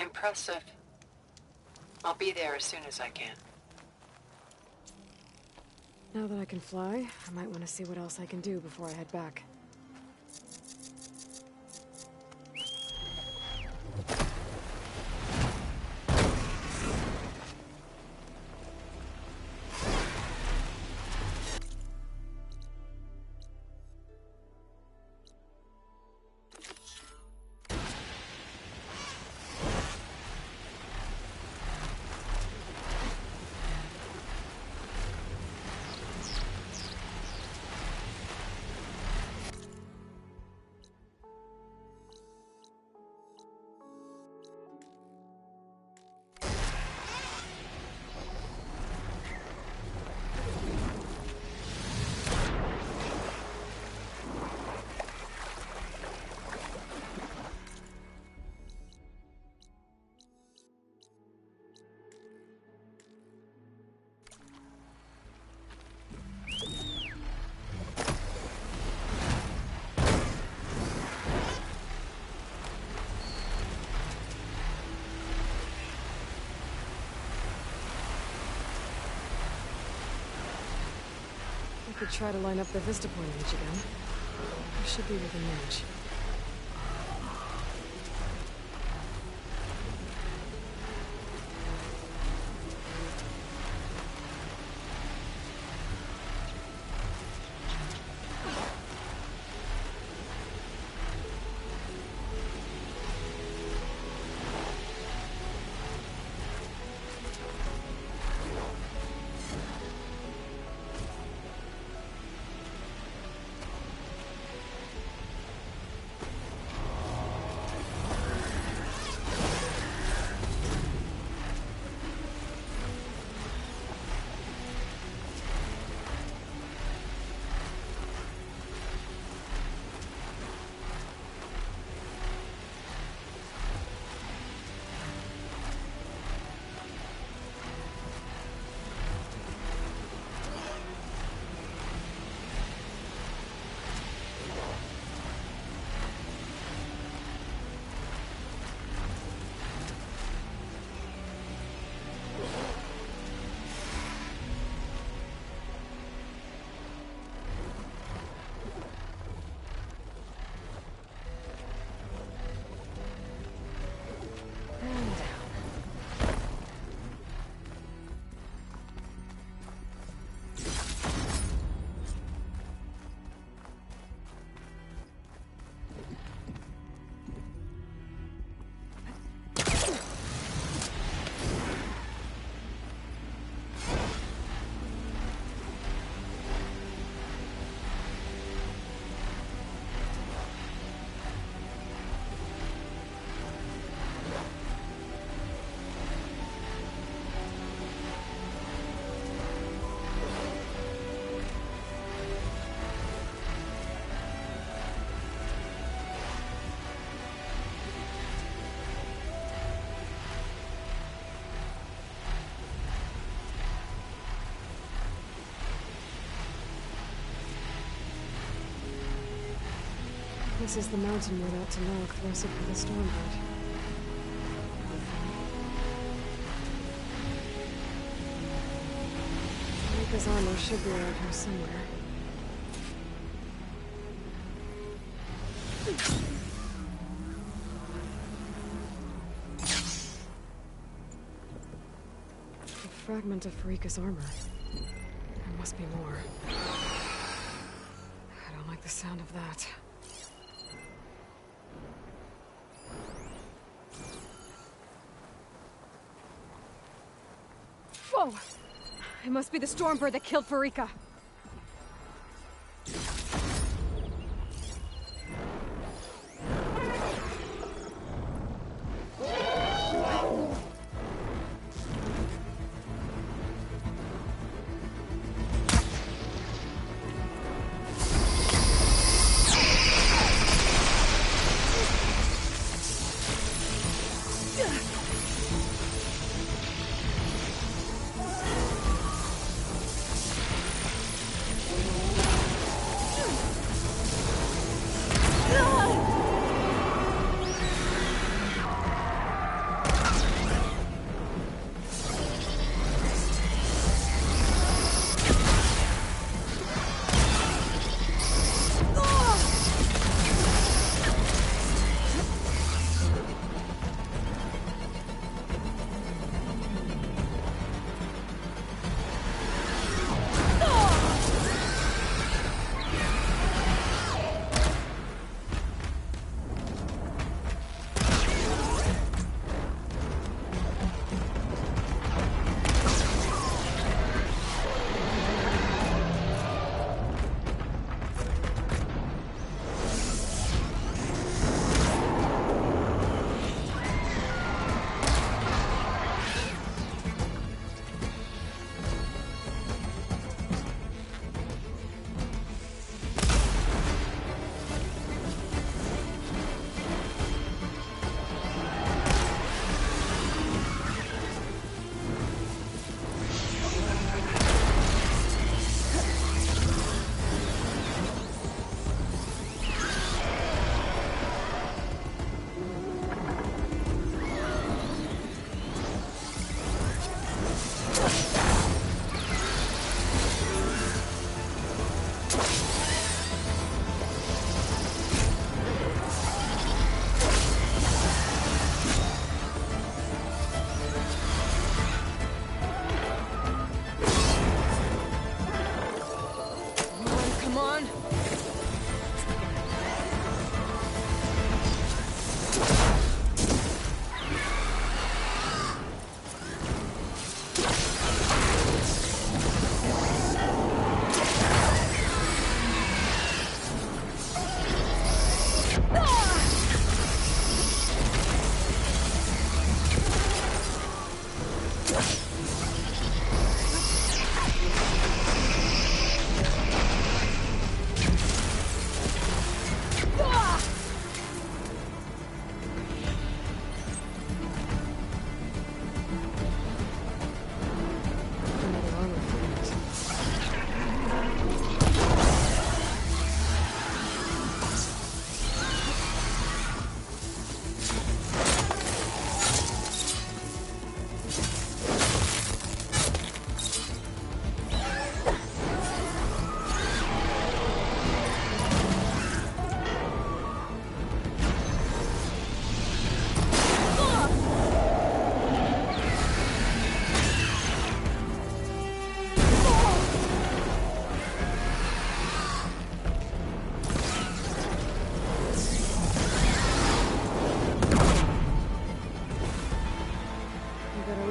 Impressive. I'll be there as soon as I can. Now that I can fly, I might want to see what else I can do before I head back. I could try to line up the vista point image again. I should be within range. This is the mountain we're out to knock thrusted for the Stormbird. Rika's armor should be around here somewhere. A fragment of Rika's armor. There must be more. I don't like the sound of that. Whoa! It must be the Stormbird that killed Farika.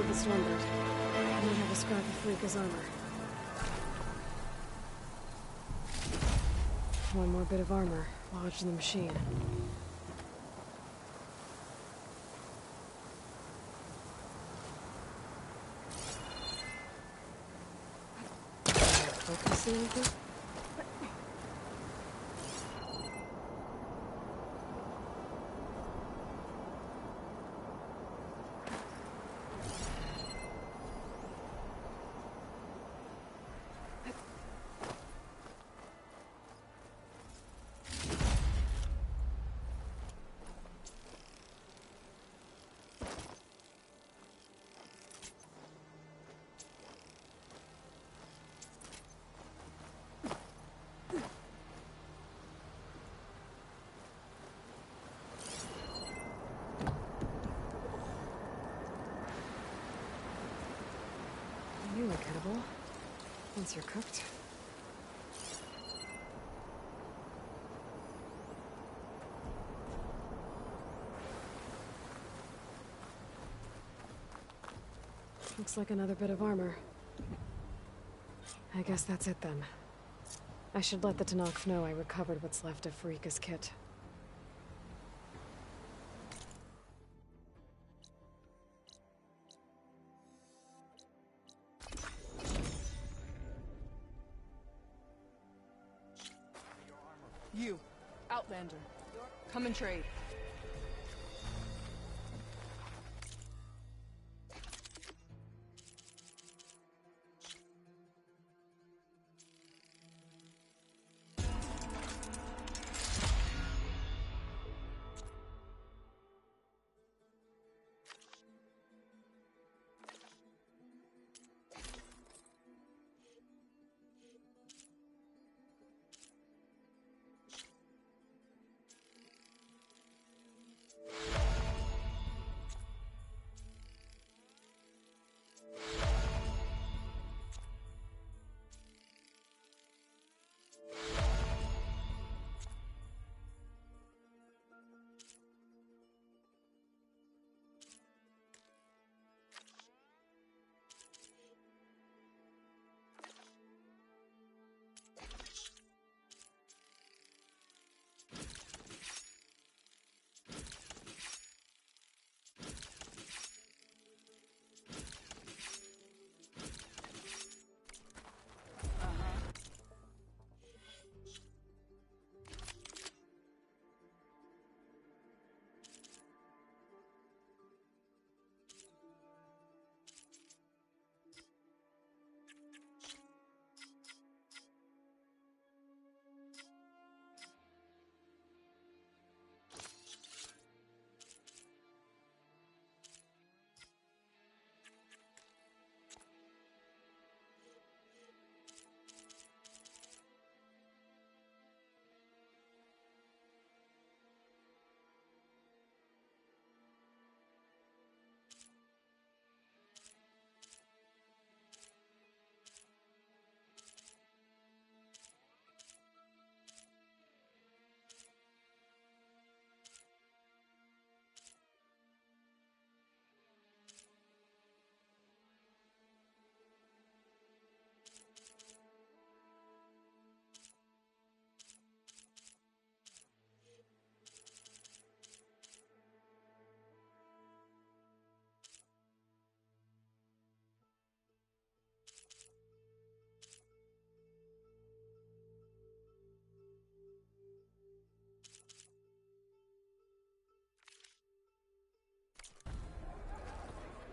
the Stormbird. I might have a scrap of Rika's armor. One more bit of armor lodged in the machine. Focus see anything? They look edible. Once you're cooked. Looks like another bit of armor. I guess that's it then. I should let the Tanakh know I recovered what's left of Farika's kit. You, Outlander, come and trade.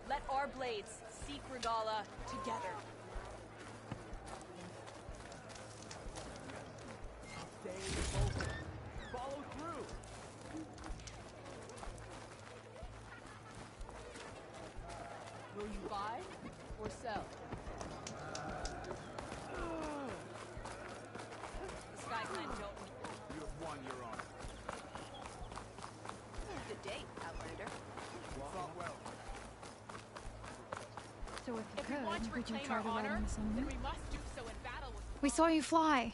Let our blades seek Regala together. Stay focused. Follow through. Will you buy or sell? The Sky Clan don't. You have won your honor. Good day, Outlander. Fought well. So if If we want to would you reclaim try our to ride honor, on the sun? then we must do so in battle with. We saw you fly.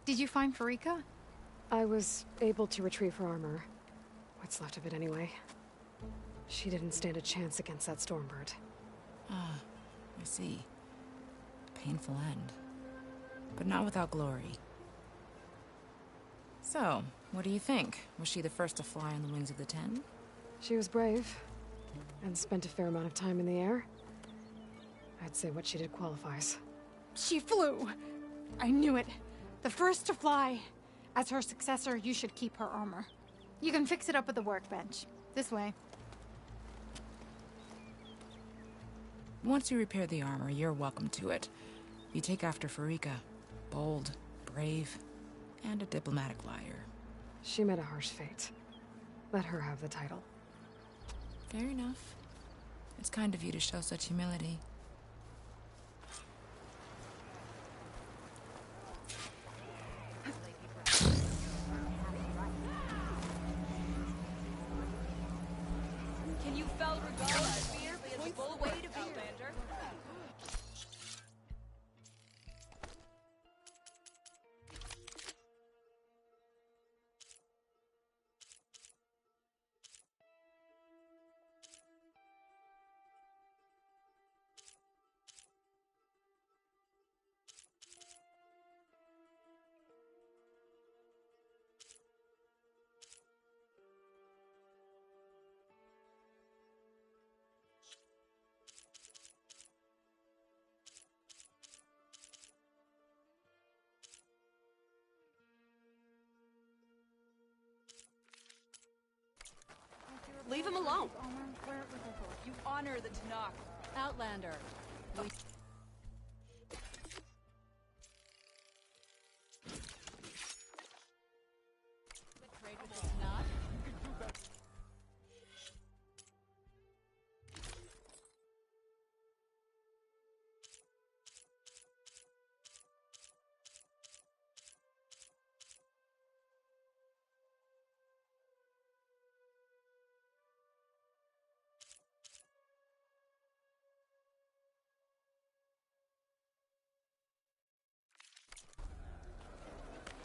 Did you find Farika? I was able to retrieve her armor. What's left of it anyway. She didn't stand a chance against that Stormbird. Ah, I see. Painful end. But not without glory. So, what do you think? Was she the first to fly on the wings of the 10? She was brave, and spent a fair amount of time in the air. I'd say what she did qualifies. She flew! I knew it. The first to fly. As her successor, you should keep her armor. You can fix it up at the workbench. This way. Once you repair the armor, you're welcome to it. You take after Farika. Bold, brave, and a diplomatic liar. She met a harsh fate. Let her have the title. Fair enough. It's kind of you to show such humility. Can you fell Regala fear for the full weight of Outlander? Leave him alone. You honor the Tanakh. Outlander. Trade with the Tanakh?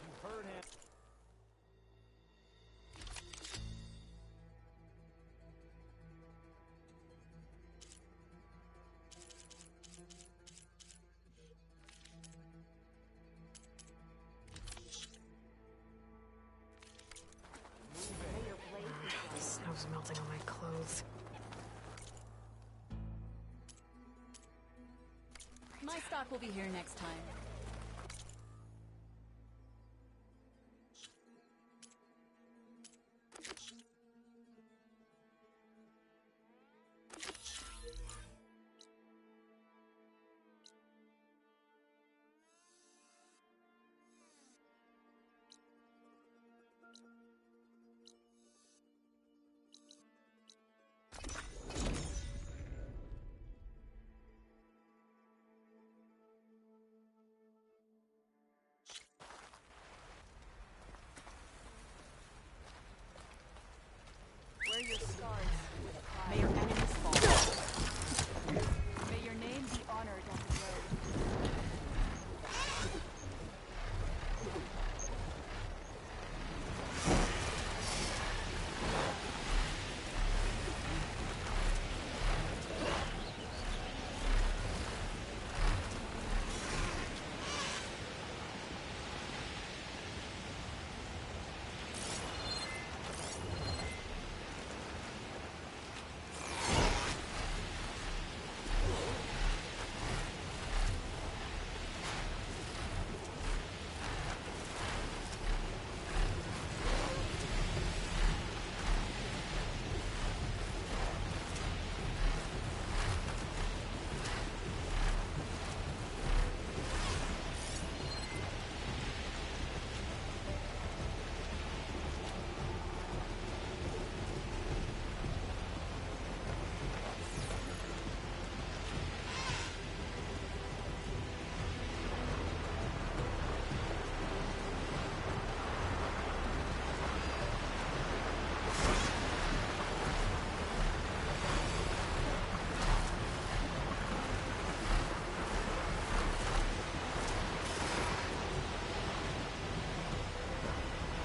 You heard him. Snow's melting on my clothes. My stock will be here next time. Wear your scars with pride. May your enemies fall. May your name be honored on the road.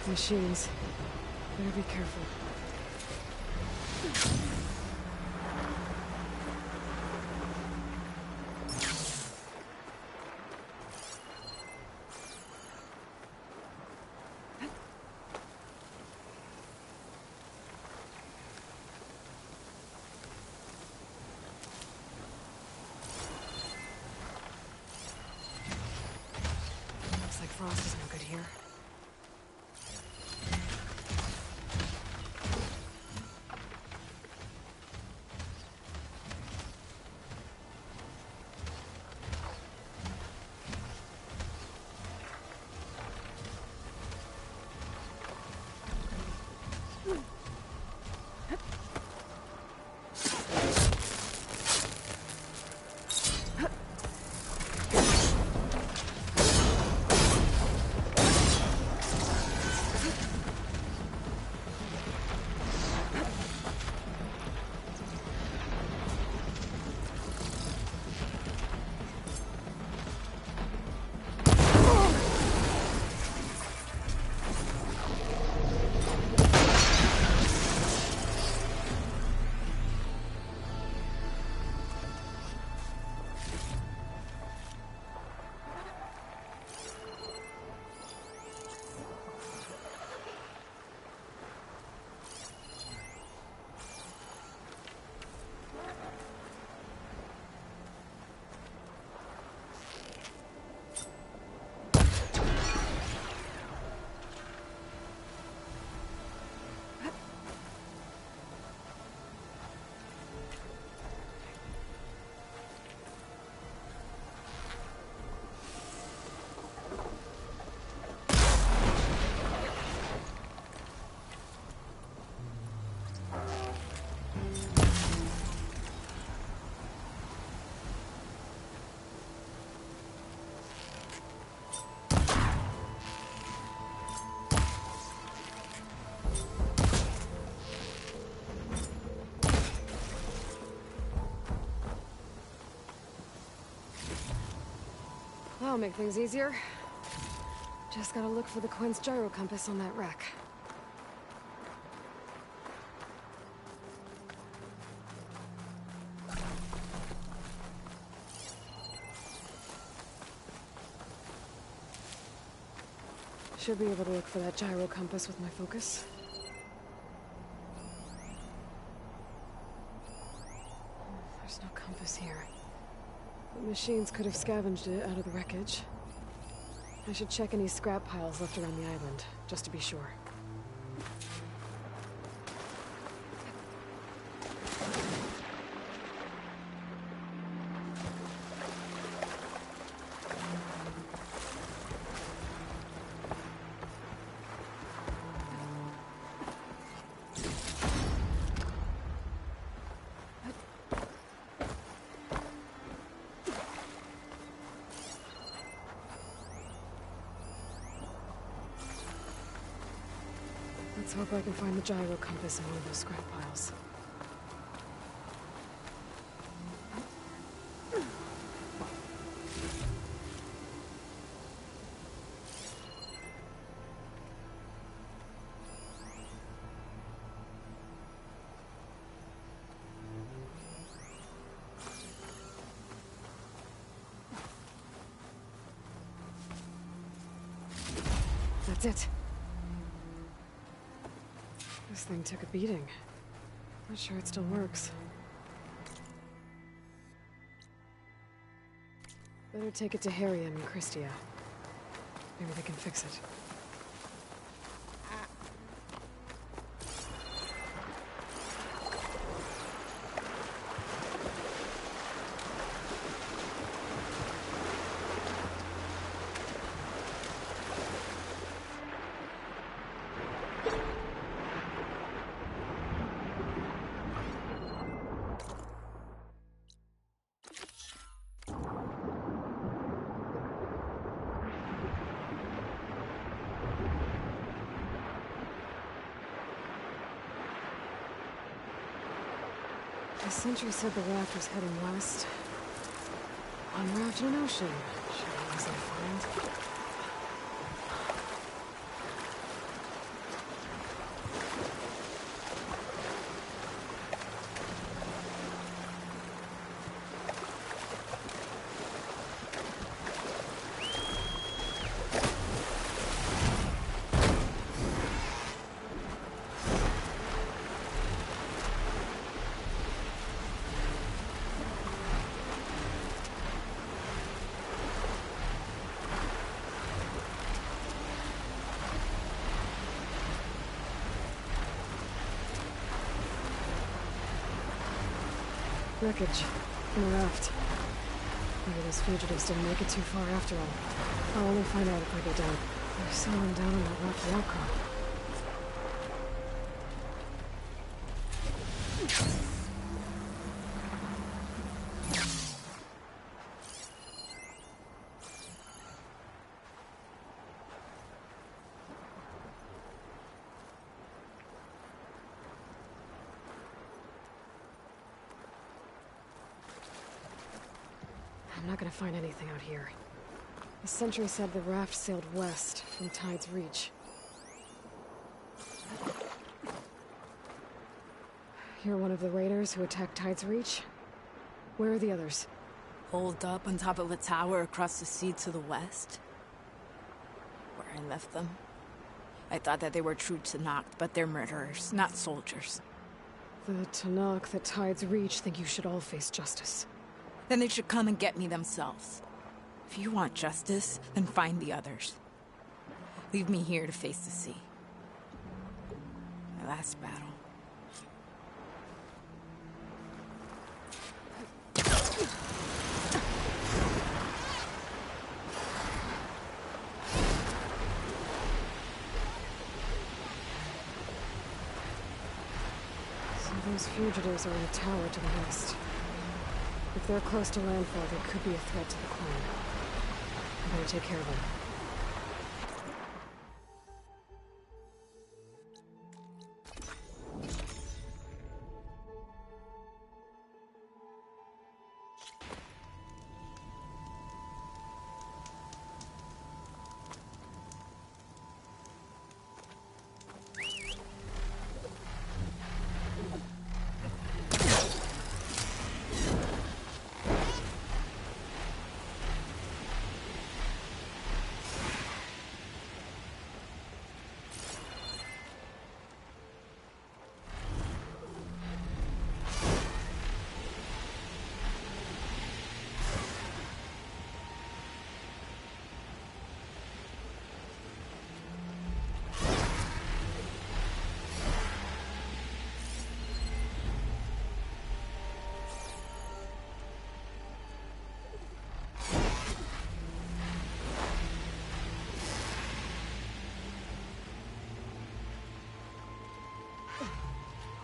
Machines. Better be careful. frost is no good here. That'll make things easier. Just gotta look for the Quint's gyro compass on that rack. Should be able to look for that gyro compass with my focus. There's no compass here. The machines could have scavenged it out of the wreckage. I should check any scrap piles left around the island, just to be sure. Let's hope I can find the gyro compass in one of those scrap piles. That's it. This thing took a beating. Not sure it still works. Better take it to Harry and Christia. Maybe they can fix it. The sentry said the raft was heading west. One raft in an ocean. Should be easy to find. Wreckage. And a raft. Maybe those fugitives didn't make it too far after all. I'll only find out if I go down. There's someone down on that rocky outcrop. I'm not gonna find anything out here. The sentry said the raft sailed west from Tide's Reach. You're one of the raiders who attacked Tide's Reach? Where are the others? Holed up on top of a tower across the sea to the west. Where I left them. I thought that they were true Tanakh, but they're murderers, not soldiers. The Tanakh that Tide's Reach think you should all face justice. Then they should come and get me themselves. If you want justice, then find the others. Leave me here to face the sea. My last battle. So those fugitives are in a tower to the west. If they're close to landfall, they could be a threat to the clan. I better take care of them.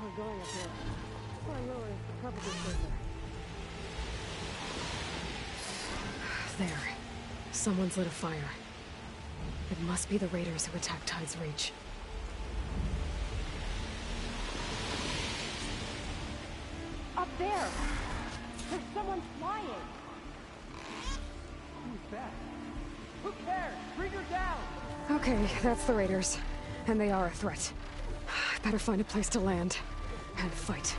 We're going up here. Flying lower is probably safer. There. Someone's lit a fire. It must be the raiders who attacked Tide's Reach. Up there! There's someone flying! Who's that? Who cares? Bring her down! Okay, that's the raiders. And they are a threat. I better find a place to land. And fight.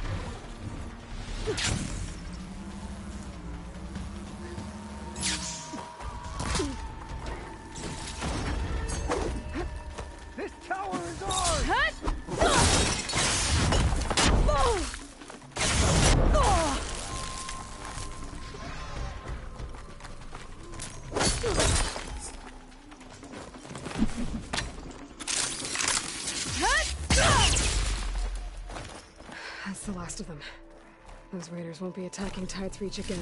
This tower is ours! That's the last of them. Those raiders won't be attacking Tide's Reach again.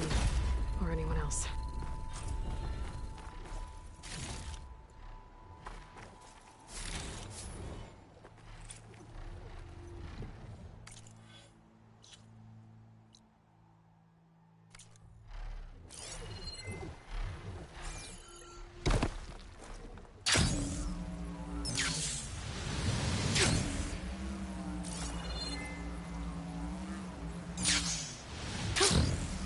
Or anyone else.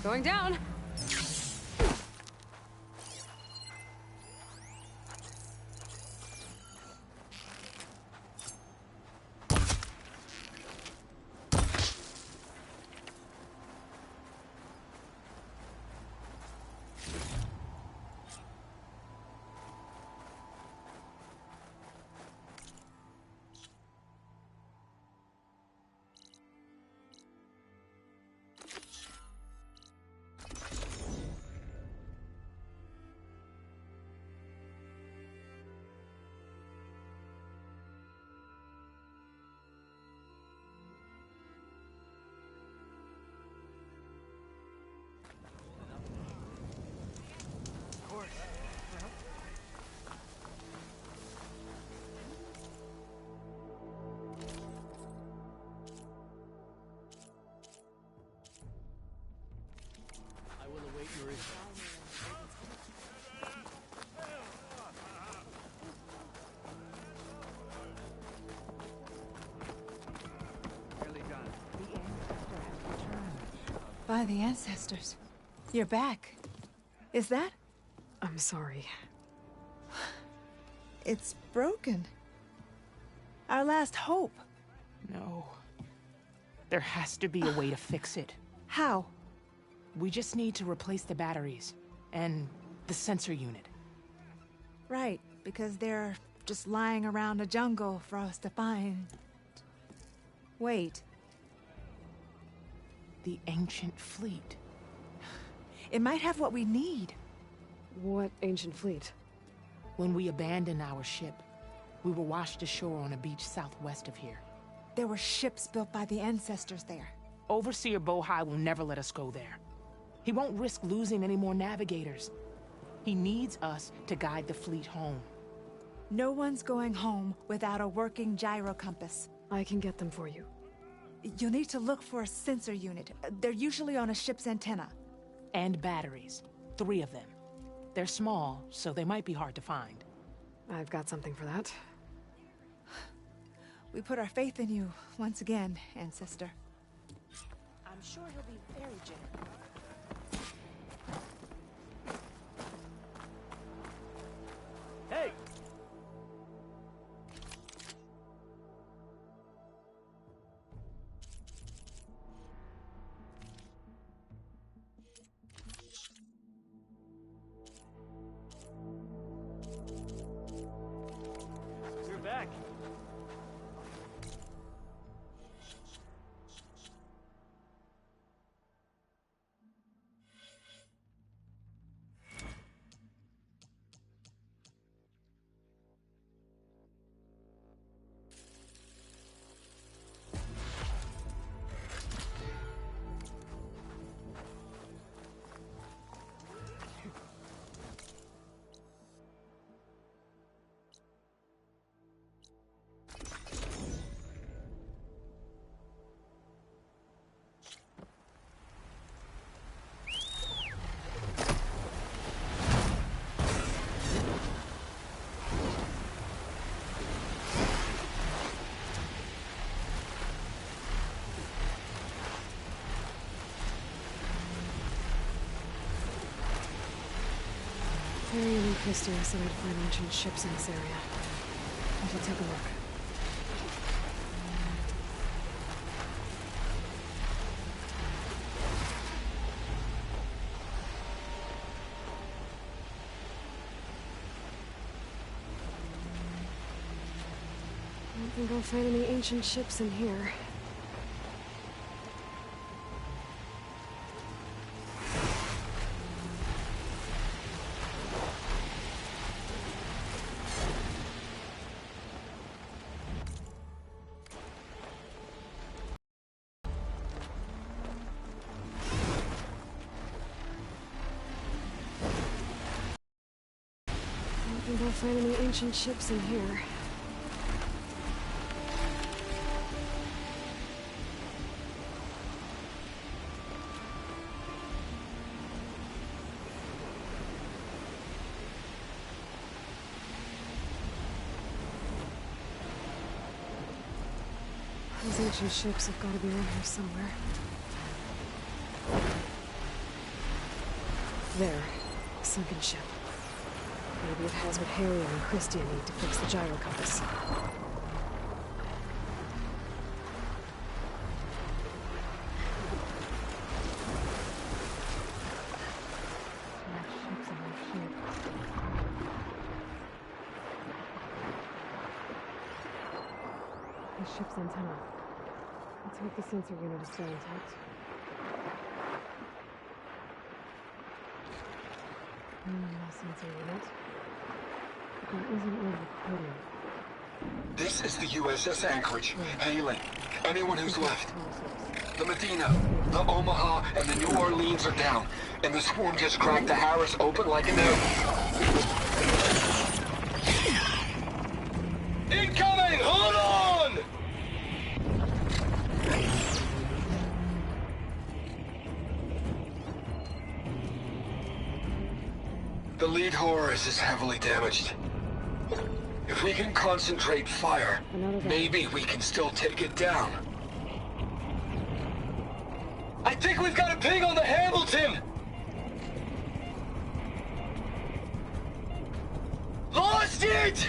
Going down! By the ancestors. You're back. Is that? I'm sorry. It's broken. Our last hope. No. There has to be a way to fix it. How? We just need to replace the batteries. And the sensor unit. Right, because they're just lying around a jungle for us to find. Wait. The ancient fleet. It might have what we need. What ancient fleet? When we abandoned our ship, we were washed ashore on a beach southwest of here. There were ships built by the ancestors there. Overseer Bohai will never let us go there. He won't risk losing any more navigators. He needs us to guide the fleet home. No one's going home without a working gyro compass. I can get them for you. You'll need to look for a sensor unit. They're usually on a ship's antenna. And batteries. 3 of them. They're small, so they might be hard to find. I've got something for that. We put our faith in you once again, Ancestor. I'm sure he'll be very generous. Hey! You're back. Arian and Christie said I'd find ancient ships in this area. I should take a look. I don't think I'll find any ancient ships in here. I don't think I'll find any ancient ships in here. Those ancient ships have got to be around here somewhere. There. Sunken ship. Maybe it has what Harry and Christian need to fix the gyro compass. The ship's antenna. Let's hope the sensor unit is still intact. No sensor unit. There isn't one recording. This is the USS Anchorage. Hailing. Anyone who's left. The Medina, the Omaha, and the New Orleans are down. And the swarm just cracked the Harris open like an egg. Incoming! Hold on! The lead Horus is heavily damaged. If we can concentrate fire, maybe we can still take it down. I think we've got a ping on the Hamilton! Lost it!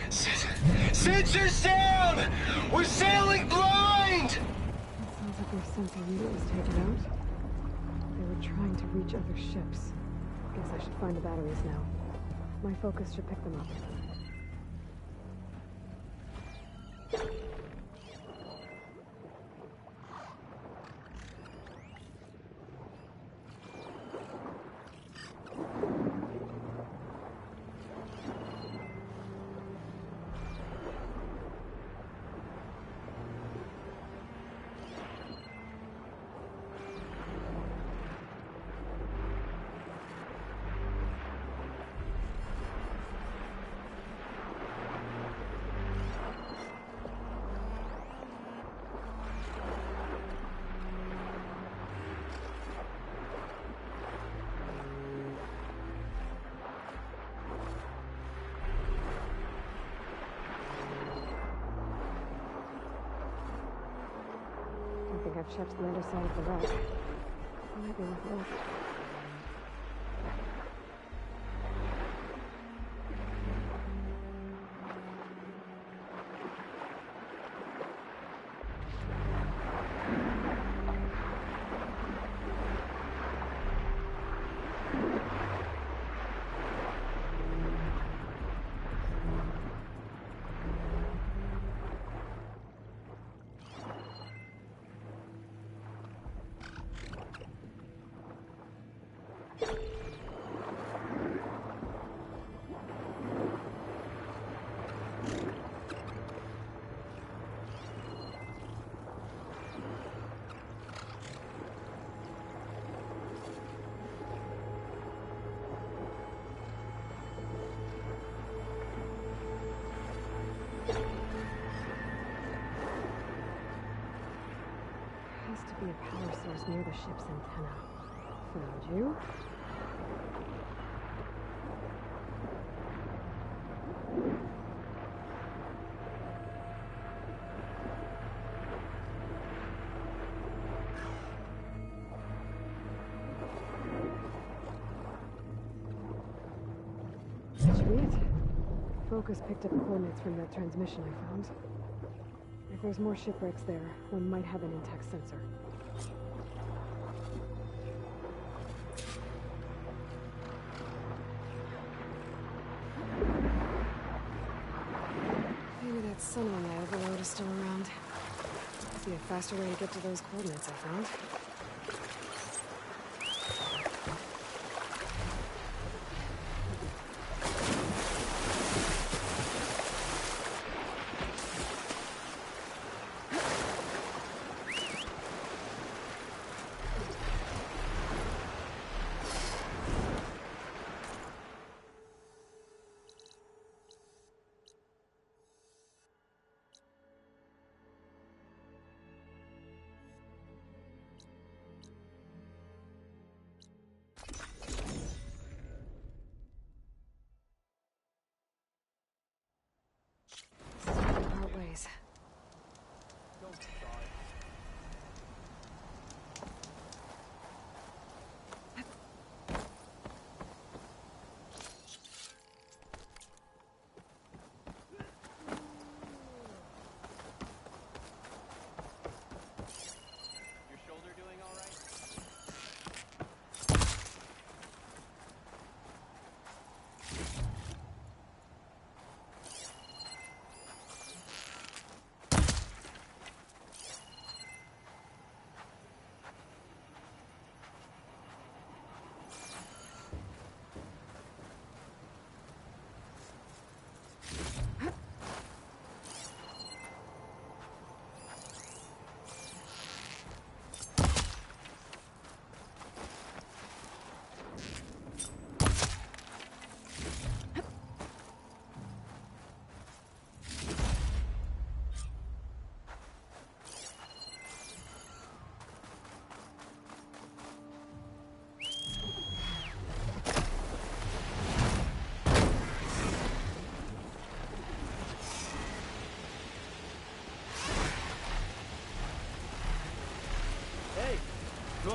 Sensors down! We're sailing blind! It sounds like their sensor unit was taken out. They were trying to reach other ships. Guess I should find the batteries now. My focus should pick them up. I think I've checked the underside of the wreck. Might be worth a look. Be a power source near the ship's antenna. Found you. That should be it. Focus picked up coordinates from that transmission I found. If there's more shipwrecks there, one might have an intact sensor. Maybe that sunlight I overload is still around. Be a faster way to get to those coordinates I found.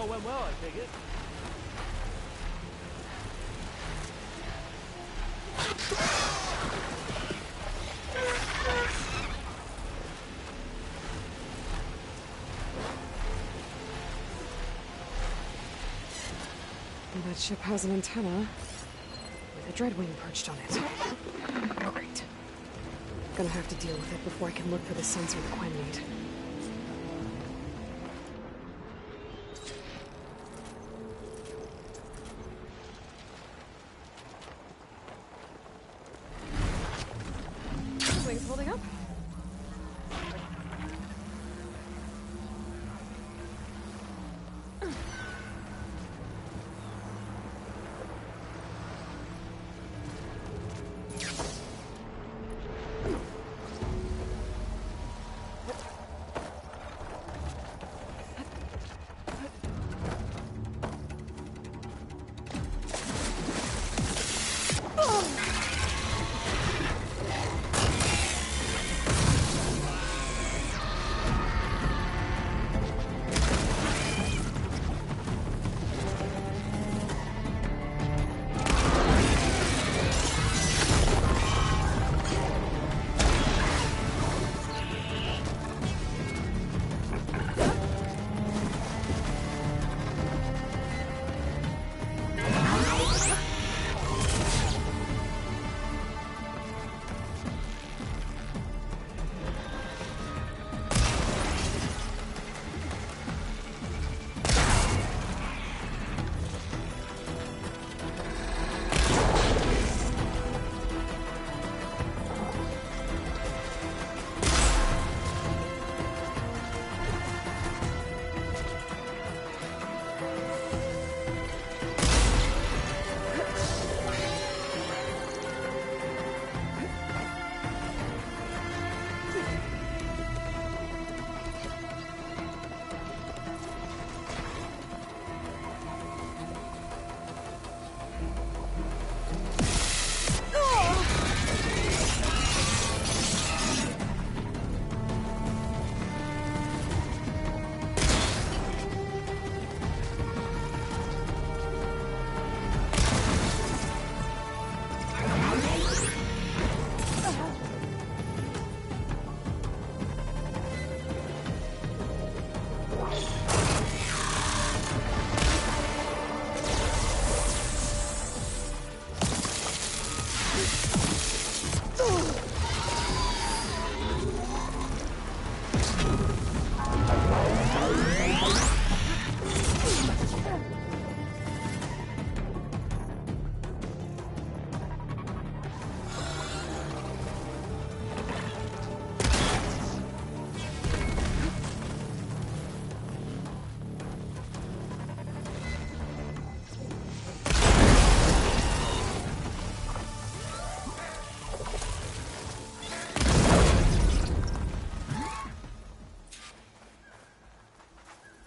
all went well, I take it. And that ship has an antenna with a dreadwing perched on it. Great. Gonna have to deal with it before I can look for the sensor that Gwen need. Wings holding up?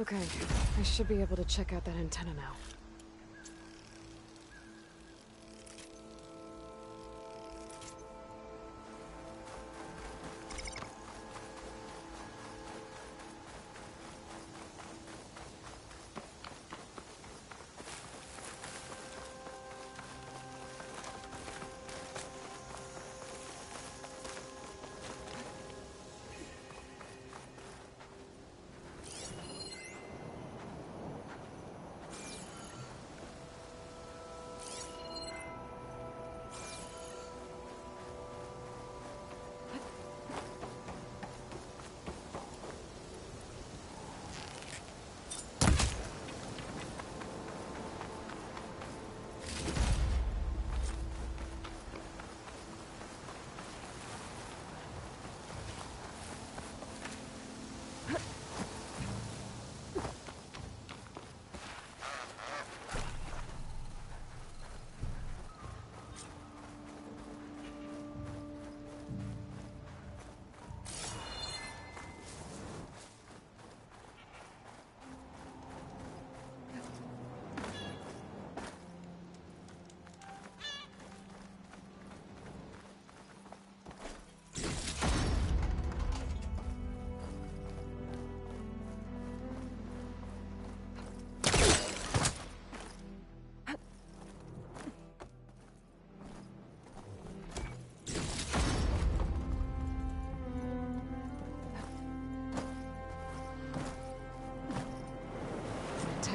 Okay, I should be able to check out that antenna now.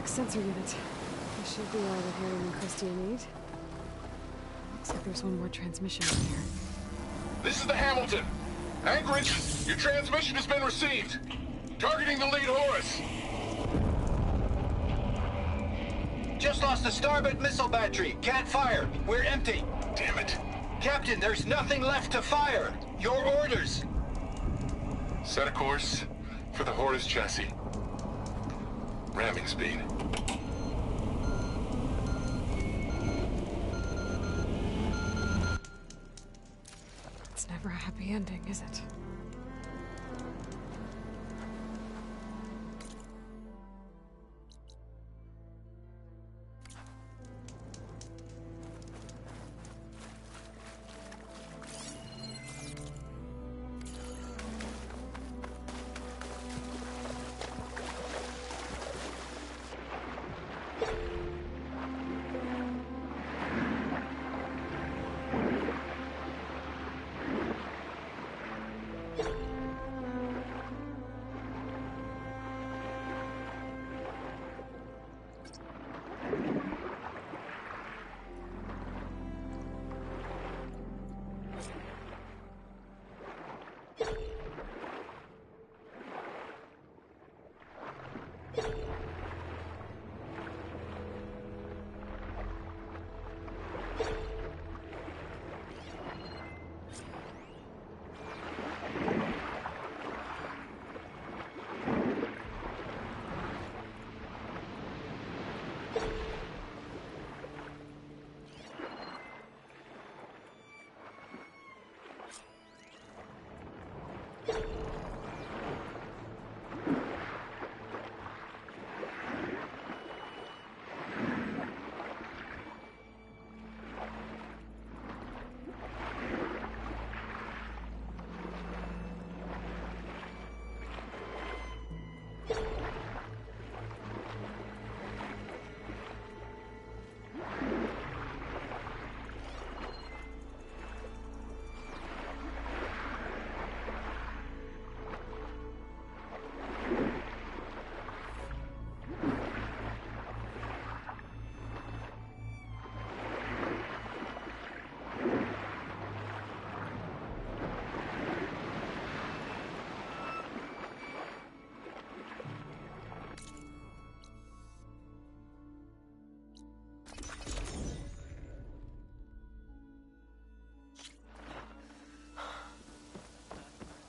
sensor unit. This should be all that Harry and Christie need. Looks like there's one more transmission in here. This is the Hamilton. Anchorage, your transmission has been received. Targeting the lead Horus. Just lost the starboard missile battery. Can't fire. We're empty. Damn it. Captain, there's nothing left to fire. Your orders. Set a course for the Horus chassis. Ramming speed. It's never a happy ending, is it?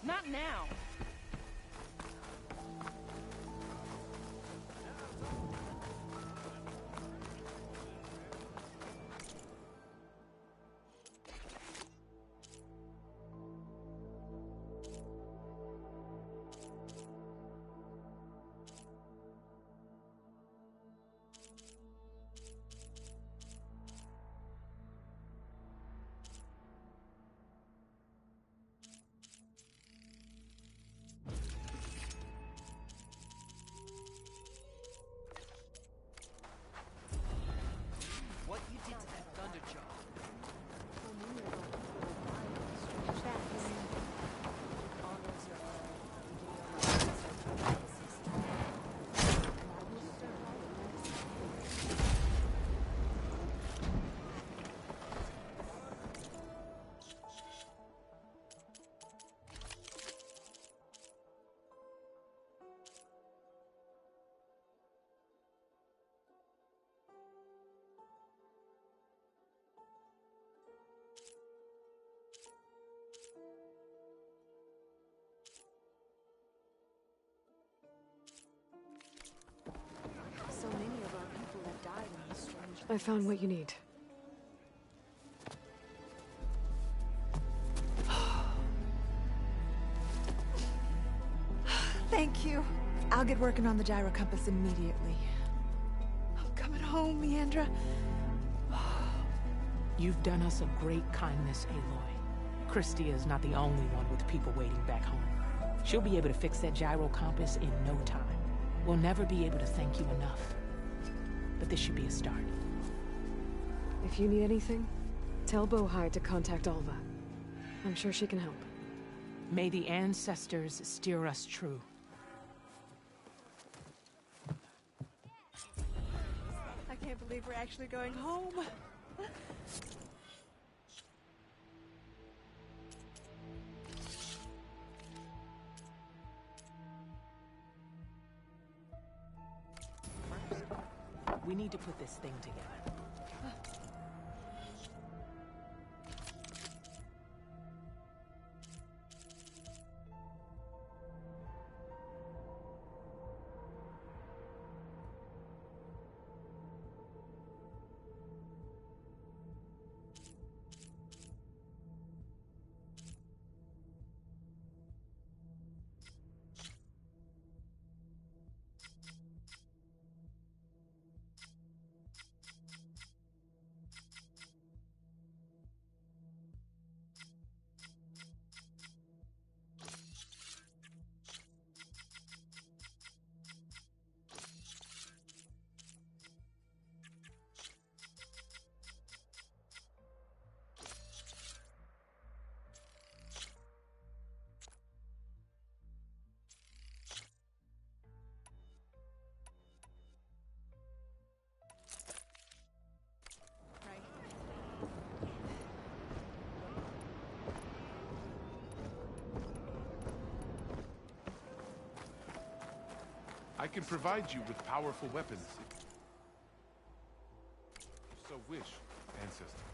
Not now. So many of our people have died in this strange... I found what you need. Thank you. I'll get working on the gyro compass immediately. I'm coming home, Leandra. You've done us a great kindness, Aloy. Christie is not the only one with people waiting back home. She'll be able to fix that gyro compass in no time. We'll never be able to thank you enough. But this should be a start. If you need anything, tell Bohai to contact Alva. I'm sure she can help. May the ancestors steer us true. can't believe we're actually going home. We need to put this thing together. I can provide you with powerful weapons. If you so wish, ancestor.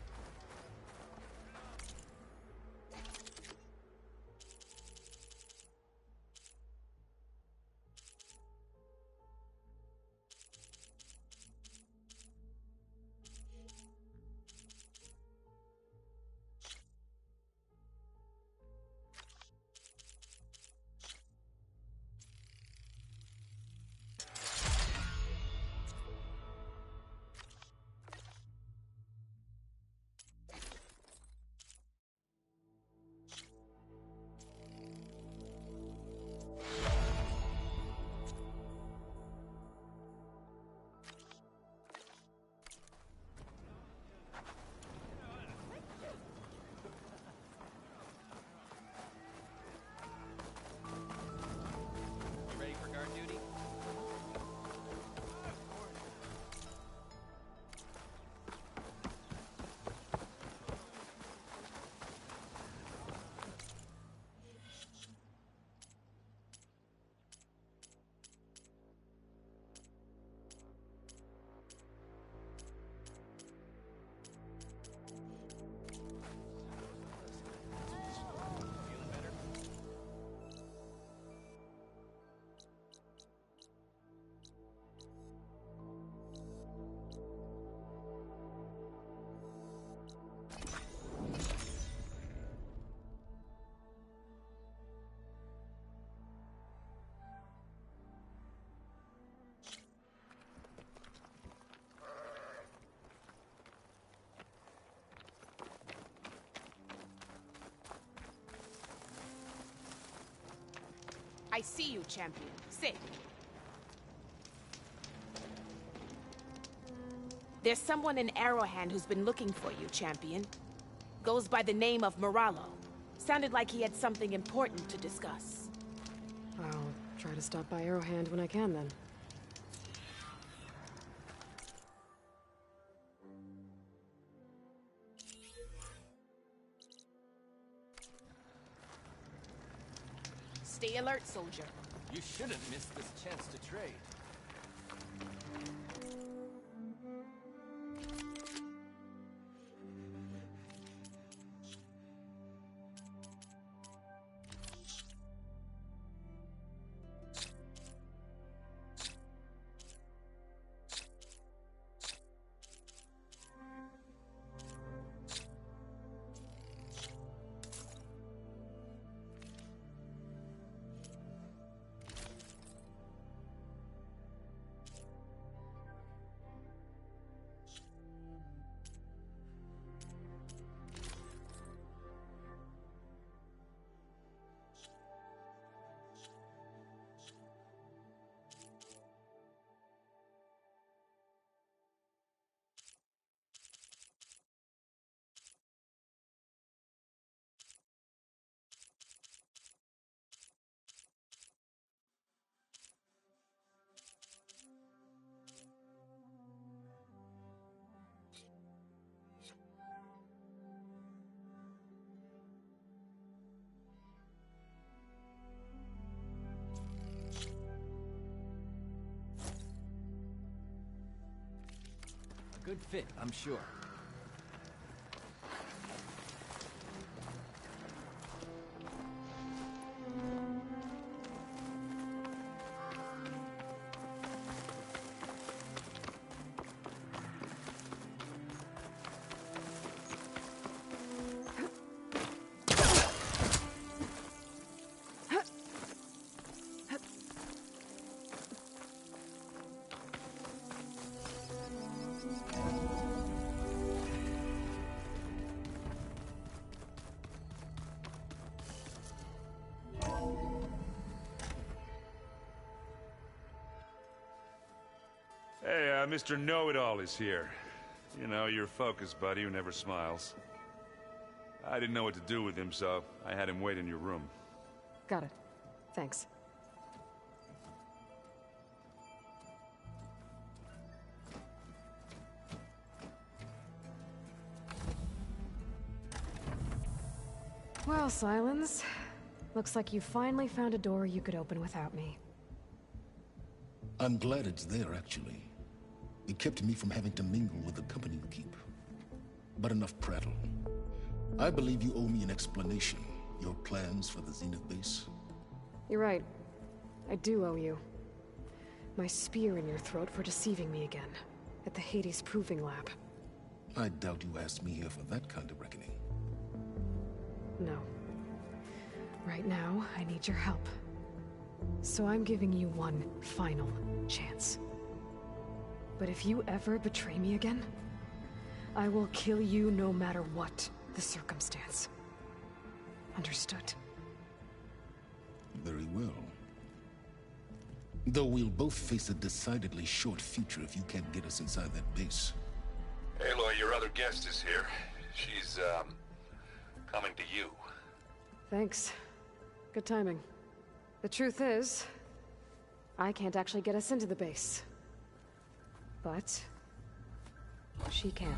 I see you, champion. Sit. There's someone in Arrowhand who's been looking for you, champion. Goes by the name of Moralo. Sounded like he had something important to discuss. I'll try to stop by Arrowhand when I can, then. Stay alert, soldier. You shouldn't miss this chance to trade. Good fit, I'm sure. Hey, Mr. Know-It-All is here. You know, your focus buddy who never smiles. I didn't know what to do with him, so I had him wait in your room. Got it. Thanks. Well, Silence. Looks like you finally found a door you could open without me. I'm glad it's there, actually. It kept me from having to mingle with the company you keep. But enough prattle. I believe you owe me an explanation. Your plans for the Zenith base? You're right. I do owe you. My spear in your throat for deceiving me again. At the Hades Proving Lab. I doubt you asked me here for that kind of reckoning. No. Right now, I need your help. So I'm giving you one final chance. But if you ever betray me again, I will kill you no matter what the circumstance. Understood? Very well. Though we'll both face a decidedly short future if you can't get us inside that base. Aloy, your other guest is here. She's, coming to you. Thanks. Good timing. The truth is, I can't actually get us into the base. But she can.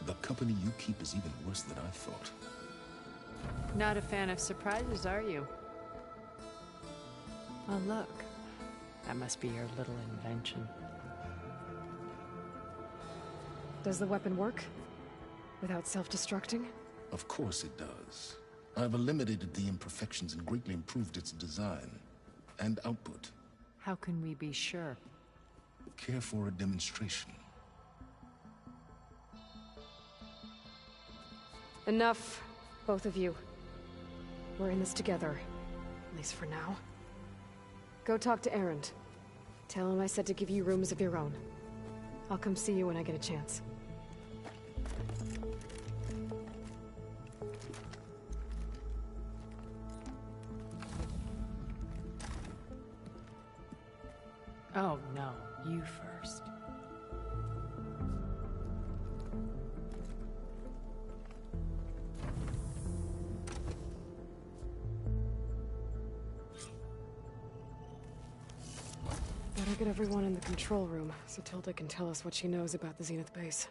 The company you keep is even worse than I thought. Not a fan of surprises, are you? Oh, look. That must be your little invention. Does the weapon work? Without self-destructing? Of course it does. I've eliminated the imperfections and greatly improved its design and output. How can we be sure? Care for a demonstration? Enough, both of you. We're in this together, at least for now. Go talk to Erend. Tell him I said to give you rooms of your own. I'll come see you when I get a chance. Oh, no. You first. Better get everyone in the control room so Tilda can tell us what she knows about the Zenith base.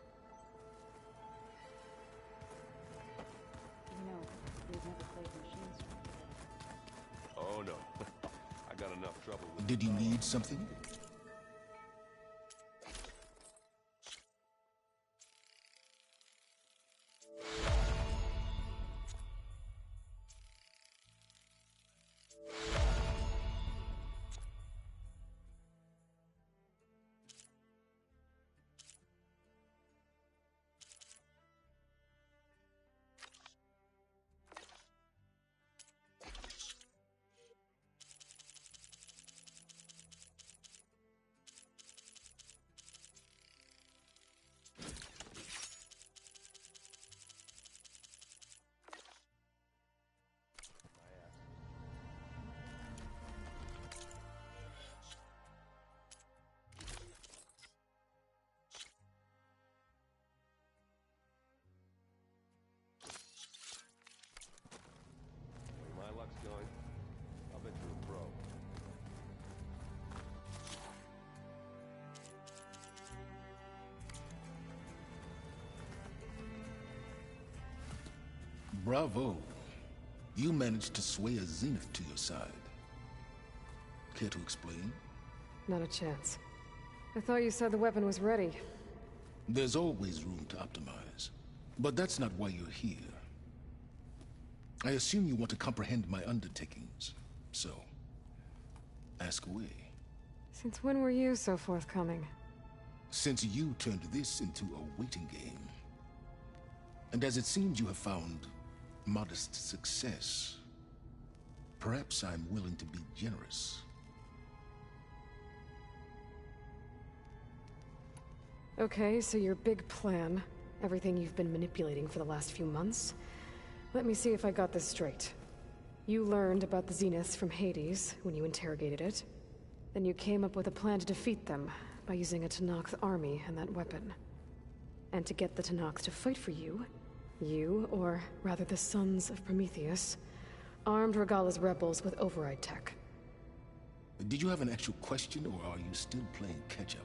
You know, we've never played machines. Oh no. I got enough trouble with Did you need something? my luck's going. I'll bet you're a pro. Bravo. You managed to sway a Zenith to your side. Care to explain? Not a chance. I thought you said the weapon was ready. There's always room to optimize. But that's not why you're here. I assume you want to comprehend my undertakings. So, ask away. Since when were you so forthcoming? Since you turned this into a waiting game. And as it seems you have found modest success, perhaps I'm willing to be generous. Okay, so your big plan, everything you've been manipulating for the last few months. Let me see if I got this straight. You learned about the Zeniths from Hades when you interrogated it. Then you came up with a plan to defeat them by using a Tenakth army and that weapon. And to get the Tenakth to fight for you, or rather the Sons of Prometheus, armed Regalla's rebels with override tech. Did you have an actual question, or are you still playing catch-up?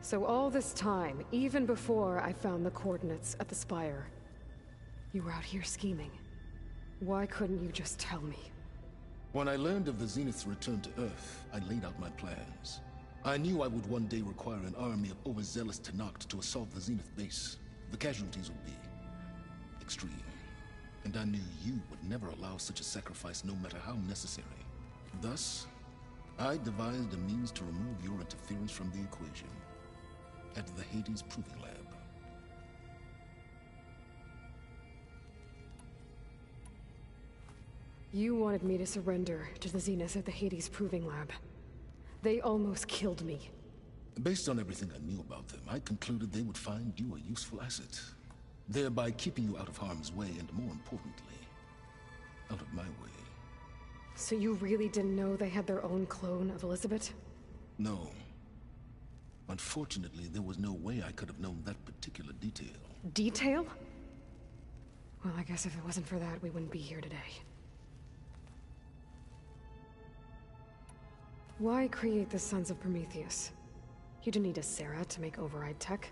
So all this time, even before I found the coordinates at the Spire, you were out here scheming. Why couldn't you just tell me? When I learned of the Zenith's return to Earth, I laid out my plans. I knew I would one day require an army of overzealous Tenakth to assault the Zenith base. The casualties would be extreme. And I knew you would never allow such a sacrifice, no matter how necessary. Thus, I devised a means to remove your interference from the equation. At the Hades Proving Lab. You wanted me to surrender to the Zeniths at the Hades Proving Lab. They almost killed me. Based on everything I knew about them, I concluded they would find you a useful asset, thereby keeping you out of harm's way and, more importantly, out of my way. So you really didn't know they had their own clone of Elizabeth? No. Unfortunately, there was no way I could have known that particular detail. Detail? Well, I guess if it wasn't for that, we wouldn't be here today. Why create the Sons of Prometheus? You didn't need a Sarah to make override tech.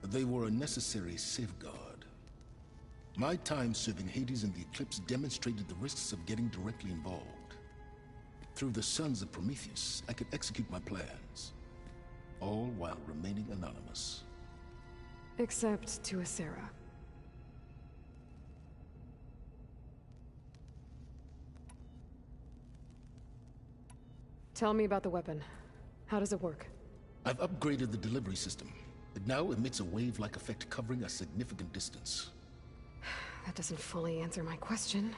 They were a necessary safeguard. My time serving Hades and the Eclipse demonstrated the risks of getting directly involved. Through the Sons of Prometheus, I could execute my plans. All while remaining anonymous. Except to a Sarah. Tell me about the weapon. How does it work? I've upgraded the delivery system. It now emits a wave-like effect covering a significant distance. That doesn't fully answer my question.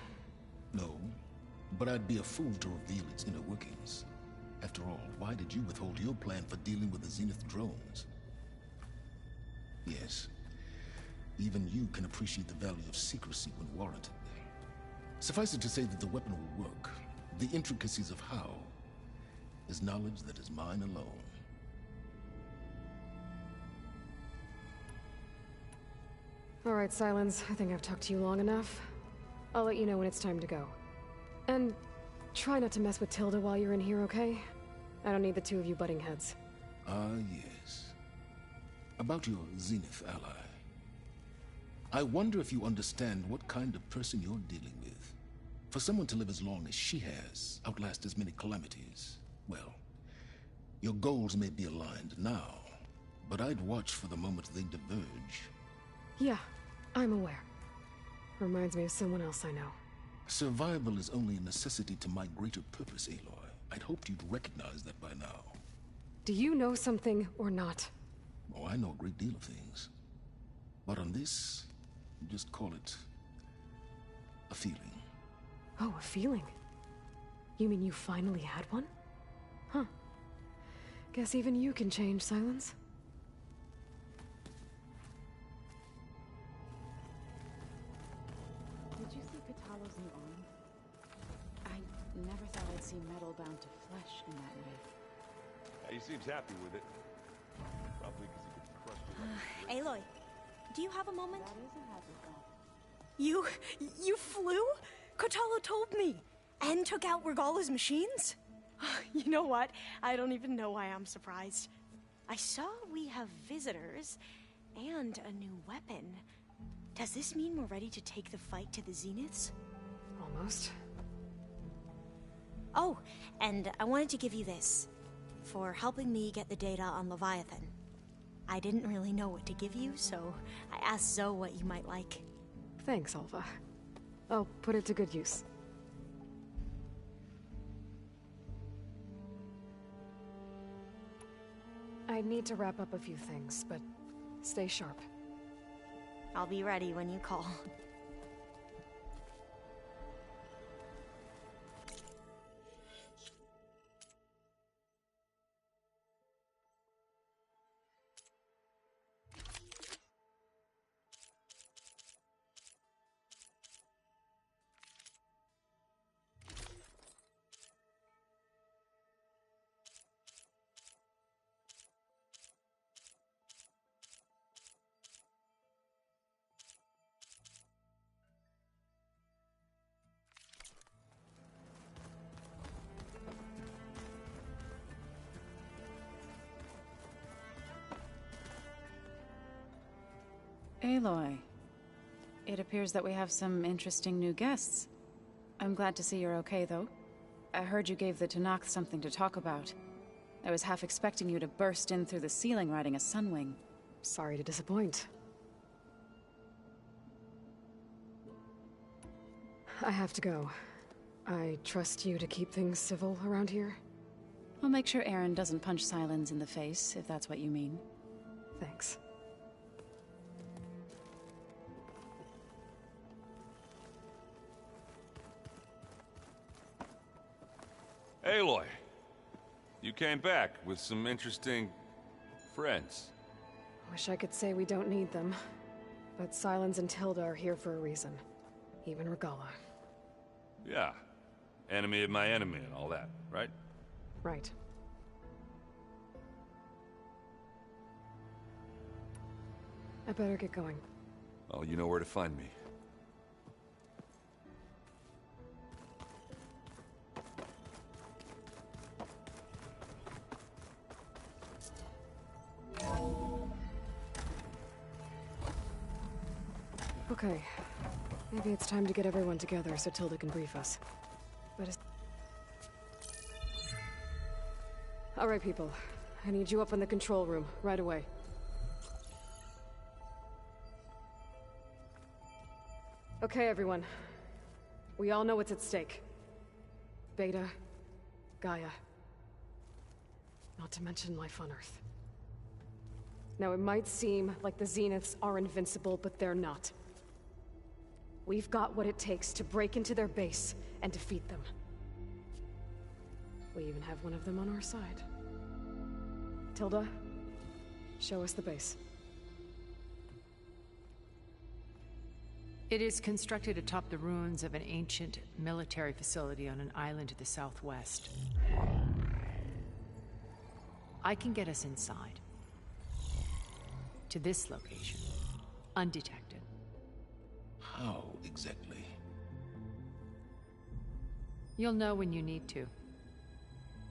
No, but I'd be a fool to reveal its inner workings. After all, why did you withhold your plan for dealing with the Zenith drones? Yes, even you can appreciate the value of secrecy when warranted. Suffice it to say that the weapon will work. The intricacies of how is knowledge that is mine alone. All right, Silence. I think I've talked to you long enough. I'll let you know when it's time to go. And try not to mess with Tilda while you're in here, okay? I don't need the two of you butting heads. Ah, yes. About your Zenith ally. I wonder if you understand what kind of person you're dealing with. For someone to live as long as she has, outlast as many calamities, well, your goals may be aligned now, but I'd watch for the moment they diverge. Yeah, I'm aware. Reminds me of someone else I know. Survival is only a necessity to my greater purpose, Aloy. I'd hoped you'd recognize that by now. Do you know something or not? Oh, I know a great deal of things. But on this, just call it a feeling. Oh, a feeling? You mean you finally had one? Huh. Guess even you can change, Silence. Did you see Katalo's new arm? I never thought I'd see metal bound to flesh in that way. He seems happy with it. Probably because he could crush it. Aloy, do you have a moment? That is a hazard thought. You flew? Kotalo told me. And took out Regalla's machines? You know what? I don't even know why I'm surprised. I saw we have visitors and a new weapon. Does this mean we're ready to take the fight to the Zeniths? Almost. Oh, and I wanted to give you this. for helping me get the data on Leviathan. I didn't really know what to give you, so I asked Zoe what you might like. Thanks, Alva. I'll put it to good use. I need to wrap up a few things, but stay sharp. I'll be ready when you call. Aloy, it appears that we have some interesting new guests. I'm glad to see you're okay, though. I heard you gave the Tenakth something to talk about. I was half expecting you to burst in through the ceiling riding a sunwing. Sorry to disappoint. I have to go. I trust you to keep things civil around here? I'll make sure Aaron doesn't punch Sylens in the face, if that's what you mean. Thanks. Aloy, you came back with some interesting friends. Wish I could say we don't need them, but Sylens and Tilda are here for a reason. Even Regala. Yeah, enemy of my enemy and all that, right? Right. I better get going. Well, you know where to find me. Okay. Maybe it's time to get everyone together so Tilda can brief us. But it's... Alright, people. I need you up in the control room, right away. Okay, everyone. We all know what's at stake. Beta, Gaia. Not to mention life on Earth. Now, it might seem like the Zeniths are invincible, but they're not. We've got what it takes to break into their base and defeat them. We even have one of them on our side. Tilda, show us the base. It is constructed atop the ruins of an ancient military facility on an island to the southwest. I can get us inside. To this location, undetected. How exactly? You'll know when you need to.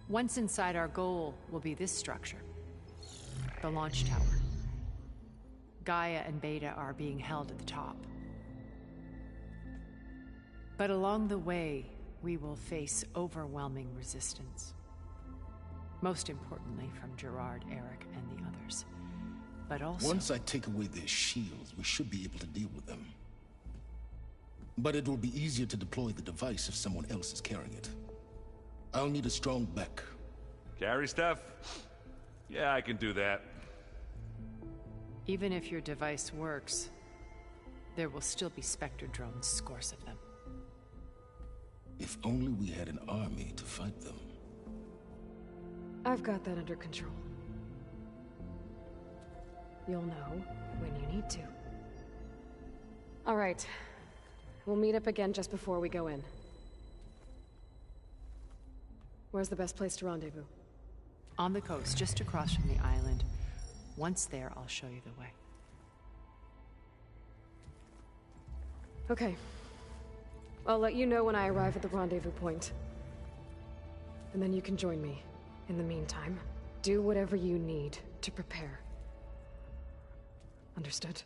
Once inside, our goal will be this structure. The launch tower. Gaia and Beta are being held at the top. But along the way, we will face overwhelming resistance. Most importantly from Gerard, Eric, and the others. But also... Once I take away their shields, we should be able to deal with them. But it will be easier to deploy the device if someone else is carrying it. I'll need a strong back. Carry stuff? Yeah, I can do that. Even if your device works, there will still be Spectre drones, scores of them. If only we had an army to fight them. I've got that under control. You'll know when you need to. All right. We'll meet up again just before we go in. Where's the best place to rendezvous? On the coast, just across from the island. Once there, I'll show you the way. Okay. I'll let you know when I arrive at the rendezvous point. And then you can join me. In the meantime, do whatever you need to prepare. Understood?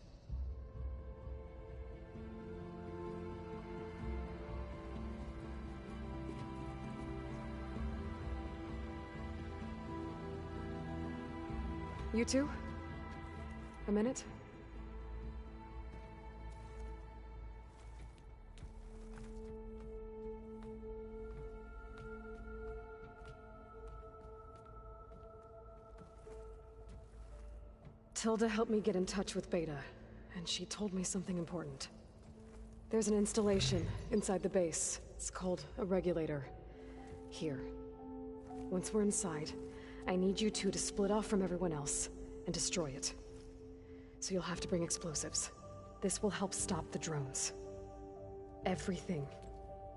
You two? A minute? Tilda helped me get in touch with Beta, and she told me something important. There's an installation inside the base. It's called a regulator. Here. Once we're inside, I need you two to split off from everyone else and destroy it. So you'll have to bring explosives. This will help stop the drones. Everything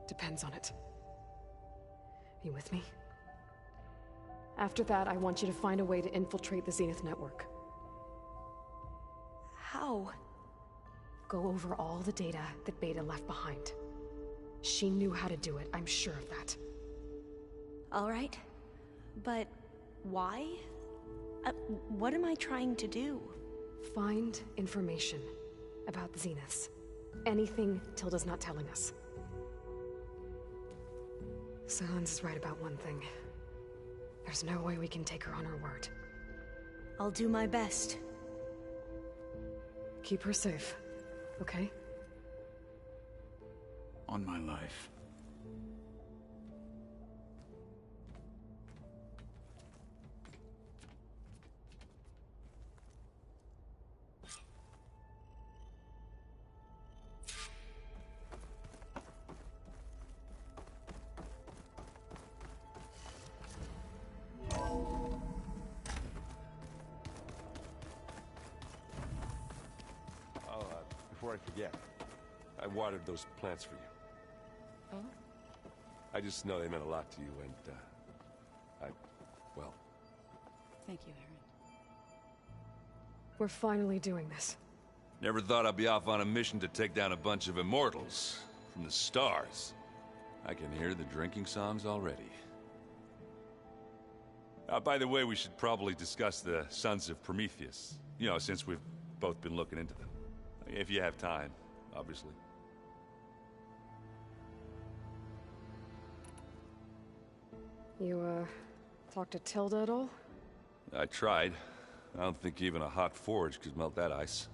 depends on it. You with me? After that, I want you to find a way to infiltrate the Zenith network. How? Go over all the data that Beta left behind. She knew how to do it, I'm sure of that. All right. But why? What am I trying to do? Find information about the Zeniths. Anything Tilda's not telling us. Silence is right about one thing. There's no way we can take her on her word. I'll do my best. Keep her safe, okay? On my life. Before I forget, I watered those plants for you. Oh? I just know they meant a lot to you, and, well... Thank you, Aaron. We're finally doing this. Never thought I'd be off on a mission to take down a bunch of immortals from the stars. I can hear the drinking songs already. By the way, we should probably discuss the Sons of Prometheus. You know, since we've both been looking into them. If you have time, obviously. You, talked to Tilda at all? I tried. I don't think even a hot forge could melt that ice.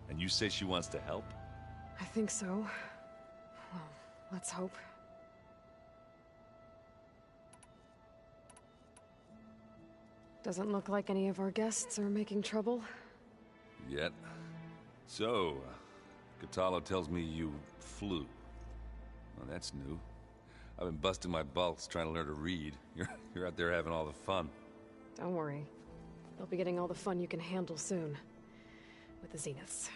And you say she wants to help? I think so. Well, let's hope. Doesn't look like any of our guests are making trouble. Yet. So, Catalo tells me you flew. Well, that's new. I've been busting my balls trying to learn to read. You're out there having all the fun. Don't worry. You'll be getting all the fun you can handle soon. With the Zeniths.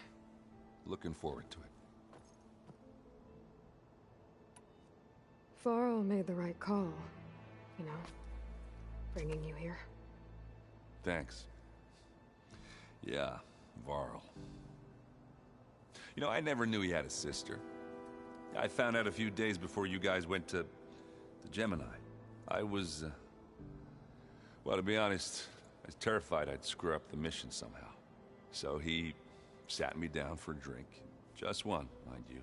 Looking forward to it. Varl made the right call. You know, bringing you here. Thanks. Yeah, Varl. You know, I never knew he had a sister. I found out a few days before you guys went to Gemini. I was, well, to be honest, I was terrified I'd screw up the mission somehow. So he sat me down for a drink. Just one, mind you.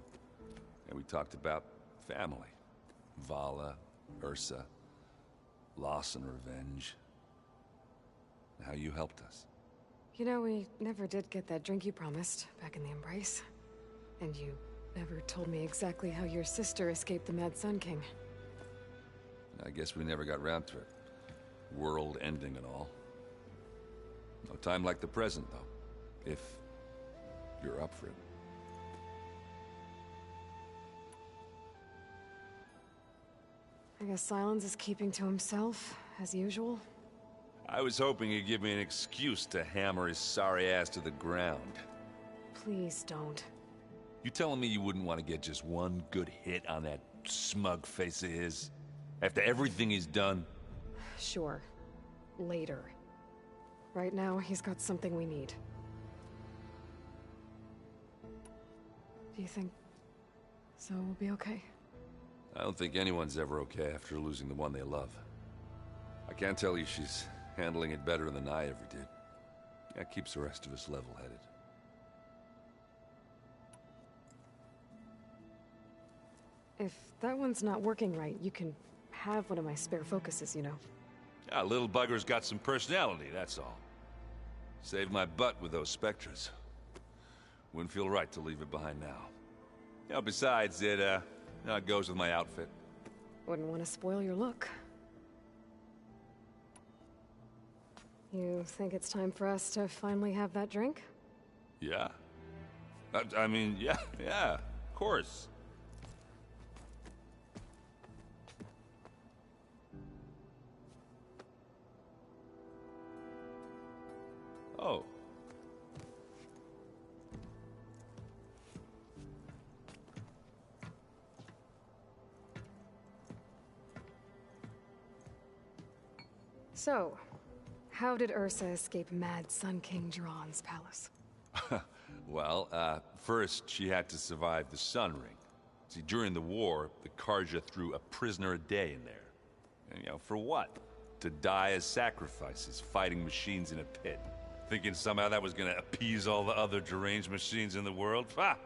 And we talked about family. Vala, Ursa, loss and revenge. How you helped us. You know, we never did get that drink you promised back in the Embrace. And you never told me exactly how your sister escaped the Mad Sun King. I guess we never got round to it. World ending and all. No time like the present, though. If you're up for it. I guess Silence is keeping to himself, as usual. I was hoping he'd give me an excuse to hammer his sorry ass to the ground. Please don't. You telling me you wouldn't want to get just one good hit on that smug face of his? After everything he's done? Sure. Later. Right now, he's got something we need. Do you think Zoe will be okay? I don't think anyone's ever okay after losing the one they love. I can't tell you she's handling it better than I ever did. That keeps the rest of us level-headed. If that one's not working right, you can have one of my spare focuses, you know. Little bugger's got some personality, that's all. Saved my butt with those specters. Wouldn't feel right to leave it behind now. You know, besides, it goes with my outfit. Wouldn't want to spoil your look. You think it's time for us to finally have that drink? Yeah. I mean, yeah, of course. Oh. So, how did Ursa escape Mad Sun King Jiran's palace? Well, first she had to survive the Sun Ring. See, during the war, the Karja threw a prisoner a day in there. And, you know, for what? To die as sacrifices, fighting machines in a pit. Thinking somehow that was gonna appease all the other deranged machines in the world? Ha!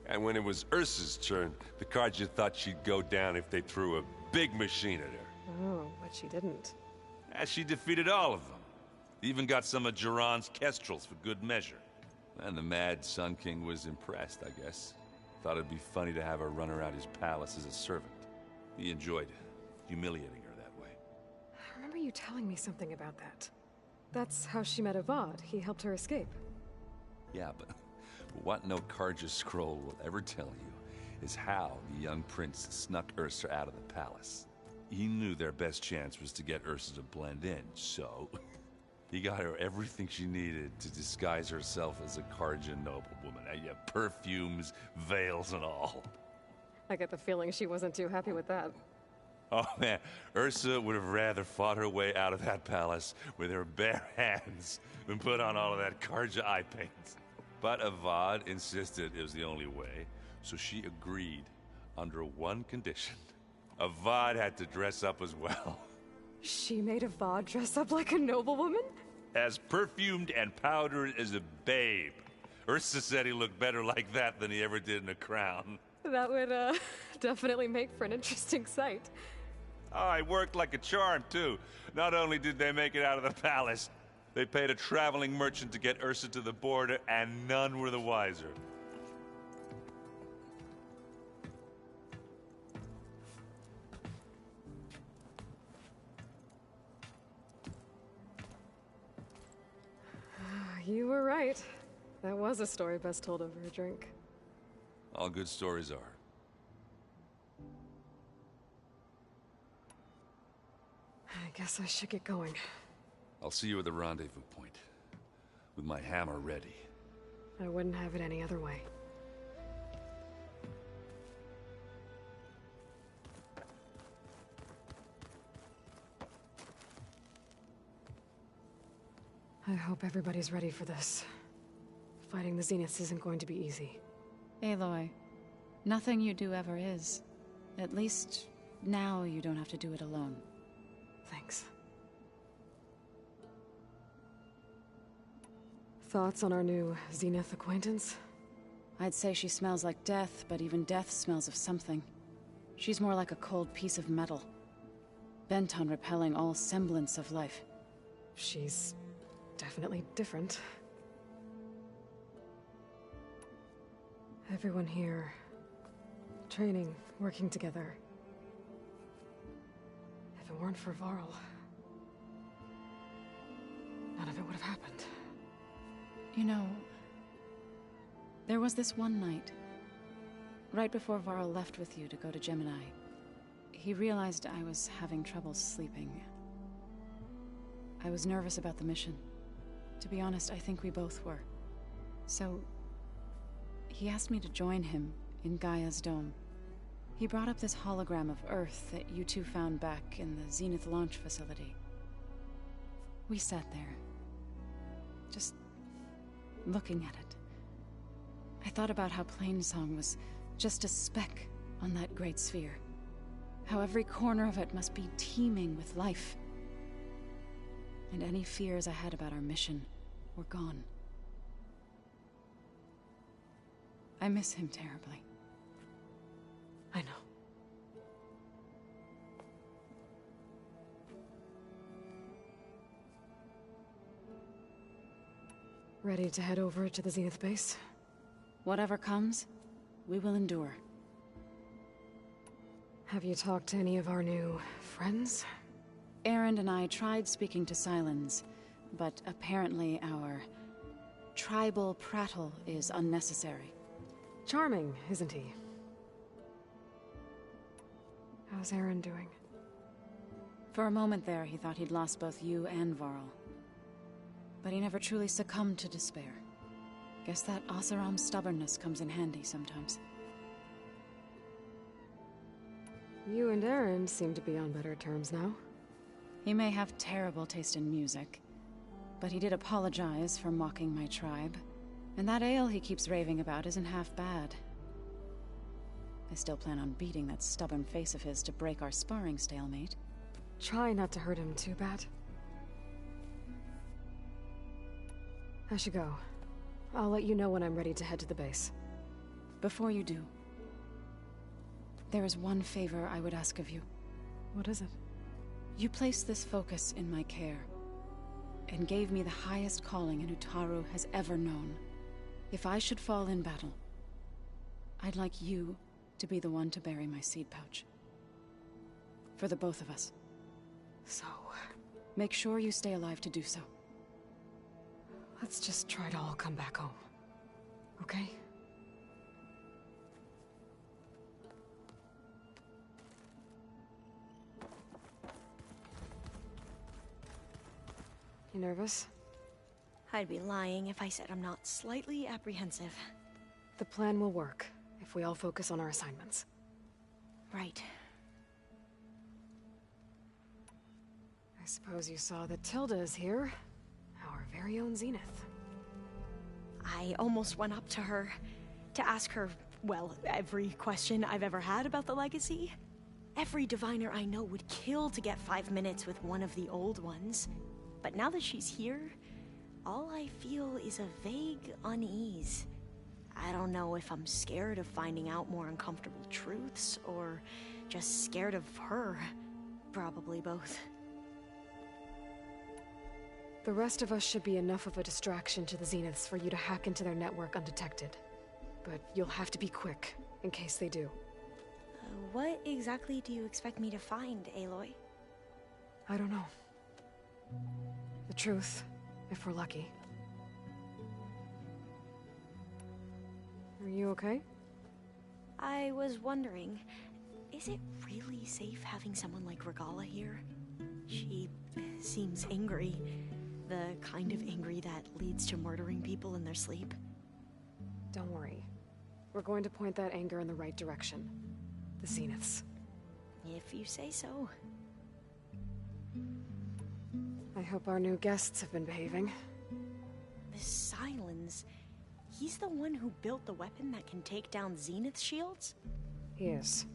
And when it was Ursa's turn, the Karja thought she'd go down if they threw a big machine at her. Oh, but she didn't. And she defeated all of them. Even got some of Jiran's kestrels for good measure. And the Mad Sun King was impressed, I guess. Thought it'd be funny to have her run around his palace as a servant. He enjoyed humiliating her that way. I remember you telling me something about that. That's how she met Avad. He helped her escape. Yeah, but what no Karja scroll will ever tell you is how the young prince snuck Ursa out of the palace. He knew their best chance was to get Ursa to blend in, so he got her everything she needed to disguise herself as a Karja noblewoman. Yeah, perfumes, veils, and all. I get the feeling she wasn't too happy with that. Oh man, Ursa would have rather fought her way out of that palace with her bare hands than put on all of that Karja eye paint. But Avad insisted it was the only way, so she agreed under one condition. Avad had to dress up as well. She made Avad dress up like a noblewoman? As perfumed and powdered as a babe. Ursa said he looked better like that than he ever did in a crown. That would, definitely make for an interesting sight. Oh, it worked like a charm, too. Not only did they make it out of the palace, they paid a traveling merchant to get Ursa to the border, and none were the wiser. You were right. That was a story best told over a drink. All good stories are. I guess I should get going. I'll see you at the rendezvous point, with my hammer ready. I wouldn't have it any other way. I hope everybody's ready for this. Fighting the Zeniths isn't going to be easy. Aloy, nothing you do ever is. At least, now you don't have to do it alone. Thanks. Thoughts on our new Zenith acquaintance? I'd say she smells like death, but even death smells of something. She's more like a cold piece of metal, bent on repelling all semblance of life. She's definitely different. Everyone here, training, working together. If it weren't for Varl, none of it would have happened. You know, there was this one night, right before Varl left with you to go to Gemini. He realized I was having trouble sleeping. I was nervous about the mission. To be honest, I think we both were. So, he asked me to join him in Gaia's dome. He brought up this hologram of Earth that you two found back in the Zenith launch facility. We sat there, just looking at it. I thought about how Plainsong was just a speck on that great sphere. How every corner of it must be teeming with life. And any fears I had about our mission were gone. I miss him terribly. I know. Ready to head over to the Zenith base? Whatever comes, we will endure. Have you talked to any of our new friends? Erend and I tried speaking to Sylens, but apparently our tribal prattle is unnecessary. Charming, isn't he? How's Erend doing? For a moment there, he thought he'd lost both you and Varl. But he never truly succumbed to despair. Guess that Oseram's stubbornness comes in handy sometimes. You and Erend seem to be on better terms now. He may have terrible taste in music, but he did apologize for mocking my tribe. And that ale he keeps raving about isn't half bad. I still plan on beating that stubborn face of his to break our sparring stalemate. Try not to hurt him too bad. I should go. I'll let you know when I'm ready to head to the base. Before you do, there is one favor I would ask of you. What is it? You placed this focus in my care, and gave me the highest calling an Utaru has ever known. If I should fall in battle, I'd like you to be the one to bury my seed pouch. For the both of us. So... make sure you stay alive to do so. let's just try to all come back home. Okay? You nervous? I'd be lying if I said I'm not slightly apprehensive. The plan will work if we all focus on our assignments. Right. I suppose you saw that Tilda is here. Our very own Zenith. I almost went up to her to ask her, well, every question I've ever had about the legacy. Every diviner I know would kill to get 5 minutes with one of the old ones. But now that she's here, all I feel is a vague unease. I don't know if I'm scared of finding out more uncomfortable truths, or just scared of her. Probably both. The rest of us should be enough of a distraction to the Zeniths for you to hack into their network undetected. But you'll have to be quick, in case they do. What exactly do you expect me to find, Aloy? I don't know. The truth, if we're lucky. Are you okay? I was wondering, is it really safe having someone like Regala here? She seems angry. The kind of angry that leads to murdering people in their sleep. Don't worry. We're going to point that anger in the right direction. The Zeniths. If you say so. I hope our new guests have been behaving. This Sylens, he's the one who built the weapon that can take down Zenith shields? He is.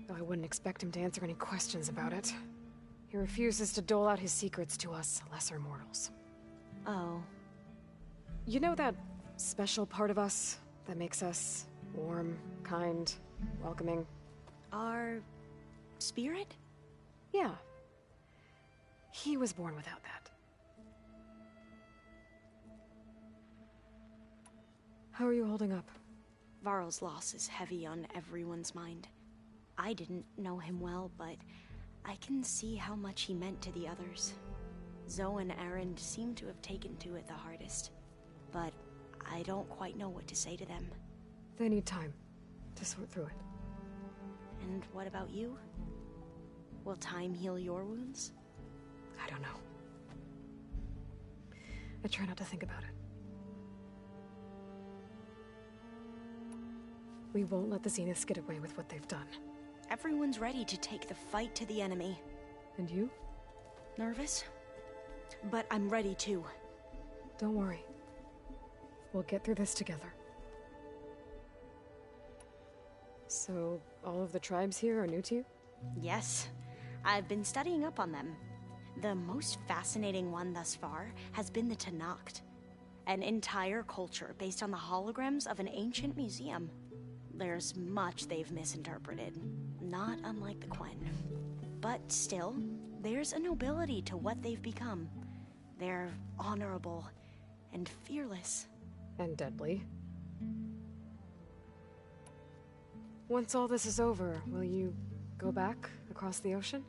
Though I wouldn't expect him to answer any questions about it. He refuses to dole out his secrets to us lesser mortals. Oh. You know that special part of us that makes us warm, kind, welcoming? Our spirit? Yeah. He was born without that. How are you holding up? Varl's loss is heavy on everyone's mind. I didn't know him well, but I can see how much he meant to the others. Zoe and Erend seem to have taken to it the hardest, but I don't quite know what to say to them. They need time to sort through it. And what about you? Will time heal your wounds? I don't know. I try not to think about it. We won't let the Zeniths get away with what they've done. Everyone's ready to take the fight to the enemy. And you? Nervous? But I'm ready too. Don't worry. We'll get through this together. So, all of the tribes here are new to you? Yes. I've been studying up on them. The most fascinating one thus far has been the Tenakth. An entire culture based on the holograms of an ancient museum. There's much they've misinterpreted, not unlike the Quen. But still, there's a nobility to what they've become. They're honorable and fearless. And deadly. Once all this is over, will you go back across the ocean?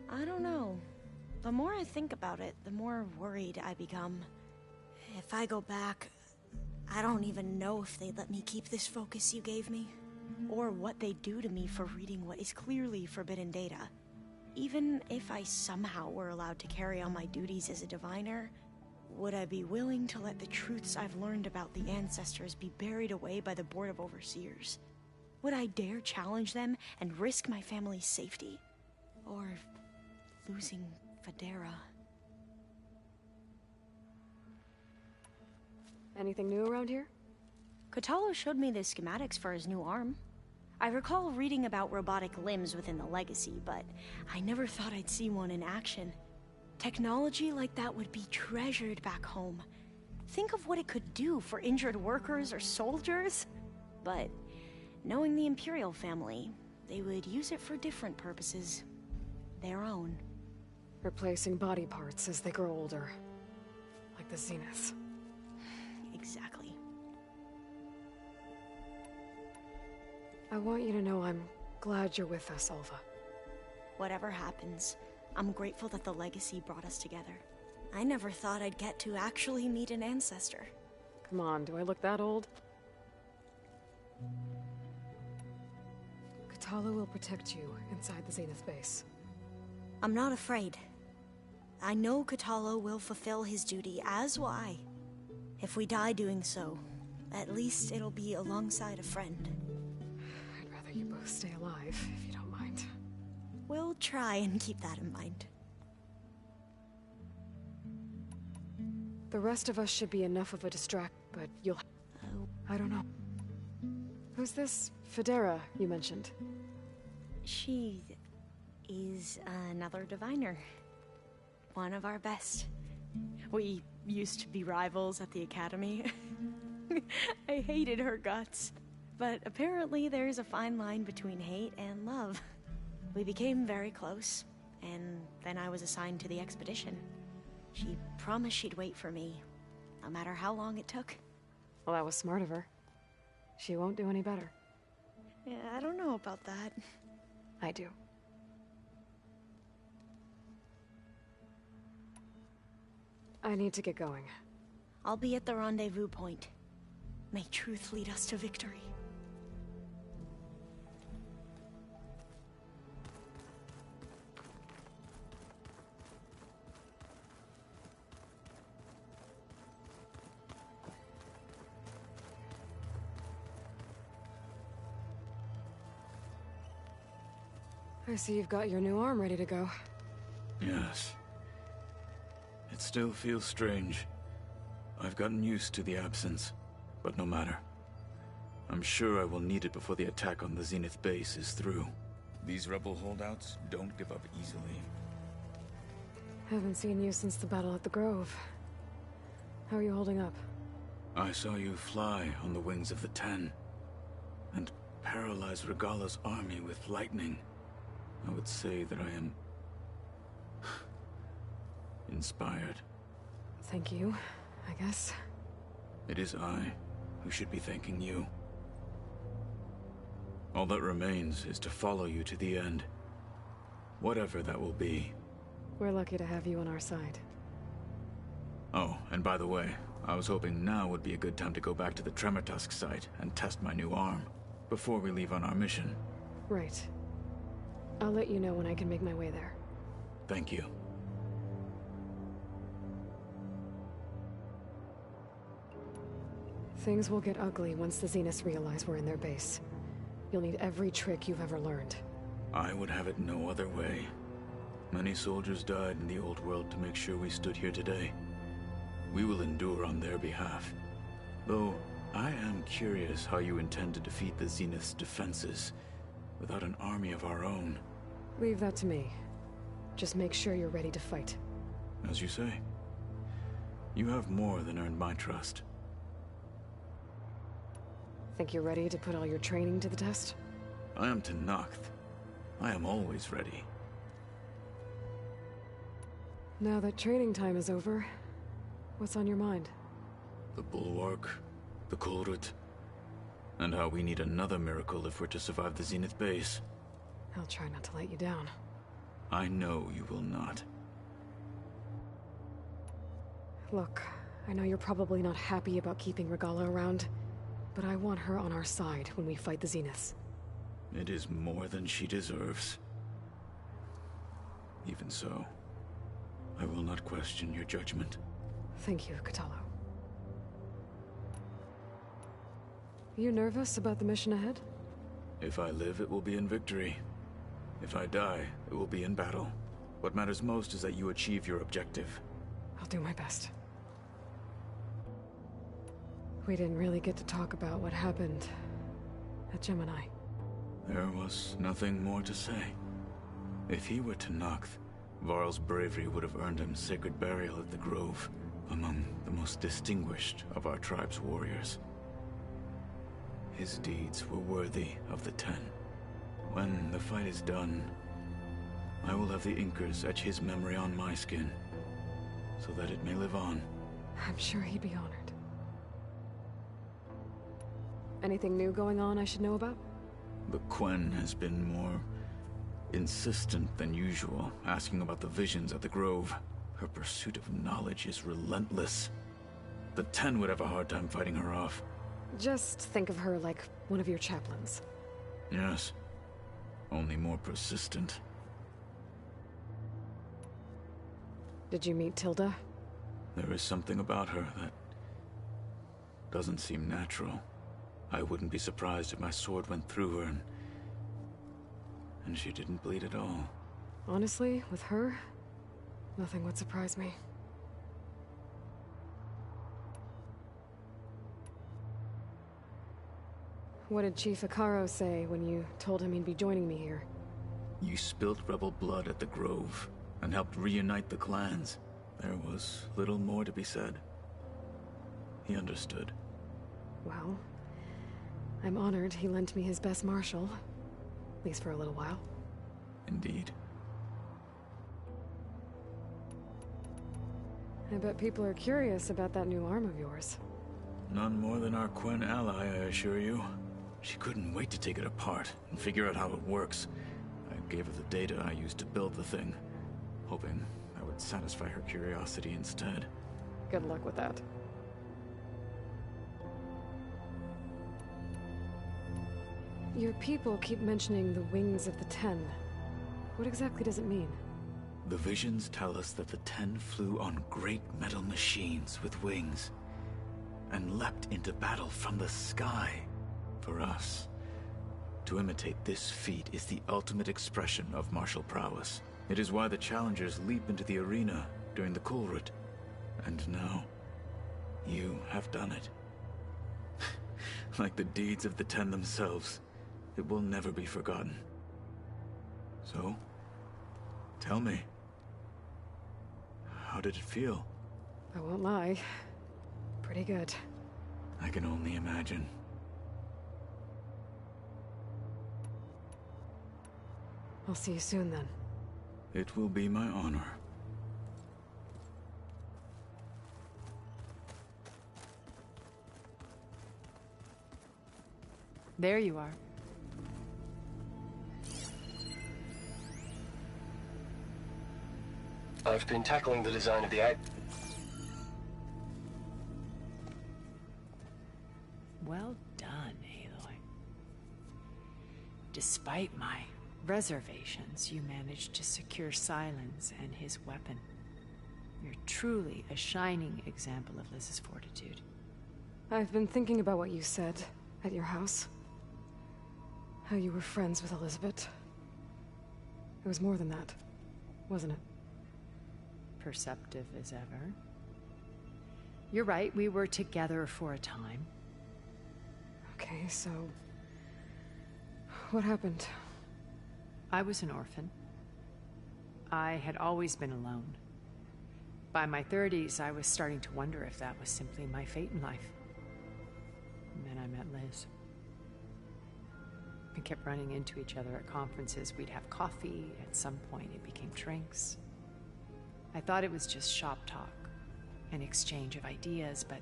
I don't know. The more I think about it, the more worried I become. If I go back, I don't even know if they'd let me keep this focus you gave me, or what they'd do to me for reading what is clearly forbidden data. Even if I somehow were allowed to carry on my duties as a diviner, would I be willing to let the truths I've learned about the ancestors be buried away by the Board of Overseers? Would I dare challenge them and risk my family's safety? Or losing Federa? Anything new around here? Kotallo showed me the schematics for his new arm. I recall reading about robotic limbs within the Legacy, but I never thought I'd see one in action. Technology like that would be treasured back home. Think of what it could do for injured workers or soldiers. But knowing the Imperial family, they would use it for different purposes. Their own. Replacing body parts as they grow older. Like the Zeniths. Exactly. I want you to know I'm glad you're with us, Alva. Whatever happens, I'm grateful that the Legacy brought us together. I never thought I'd get to actually meet an ancestor. Come on, do I look that old? Kotallo will protect you inside the Zenith base. I'm not afraid. I know Kotallo will fulfill his duty, as will I. If we die doing so, at least it'll be alongside a friend. I'd rather you both stay alive, if you don't mind. We'll try and keep that in mind. The rest of us should be enough of a distract, but you'll... I don't know. Who's this Federa you mentioned? She is another diviner. One of our best. We used to be rivals at the academy. I hated her guts. But apparently there's a fine line between hate and love. We became very close, and then I was assigned to the expedition. She promised she'd wait for me, no matter how long it took. Well, that was smart of her. She won't do any better. Yeah, I don't know about that. I do. I need to get going. I'll be at the rendezvous point. May truth lead us to victory. I see you've got your new arm ready to go. Yes. It still feels strange. I've gotten used to the absence, but no matter. I'm sure I will need it before the attack on the Zenith base is through. These rebel holdouts don't give up easily. Haven't seen you since the battle at the Grove. How are you holding up? I saw you fly on the wings of the Ten, and paralyze Regala's army with lightning. I would say that I am... inspired. Thank you, I guess. It is I who should be thanking you. All that remains is to follow you to the end. Whatever that will be. We're lucky to have you on our side. Oh, and by the way, I was hoping now would be a good time to go back to the Tremortusk site and test my new arm, before we leave on our mission. Right. I'll let you know when I can make my way there. Thank you. Things will get ugly once the Zeniths realize we're in their base. You'll need every trick you've ever learned. I would have it no other way. Many soldiers died in the old world to make sure we stood here today. We will endure on their behalf. Though, I am curious how you intend to defeat the Zenith's defenses without an army of our own. Leave that to me. Just make sure you're ready to fight. As you say. You have more than earned my trust. Think you're ready to put all your training to the test? I am Tenakth. I am always ready. Now that training time is over, what's on your mind? The Bulwark, the Kulrut, and how we need another miracle if we're to survive the Zenith base. I'll try not to let you down. I know you will not. Look, I know you're probably not happy about keeping Regala around, but I want her on our side when we fight the Zeniths. It is more than she deserves. Even so, I will not question your judgment. Thank you, Kotallo. You nervous about the mission ahead? If I live, it will be in victory. If I die, it will be in battle. What matters most is that you achieve your objective. I'll do my best. We didn't really get to talk about what happened at Gemini. There was nothing more to say. If he were to Noct, Varl's bravery would have earned him sacred burial at the Grove, among the most distinguished of our tribe's warriors. His deeds were worthy of the Ten. When the fight is done, I will have the Inkers etch his memory on my skin, so that it may live on. I'm sure he'd be honored. Anything new going on I should know about? The Quen has been more insistent than usual, asking about the visions at the Grove. Her pursuit of knowledge is relentless. The Ten would have a hard time fighting her off. Just think of her like one of your chaplains. Yes, only more persistent. Did you meet Tilda? There is something about her that doesn't seem natural. I wouldn't be surprised if my sword went through her and she didn't bleed at all. Honestly, with her, nothing would surprise me. What did Chief Akaro say when you told him he'd be joining me here? You spilled rebel blood at the Grove and helped reunite the clans. There was little more to be said. He understood. Well, I'm honored he lent me his best marshal, at least for a little while. Indeed. I bet people are curious about that new arm of yours. None more than our Quen ally, I assure you. She couldn't wait to take it apart and figure out how it works. I gave her the data I used to build the thing, hoping that would satisfy her curiosity instead. Good luck with that. Your people keep mentioning the wings of the Ten. What exactly does it mean? The visions tell us that the Ten flew on great metal machines with wings and leapt into battle from the sky. For us, to imitate this feat is the ultimate expression of martial prowess. It is why the challengers leap into the arena during the Kulrut. And now, you have done it. Like the deeds of the Ten themselves, it will never be forgotten. So, tell me, how did it feel? I won't lie. Pretty good. I can only imagine. I'll see you soon then. It will be my honor. There you are. I've been tackling the design of the act. Well done, Aloy. Despite my reservations, you managed to secure Silence and his weapon. You're truly a shining example of Liz's fortitude. I've been thinking about what you said at your house. How you were friends with Elizabeth. It was more than that, wasn't it? Perceptive as ever. You're right, we were together for a time. Okay, so... what happened? I was an orphan. I had always been alone. By my 30s, I was starting to wonder if that was simply my fate in life. And then I met Liz. We kept running into each other at conferences. We'd have coffee. At some point, it became drinks. I thought it was just shop talk, an exchange of ideas, but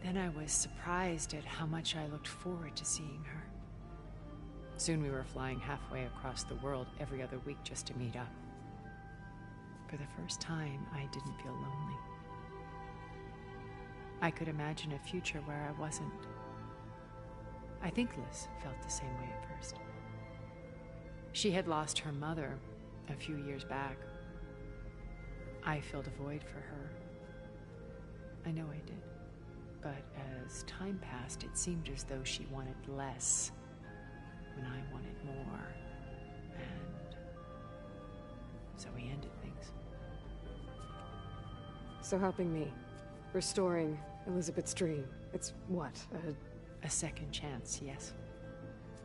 Then I was surprised at how much I looked forward to seeing her. Soon we were flying halfway across the world every other week just to meet up. For the first time, I didn't feel lonely. I could imagine a future where I wasn't. I think Liz felt the same way at first. She had lost her mother a few years back. I filled a void for her. I know I did. But as time passed, it seemed as though she wanted less when I wanted more. And so we ended things. So helping me, restoring Elizabeth's dream, it's what, a second chance, yes.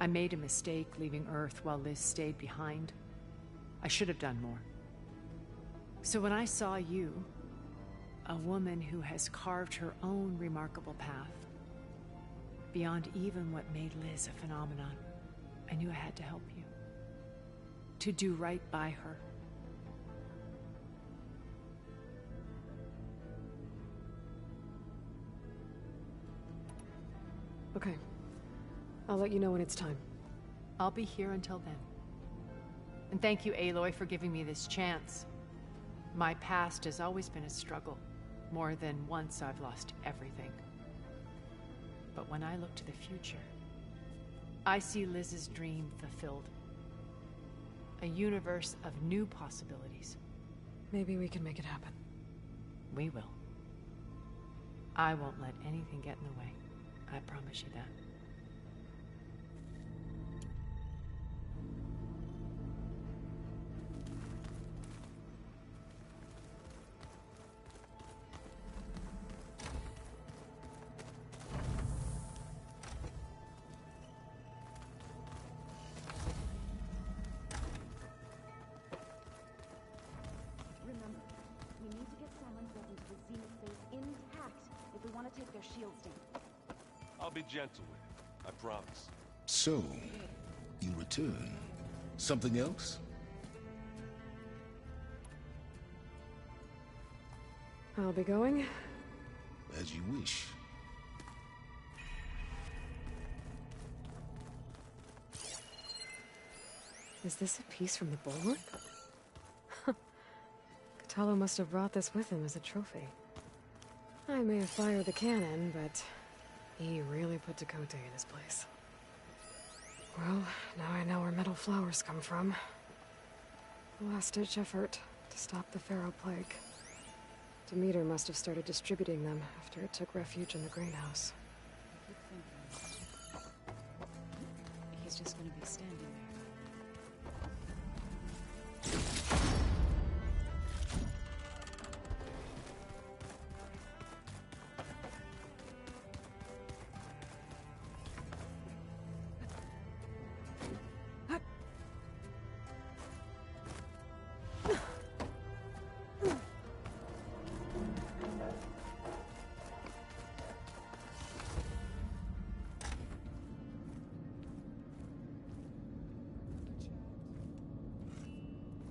I made a mistake leaving Earth while Liz stayed behind. I should have done more. So when I saw you, a woman who has carved her own remarkable path, beyond even what made Liz a phenomenon, I knew I had to help you. To do right by her. Okay. I'll let you know when it's time. I'll be here until then. And thank you, Aloy, for giving me this chance. My past has always been a struggle. More than once I've lost everything. But when I look to the future, I see Liz's dream fulfilled. A universe of new possibilities. Maybe we can make it happen. We will. I won't let anything get in the way. I promise you that. Remember, we need to get silence weapons to Zenith base intact if we want to take their shields down. I'll be gentle with it, I promise. So, you return. Something else? I'll be going. As you wish. Is this a piece from the bulwark? Kotallo must have brought this with him as a trophy. I may have fired the cannon, but he really put Dakota in his place. Well, now I know where metal flowers come from. A last-ditch effort to stop the Pharaoh plague. Demeter must have started distributing them after it took refuge in the greenhouse. He's just gonna be standing there.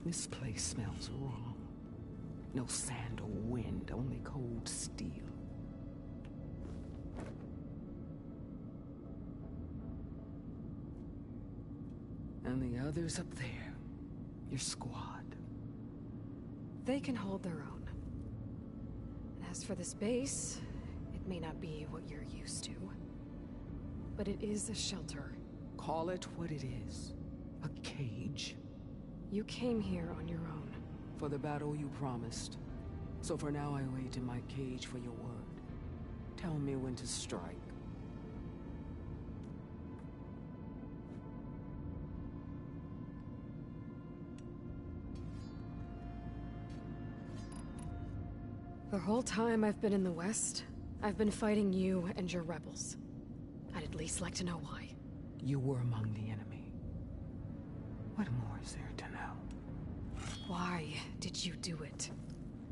This place smells wrong. No sand or wind, only cold steel. And the others up there, your squad. They can hold their own. And as for this base, it may not be what you're used to. But it is a shelter. Call it what it is. A cage. You came here on your own. For the battle you promised. So for now I wait in my cage for your word. Tell me when to strike. The whole time I've been in the West, I've been fighting you and your rebels. I'd at least like to know why. You were among the enemy. What more is there to know? Why did you do it?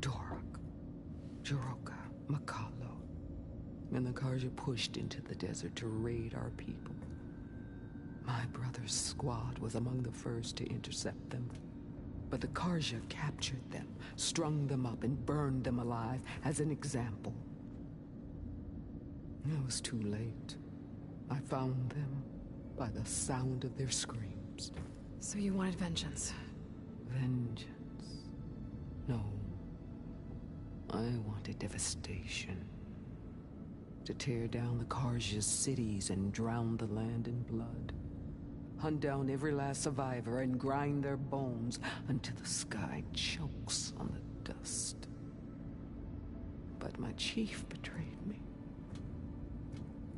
Dorok, Jiroka, Makalo, and the Karja pushed into the desert to raid our people. My brother's squad was among the first to intercept them. But the Karja captured them, strung them up, and burned them alive as an example. It was too late. I found them by the sound of their screams. So you wanted vengeance? Vengeance? No. I wanted devastation. To tear down the Karja's cities and drown the land in blood. Hunt down every last survivor and grind their bones until the sky chokes on the dust. But my chief betrayed me.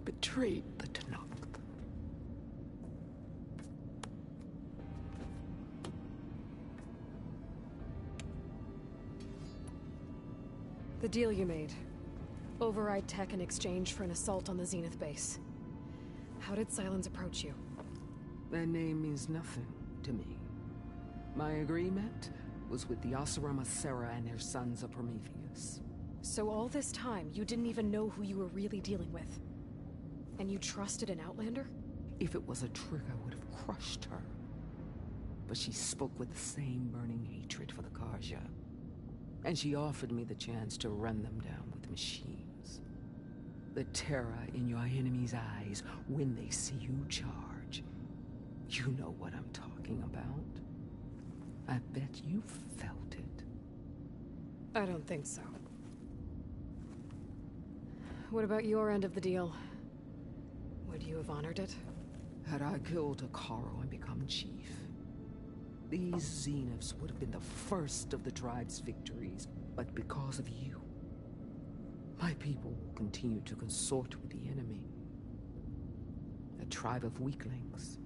Betrayed the Tanakh. The deal you made. Override tech in exchange for an assault on the Zenith base. How did Silence approach you? That name means nothing to me. My agreement was with the Oseram Asera and their sons of Prometheus. So all this time, you didn't even know who you were really dealing with? And you trusted an Outlander? If it was a trick, I would have crushed her. But she spoke with the same burning hatred for the Karja. And she offered me the chance to run them down with machines. The terror in your enemy's eyes when they see you charge. You know what I'm talking about. I bet you felt it. I don't think so. What about your end of the deal? Would you have honored it? Had I killed Akaro and become chief, these Zeniths would have been the first of the tribe's victories, but because of you, my people will continue to consort with the enemy. A tribe of weaklings.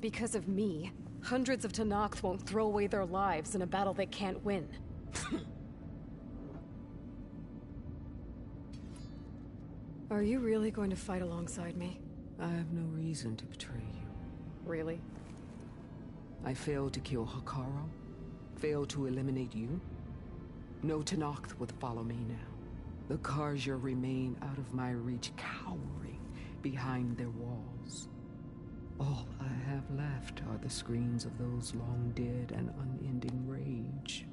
Because of me, hundreds of Tanakh won't throw away their lives in a battle they can't win. Are you really going to fight alongside me? I have no reason to betray you. Really? I failed to kill Hakaro, failed to eliminate you. No Tanakh would follow me now. The Karja remain out of my reach, cowering behind their walls. All I have left are the screams of those long dead and unending rage.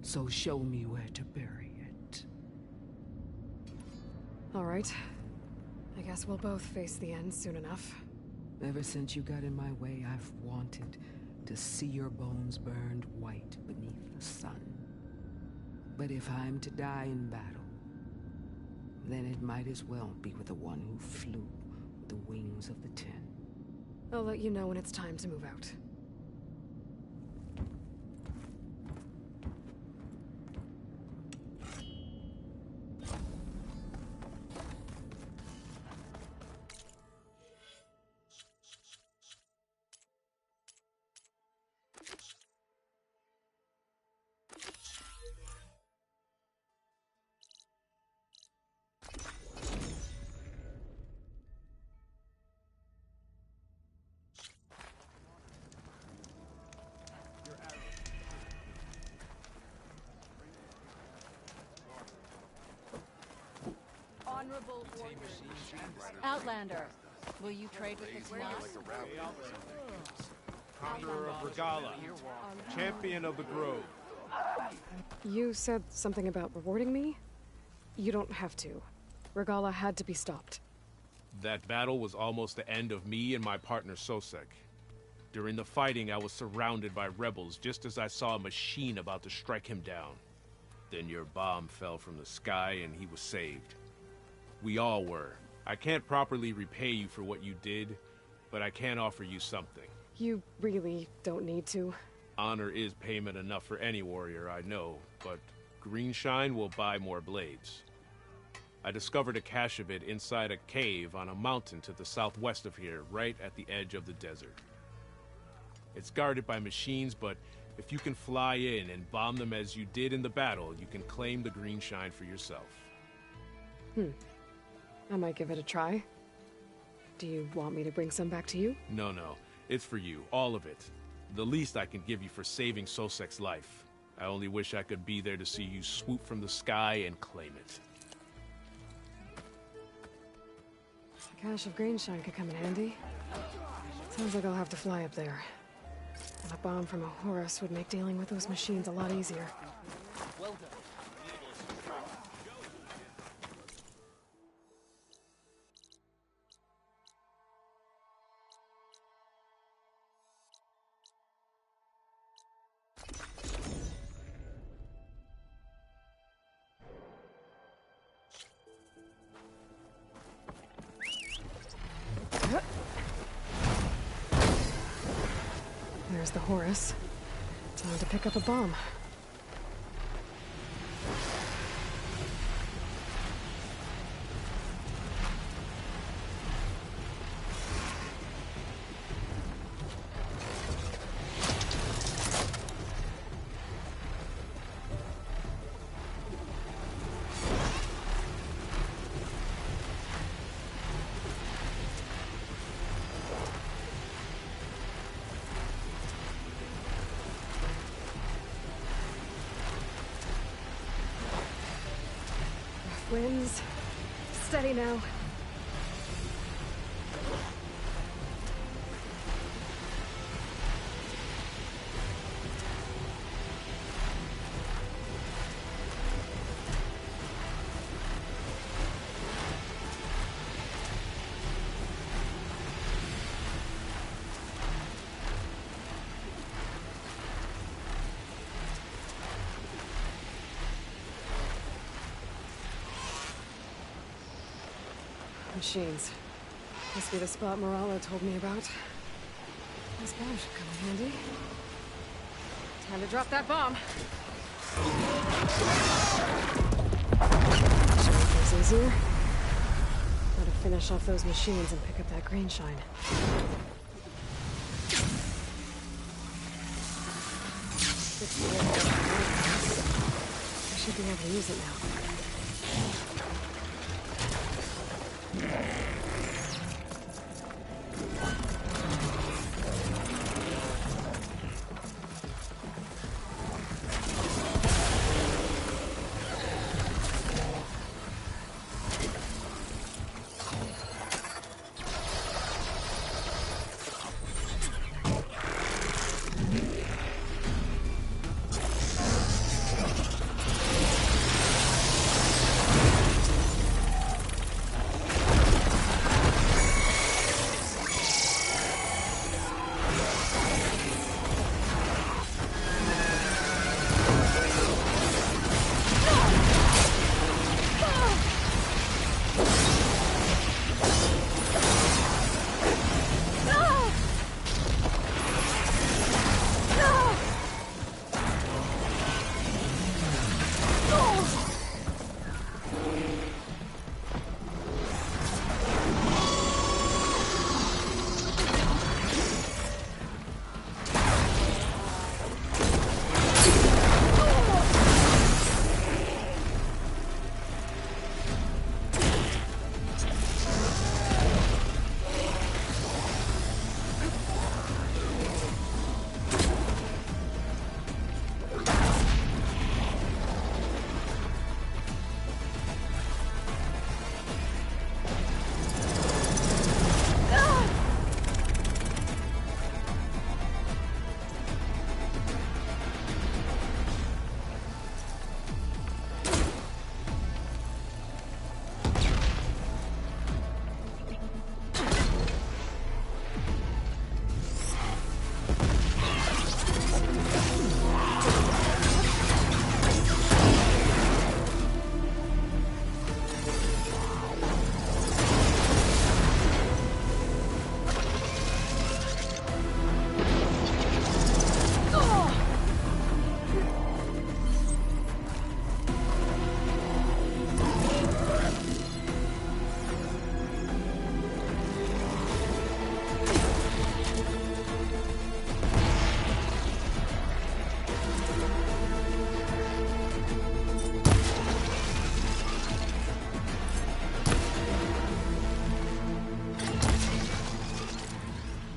So show me where to bury it. All right. I guess we'll both face the end soon enough. Ever since you got in my way, I've wanted to see your bones burned white beneath the sun. But if I'm to die in battle, then it might as well be with the one who flew with the wings of the 10. I'll let you know when it's time to move out. Honorable orders. Outlander, will you trade with this loss? Conqueror of Regala, champion of the Grove. You said something about rewarding me? You don't have to. Regala had to be stopped. That battle was almost the end of me and my partner Sosek. During the fighting, I was surrounded by rebels just as I saw a machine about to strike him down. Then your bomb fell from the sky and he was saved. We all were. I can't properly repay you for what you did, but I can offer you something. You really don't need to. Honor is payment enough for any warrior, I know, but Greenshine will buy more blades. I discovered a cache of it inside a cave on a mountain to the southwest of here, right at the edge of the desert. It's guarded by machines, but if you can fly in and bomb them as you did in the battle, you can claim the Greenshine for yourself. I might give it a try. Do you want me to bring some back to you? No, it's for you, all of it. The least I can give you for saving Sosek's life. I only wish I could be there to see you swoop from the sky and claim it. A cache of Greenshine could come in handy. Sounds like I'll have to fly up there. And a bomb from a Horus would make dealing with those machines a lot easier. Well done. There's the Horus. Time to pick up a bomb. Winds. Steady now. Machines. Must be the spot Moralo told me about. This bomb should come in handy. Time to drop that bomb. Sure it goes easier. Gotta finish off those machines and pick up that green shine. I should be able to use it now.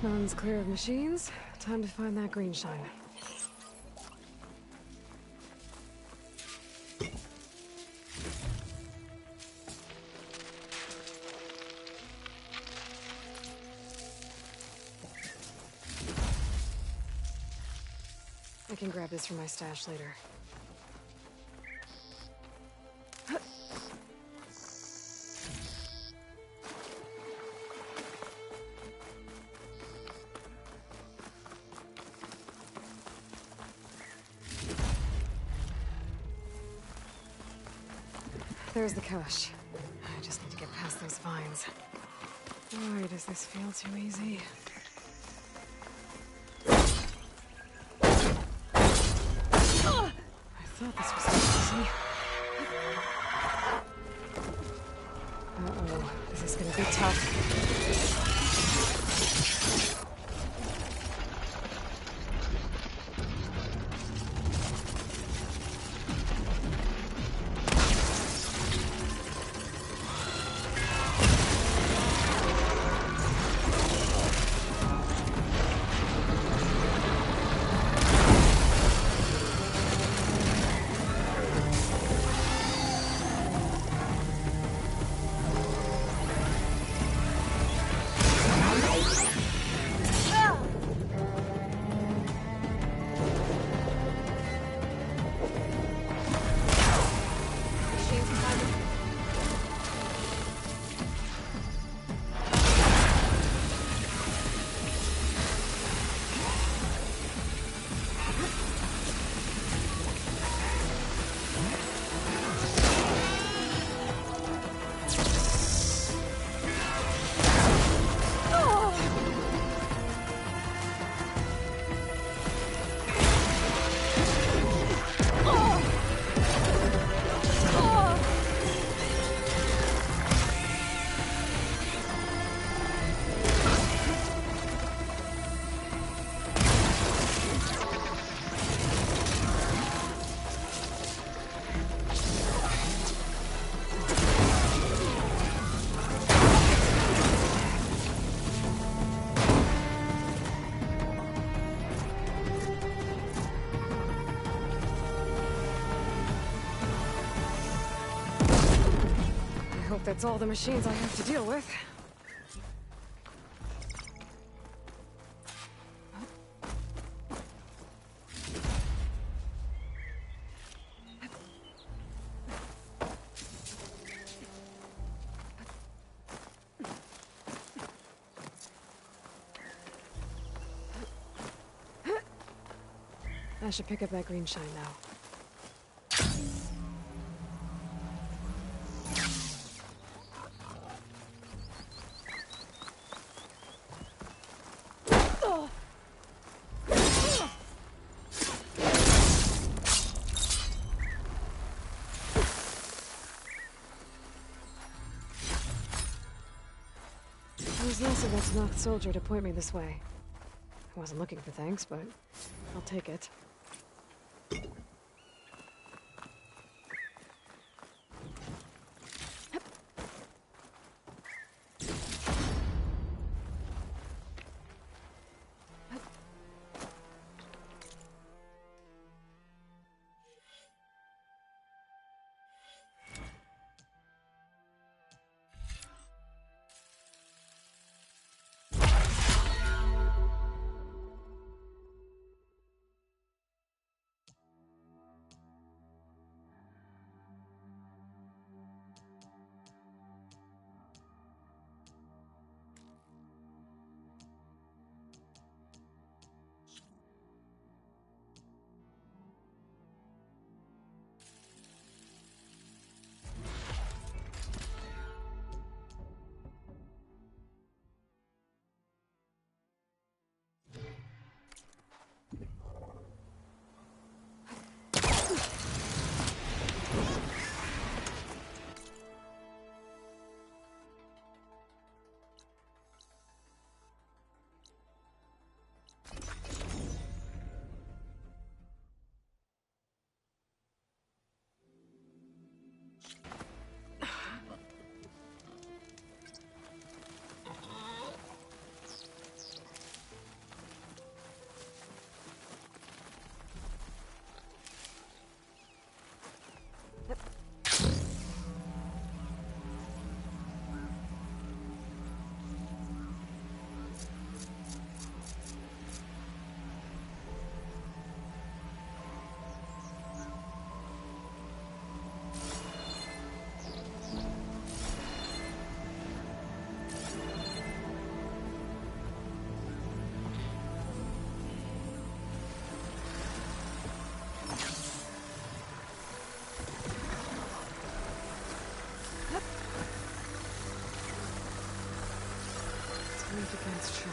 Mountain's clear of machines. Time to find that green shine. I can grab this from my stash later. There's the cache. I just need to get past those vines. Boy, does this feel too easy. thought this was easy. Uh-oh, this is gonna be tough. That's all the machines I have to deal with. I should pick up that green shine now. It was nice of that Knocked soldier to point me this way. I wasn't looking for thanks, but I'll take it. Against choke.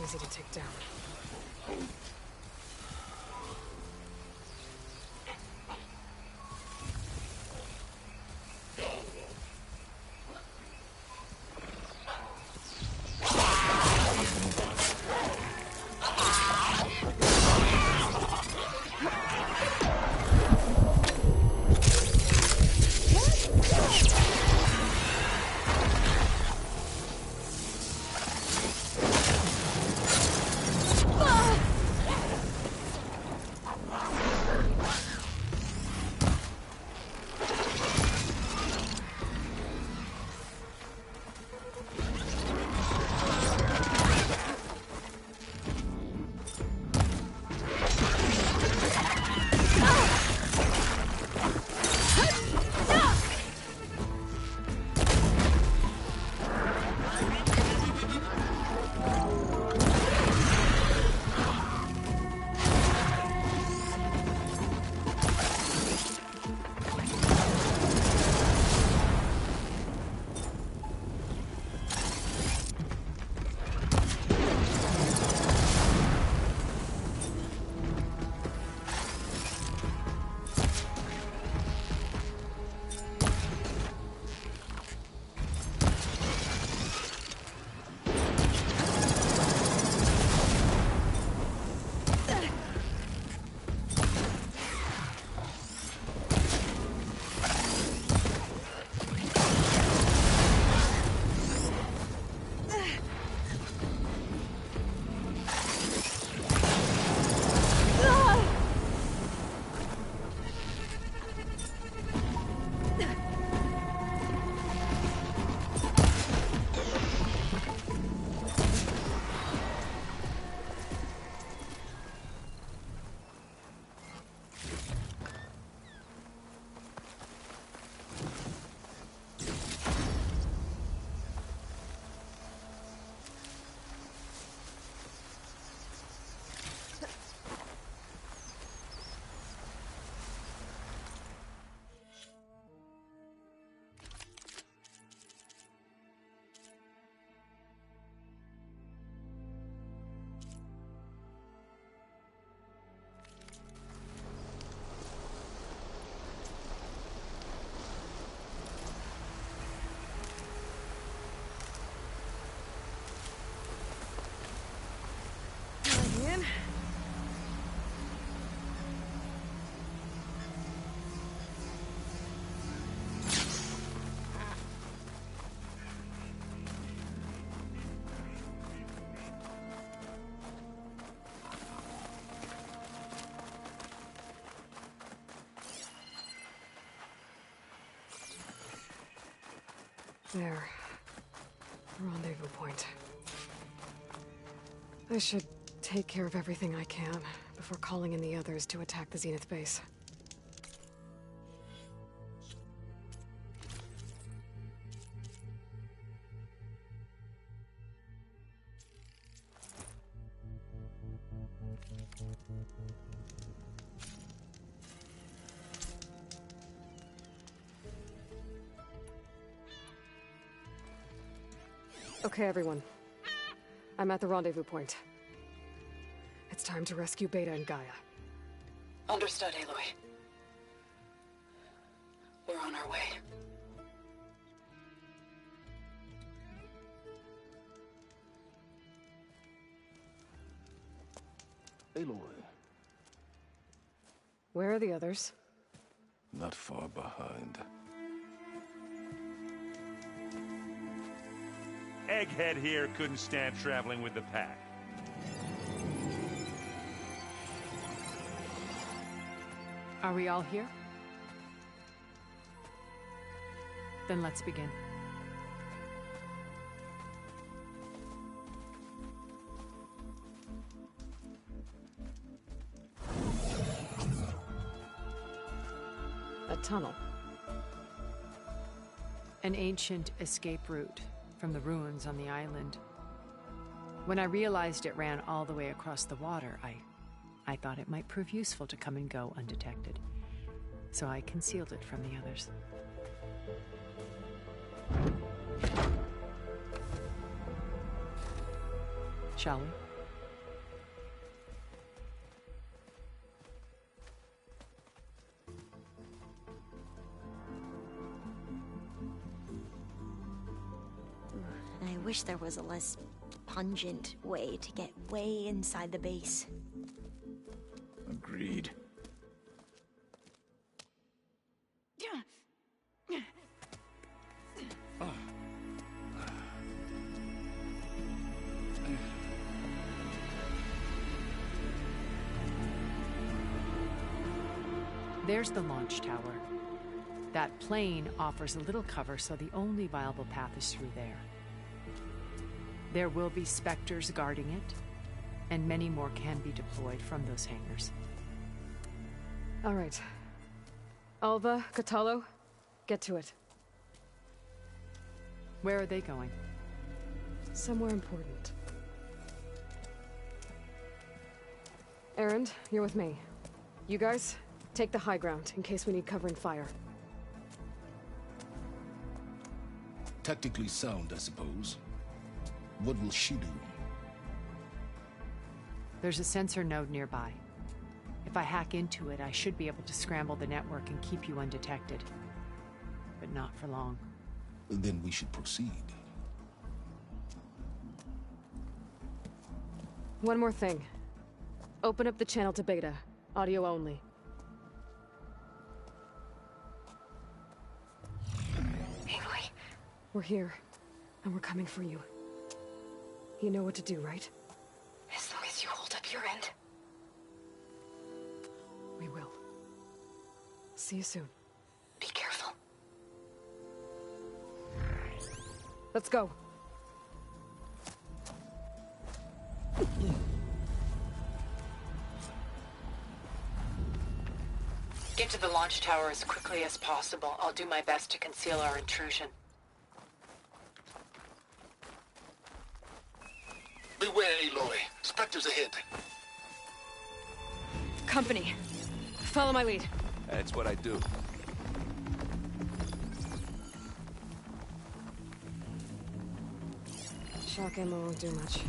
easy to take down. There. Rendezvous point. I should take care of everything I can before calling in the others to attack the Zenith base. Okay, everyone. I'm at the rendezvous point. It's time to rescue Beta and Gaia. Understood, Aloy. We're on our way. Aloy. Where are the others? Not far behind. Egghead here couldn't stand traveling with the pack. Are we all here? Then let's begin. A tunnel. An ancient escape route from the ruins on the island. When I realized it ran all the way across the water, I thought it might prove useful to come and go undetected. So I concealed it from the others. Shall we? wish there was a less pungent way to get way inside the base. Agreed. There's the launch tower. That plane offers a little cover, so the only viable path is through there. There will be Spectres guarding it, and many more can be deployed from those hangars. All right. Alva, Catalo, get to it. Where are they going? Somewhere important. Erend, you're with me. You guys, take the high ground in case we need covering fire. Tactically sound, I suppose. What will she do? There's a sensor node nearby. If I hack into it, I should be able to scramble the network and keep you undetected. But not for long. Then we should proceed. One more thing. Open up the channel to Beta. Audio only. Aloy. We're here, and we're coming for you. You know what to do, right? As long as you hold up your end. We will. See you soon. Be careful. Let's go. Get to the launch tower as quickly as possible. I'll do my best to conceal our intrusion. Beware, Aloy. Spectres ahead. Company. Follow my lead. That's what I do. Shock ammo won't do much.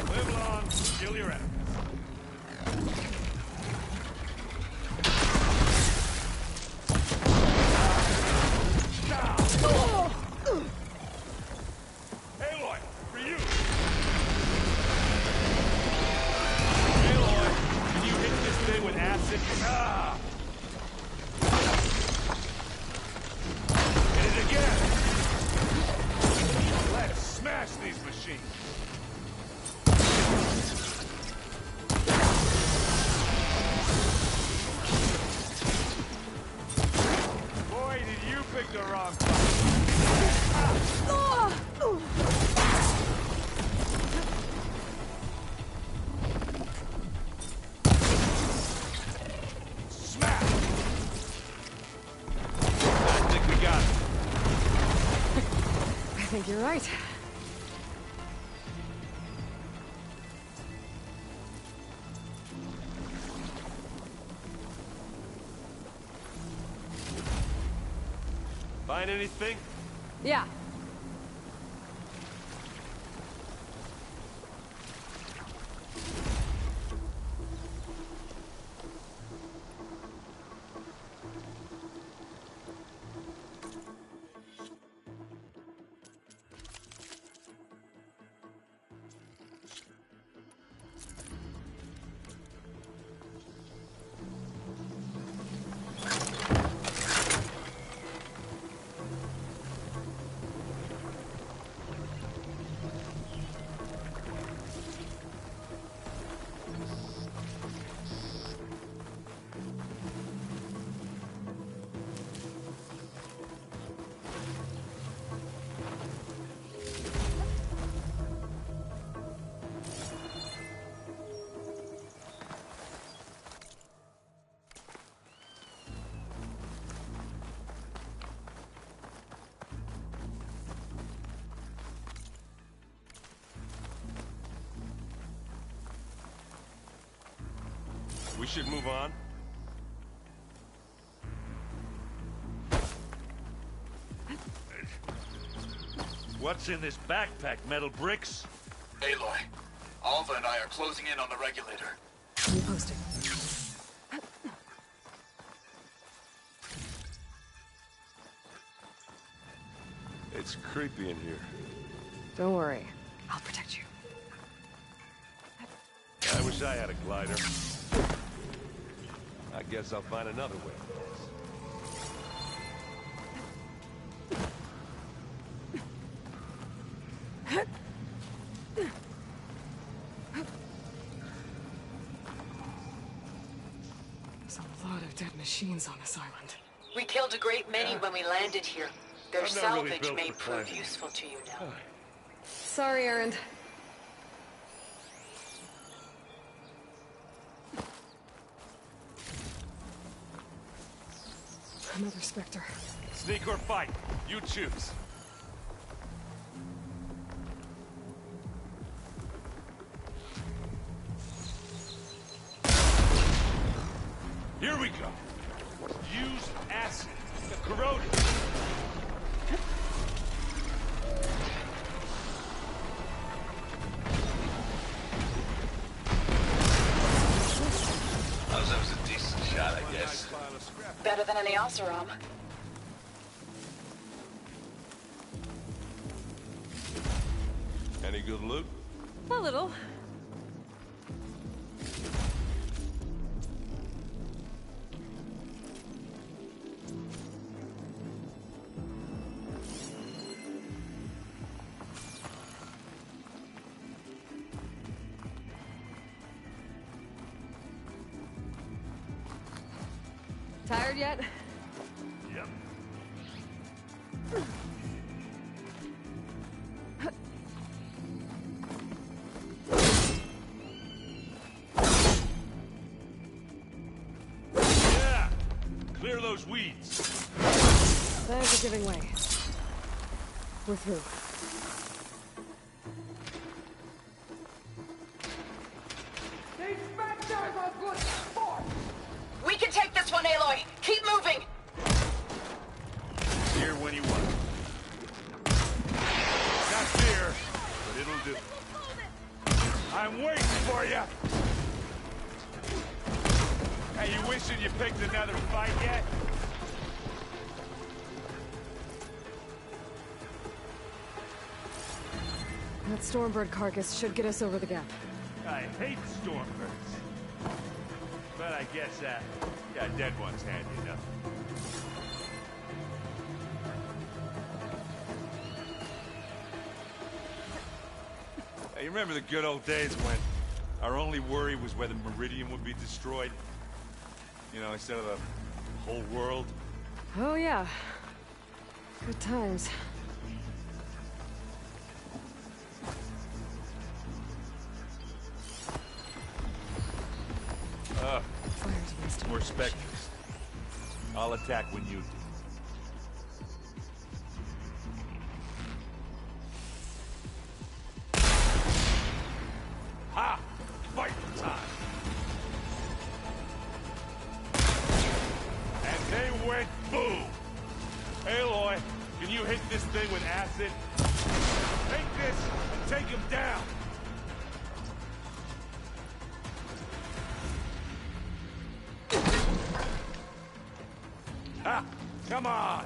Live long, kill your enemies. Aloy, for you. Aloy, can you hit this thing with acid? Ah! Hit it again. Let's smash these machines. Boy, did you pick the wrong fight. Smash! I think we got it. I think you're right. Find anything? Yeah. We should move on. What's in this backpack, metal bricks? Aloy, Alva and I are closing in on the regulator. Posting. It's creepy in here. Don't worry. I'll protect you. I wish I had a glider. I guess I'll find another way. There's a lot of dead machines on this island. We killed a great many when we landed here. Their I'm not really salvage built may for prove climbing. useful to you now. Sorry, Erend. Another Spectre. Sneak or fight, you choose. Here we go. Use acid. The corroded. That was a decent shot, I guess. Better than any Oseram. Any good loot? A little. Tired yet? Yep. Yeah! Clear those weeds. Bags are giving way. We're through. We can take this one, Aloy! Keep moving! Here when you want. Not here, but it'll do. I'm waiting for you! Hey, you wishing you picked another fight yet? That Stormbird carcass should get us over the gap. I hate Stormbirds. But I guess, yeah, dead one's handy enough. Hey, you remember the good old days when our only worry was whether Meridian would be destroyed? You know, instead of the whole world? Oh yeah. Good times. More Spectres. I'll attack when you do. Ha! Fight time! And they went boom! Aloy, can you hit this thing with acid? Take this and take him down! Ha! Come on!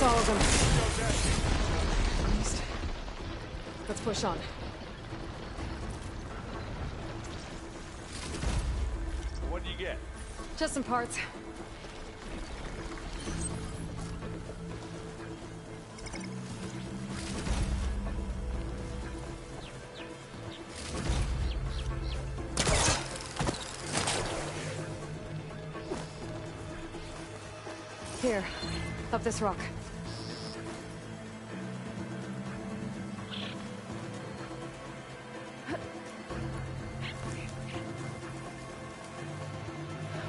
follow them. Let's push on. What do you get? Just some parts. Here, up this rock.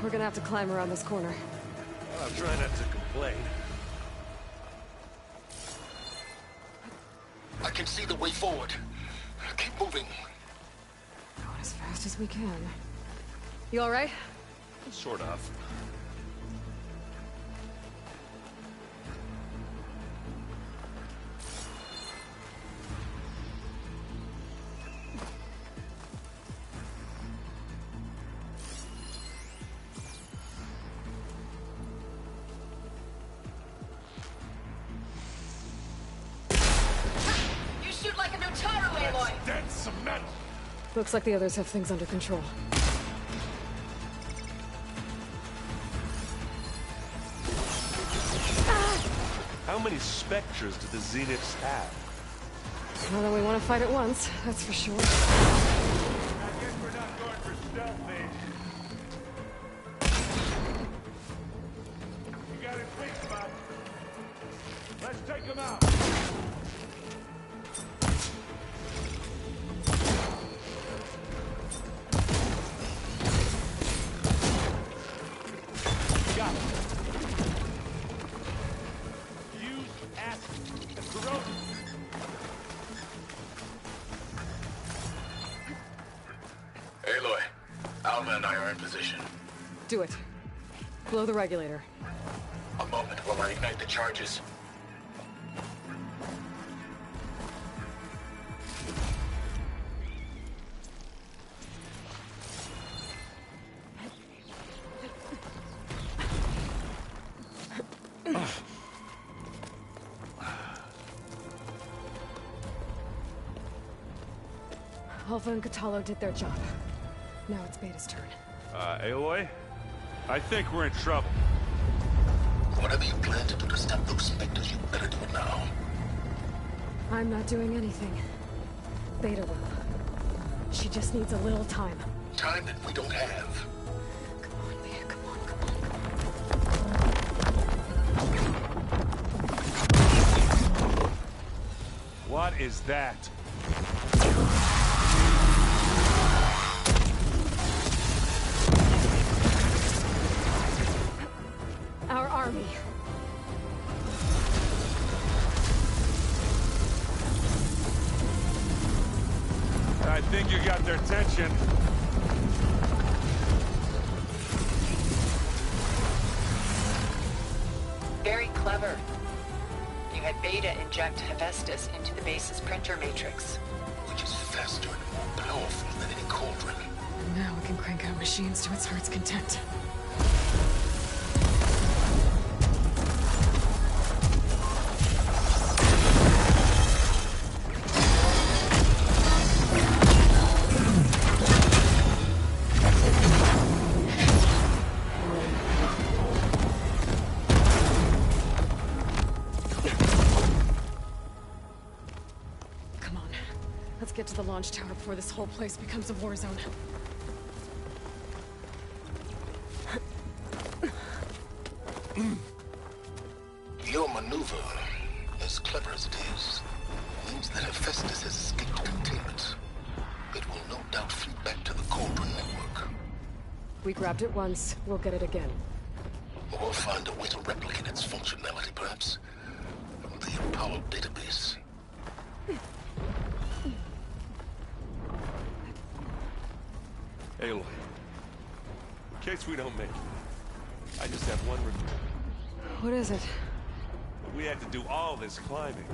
We're gonna have to climb around this corner. I'll try not to complain. I can see the way forward. Keep moving. Going as fast as we can. You all right? Sort of. Looks like the others have things under control. How many specters do the Zeniths have? More than we want to fight at once, that's for sure. I guess we're not going for stealth, mate. You got it quick, Bob. Let's take them out. Got it. Use acid and corrosion. Aloy, Alma and I are in position. Do it. Blow the regulator. A moment while I ignite the charges. Alpha and Catalo did their job. Now it's Beta's turn. Aloy? I think we're in trouble. Whatever you plan to do to stop those specters, you better do it now. I'm not doing anything. Beta will. She just needs a little time. Time that we don't have. Come on, Beta, come on, come on. What is that? Our army. I think you got their attention. Very clever. You had Beta inject Hephaestus into the base's printer matrix. Which is faster and more powerful than any cauldron. Now we can crank out machines to its heart's content. Get to the launch tower before this whole place becomes a war zone. Your maneuver, as clever as it is, means that Hephaestus has escaped containment. It will no doubt flee back to the Cauldron network. We grabbed it once, we'll get it again. Or find a way to replicate its functionality, perhaps, from the Apollo database. Aloy, in case we don't make it, I just have one request. What is it? We had to do all this climbing.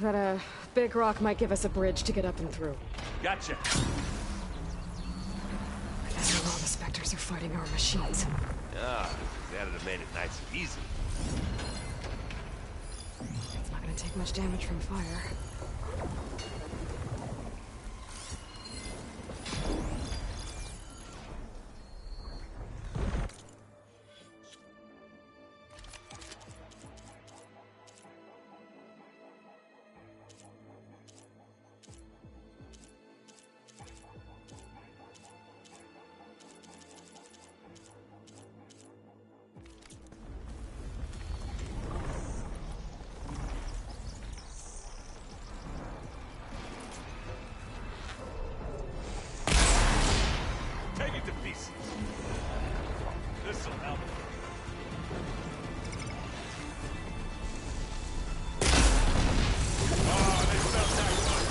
That big rock might give us a bridge to get up and through. Gotcha. contractors are fighting our machines. Ah, that'd have made it nice and easy. It's not gonna take much damage from fire. Take it to pieces. This'll help. Oh, they felt that one.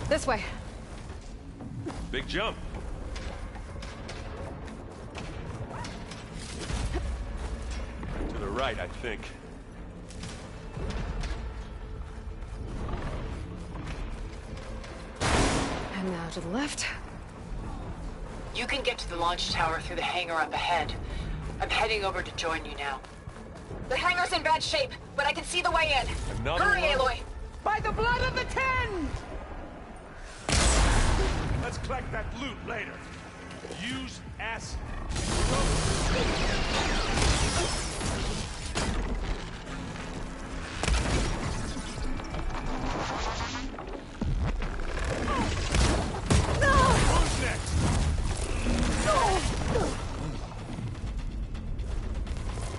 This way. Big jump. To the right, I think. And now to the left. You can get to the launch tower through the hangar up ahead. I'm heading over to join you now. The hangar's in bad shape, but I can see the way in. Another Hurry, one? Aloy! By the blood of the Ten! Let's collect that loot later. Use acid. Who's next?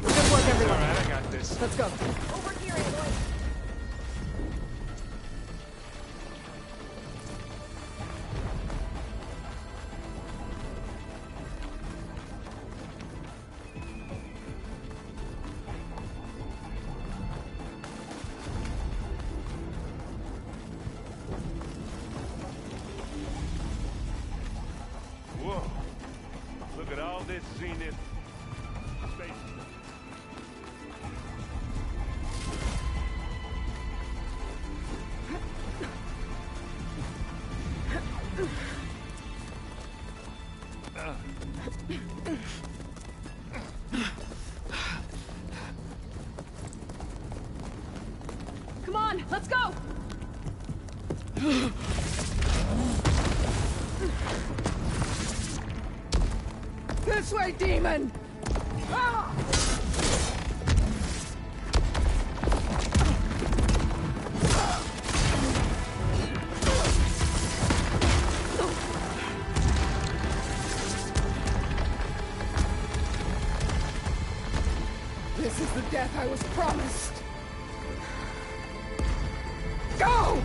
Good work, everyone. All right, I got this. Let's go. Over here, Aloy. Whoa. Look at all this zenith space. Come on, let's go! This way, demon! Ah! This is the death I was promised. Go!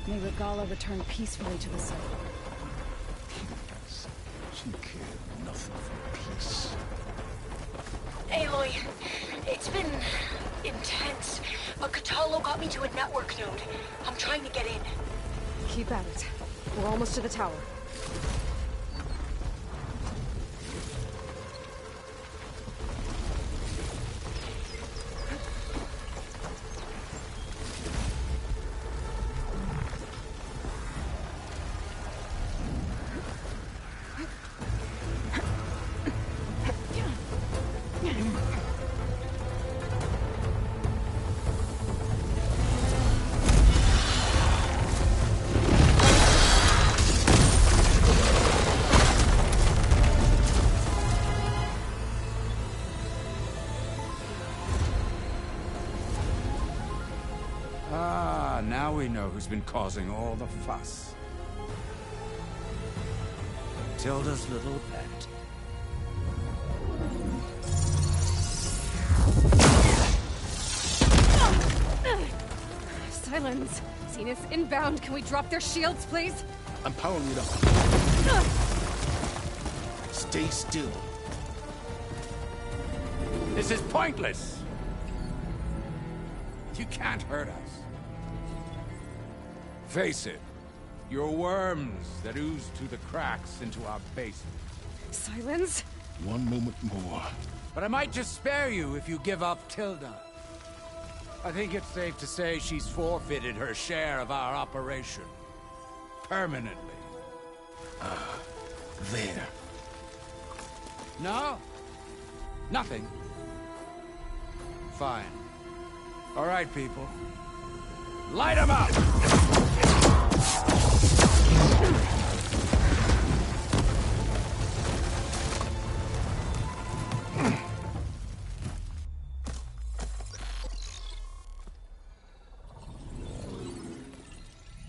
May Regala return peacefully to the site. She cared nothing for peace. Aloy, it's been intense, but Catalo got me to a network node. I'm trying to get in. Keep at it. We're almost to the tower. Now we know who's been causing all the fuss. Tilda's little pet. Silence! Zenith inbound. Can we drop their shields, please? I'm powering it up. Stay still. This is pointless. You can't hurt us. Face it, you're worms that ooze through the cracks into our basement. Silence? One moment more. But I might just spare you if you give up Tilda. I think it's safe to say she's forfeited her share of our operation. Permanently. There. No? Nothing? Fine. All right, people. Light 'em up!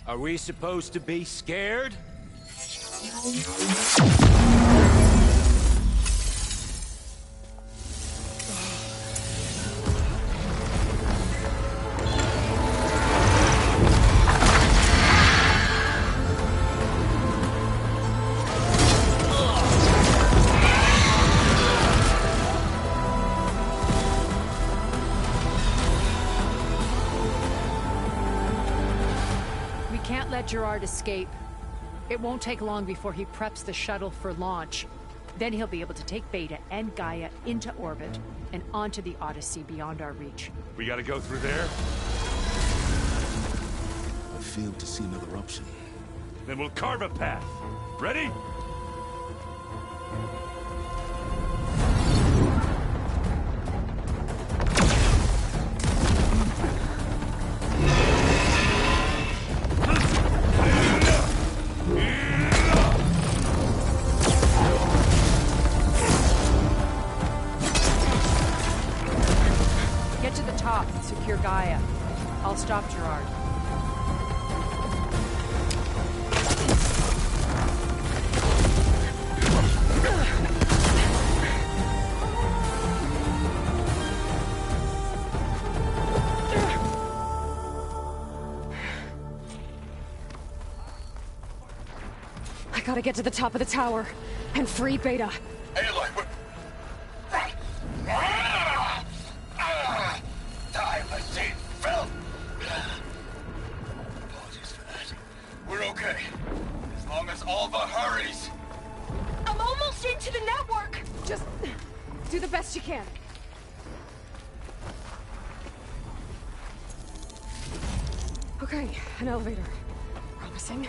Are we supposed to be scared? Gerard escape. It won't take long before he preps the shuttle for launch. Then he'll be able to take Beta and Gaia into orbit and onto the Odyssey beyond our reach. We gotta go through there? I failed to see another option. Then we'll carve a path. Ready? Secure Gaia. I'll stop Gerard. I gotta get to the top of the tower and free Beta. Aloy, time machine fell. Apologies for that. We're okay. As long as Alva hurries. I'm almost into the network! Just do the best you can. Okay, an elevator. Promising.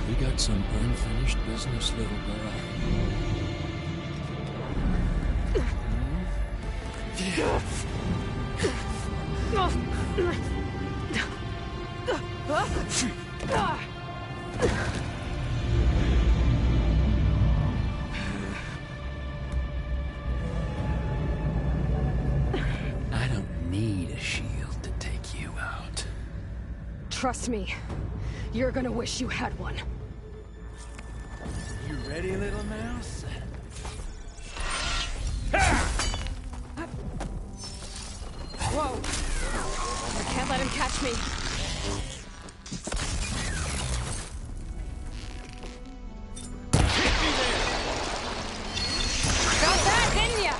We got some unfinished business, little girl. I don't need a shield to take you out. Trust me, you're gonna wish you had one. You ready, little mouse? Whoa! I can't let him catch me. Got that, didn't ya?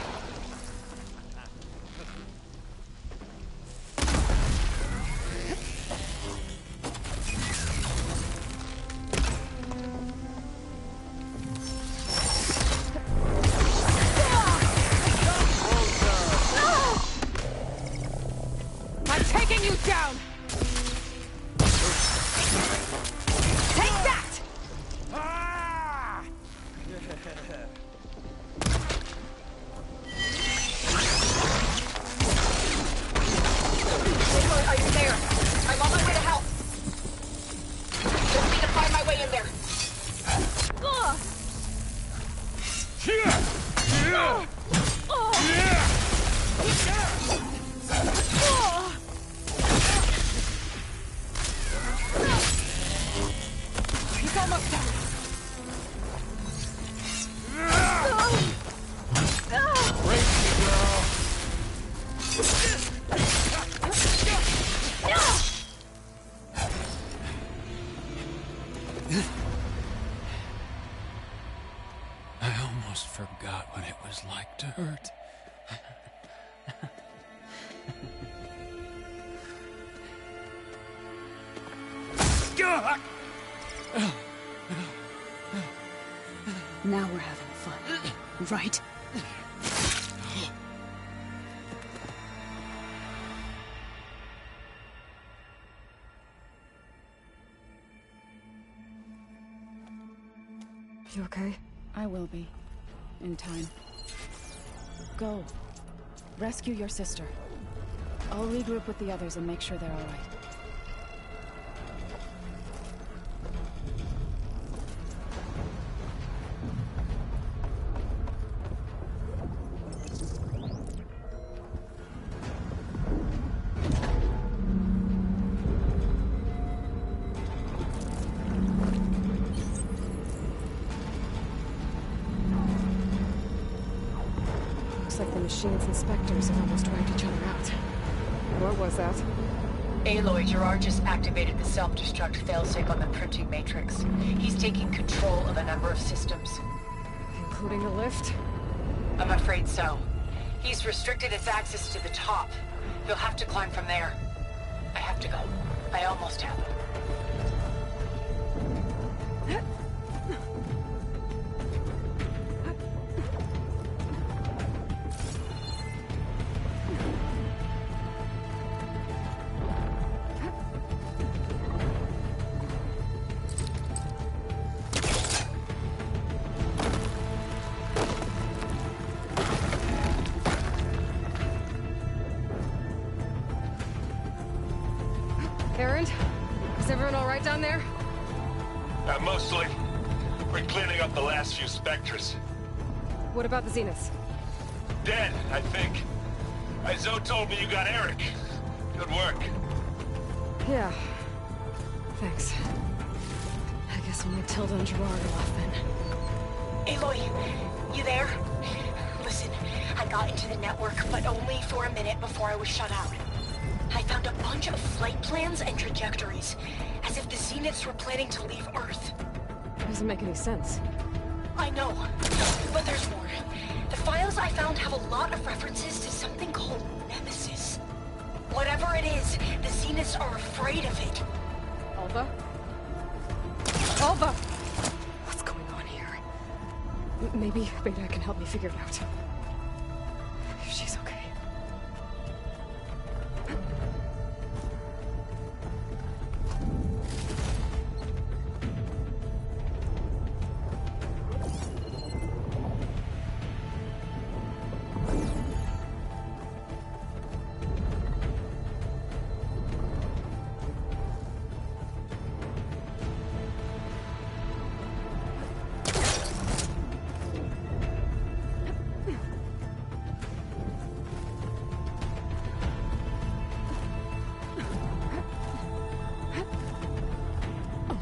I'm taking you down! Take that! Aloy, are you there? I'm on my way to help. Just need to find my way in there. He's almost down. I almost forgot what it was like to hurt. Now we're having fun, right? You okay? I will be. In time. Go. Rescue your sister. I'll regroup with the others and make sure they're all right. Looks like the machine's inspectors have almost wiped each other out. What was that? Aloy, Gerard just activated the self-destruct failsafe on the printing matrix. He's taking control of a number of systems. Including the lift? I'm afraid so. He's restricted its access to the top. He'll have to climb from there. I have to go. I almost have. Errand? Is everyone all right down there? Mostly. We're cleaning up the last few specters. What about the Zeniths? Dead, I think. Zoe told me you got Eric. Good work. Yeah. Thanks. I guess only Tilda and Gerard are left then. Aloy, you there? Listen, I got into the network, but only for a minute before I was shut out. I found a bunch of flight plans and trajectories, as if the Zeniths were planning to leave Earth. Doesn't make any sense. I know, but there's more. The files I found have a lot of references to something called Nemesis. Whatever it is, the Zeniths are afraid of it. Alva? Alva! What's going on here? Maybe Beta can help me figure it out. If she's okay.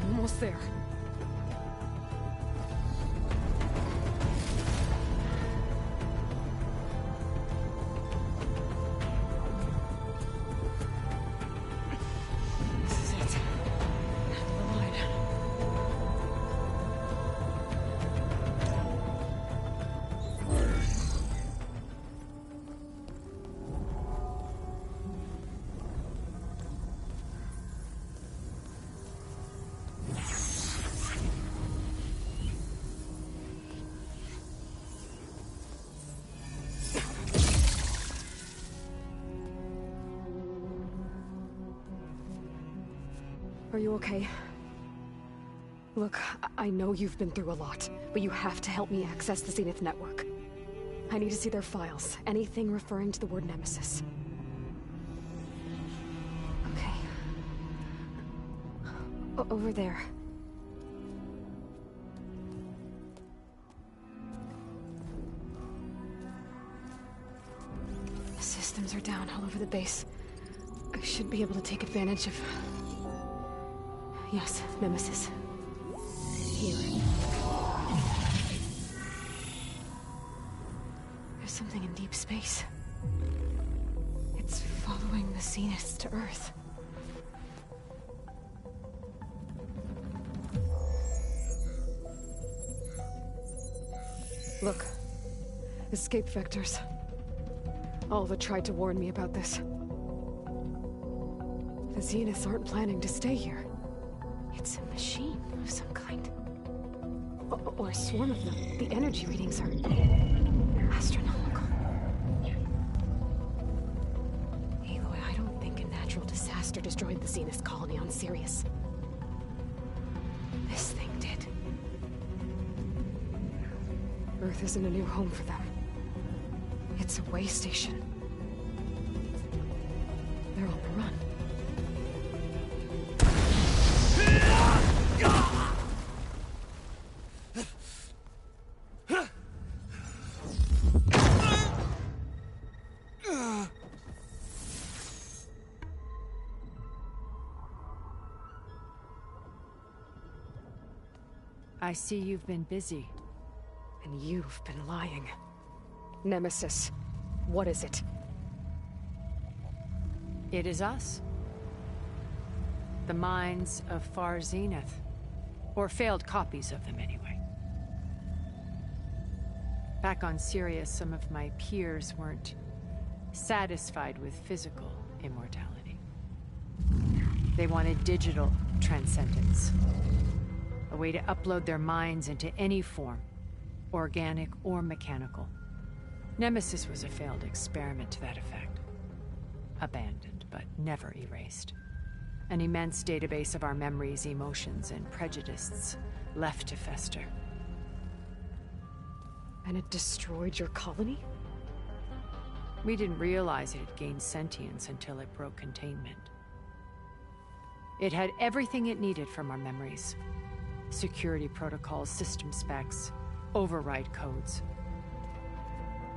Almost there. Are you okay? Look, I know you've been through a lot, but you have to help me access the Zenith network. I need to see their files, anything referring to the word Nemesis. Okay. Over there. The systems are down all over the base. I should be able to take advantage of... Yes, Nemesis. Here. There's something in deep space. It's following the Zeniths to Earth. Look. Escape vectors. Alva tried to warn me about this. The Zeniths aren't planning to stay here. It's a machine of some kind. Or a swarm of them. The energy readings are astronomical. Aloy, I don't think a natural disaster destroyed the Zenith colony on Sirius. This thing did. Earth isn't a new home for them. It's a way station. They're on the run. I see you've been busy. And you've been lying. Nemesis, what is it? It is us. The minds of Far Zenith. Or failed copies of them, anyway. Back on Sirius, some of my peers weren't satisfied with physical immortality. They wanted digital transcendence. A way to upload their minds into any form, organic or mechanical. Nemesis was a failed experiment to that effect. Abandoned, but never erased. An immense database of our memories, emotions, and prejudices left to fester. And it destroyed your colony? We didn't realize it had gained sentience until it broke containment. It had everything it needed from our memories. Security protocols, system specs, override codes.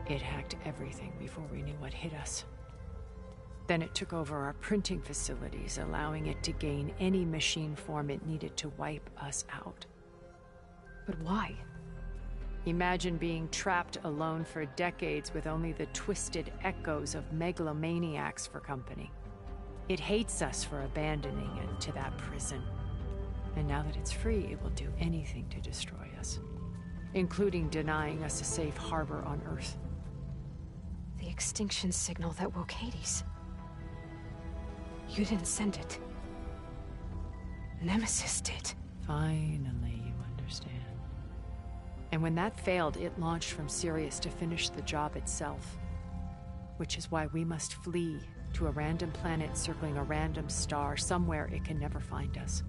It hacked everything before we knew what hit us. Then it took over our printing facilities, allowing it to gain any machine form it needed to wipe us out. But why? Imagine being trapped alone for decades with only the twisted echoes of megalomaniacs for company. It hates us for abandoning it to that prison. And now that it's free, it will do anything to destroy us, including denying us a safe harbor on Earth. The extinction signal that woke Hades. You didn't send it. Nemesis did. Finally, you understand. And when that failed, it launched from Sirius to finish the job itself. Which is why we must flee to a random planet circling a random star, somewhere it can never find us.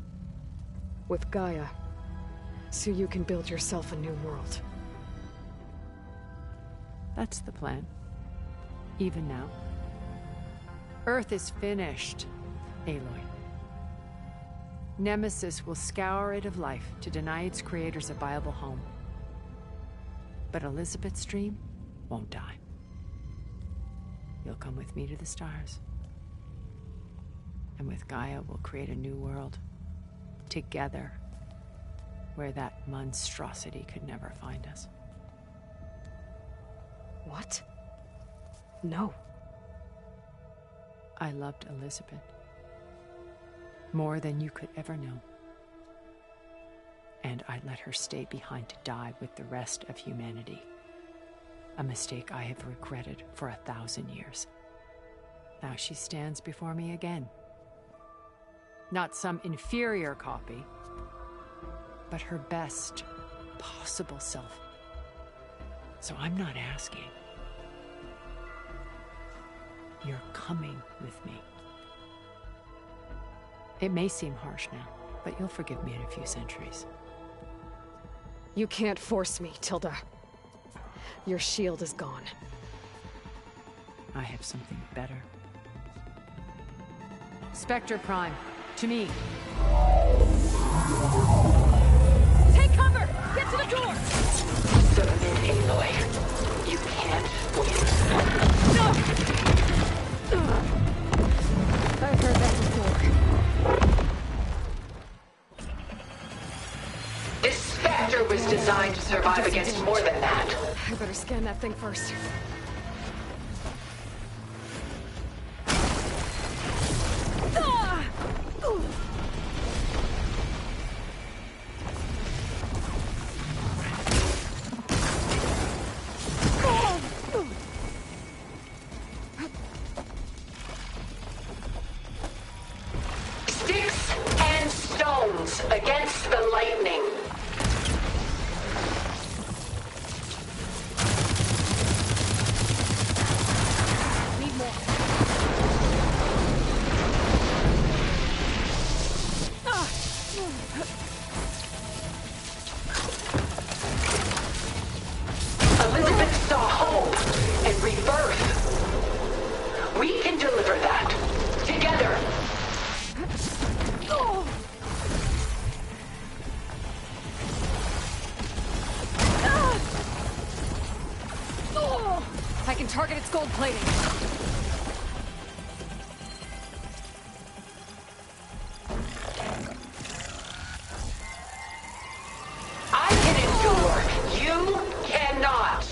With Gaia, so you can build yourself a new world. That's the plan. Even now. Earth is finished, Aloy. Nemesis will scour it of life to deny its creators a viable home. But Elizabeth's dream won't die. You'll come with me to the stars. And with Gaia, we'll create a new world. Together, where that monstrosity could never find us. What? No. I loved Elizabeth. More than you could ever know. And I let her stay behind to die with the rest of humanity. A mistake I have regretted for 1,000 years. Now she stands before me again. Not some inferior copy, but her best possible self. So I'm not asking. You're coming with me. It may seem harsh now, but you'll forgive me in a few centuries. You can't force me, Tilda. Your shield is gone. I have something better. Spectre Prime, to me. Take cover! Get to the door! Submit, Aloy. You can't win. No! I've heard that before. This Spectre was designed to survive against more than that. I better scan that thing first. Sticks and stones against the lightning. Need more. Elizabeth saw hope and rebirth. We can deliver that. Together. I can target its gold plating. I can endure. You cannot.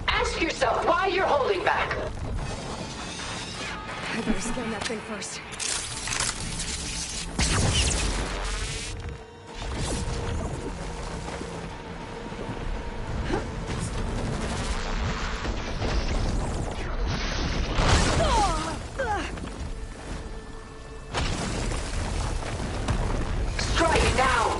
Ask yourself why you're holding back. I better scan that thing first. Strike now.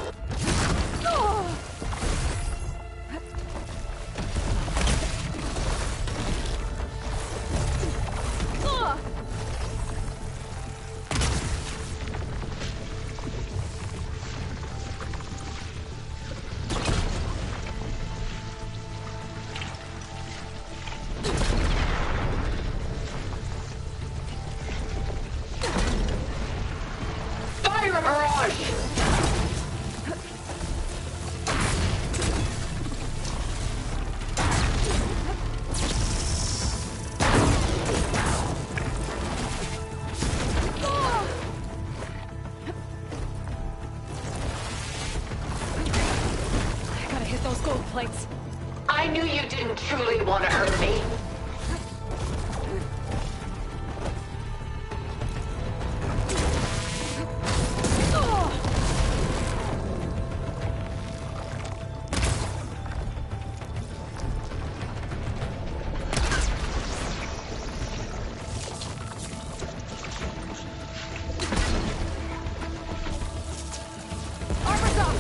Fire a barrage. I gotta hit those gold plates. I knew you didn't truly want to hurt me. Armor's up!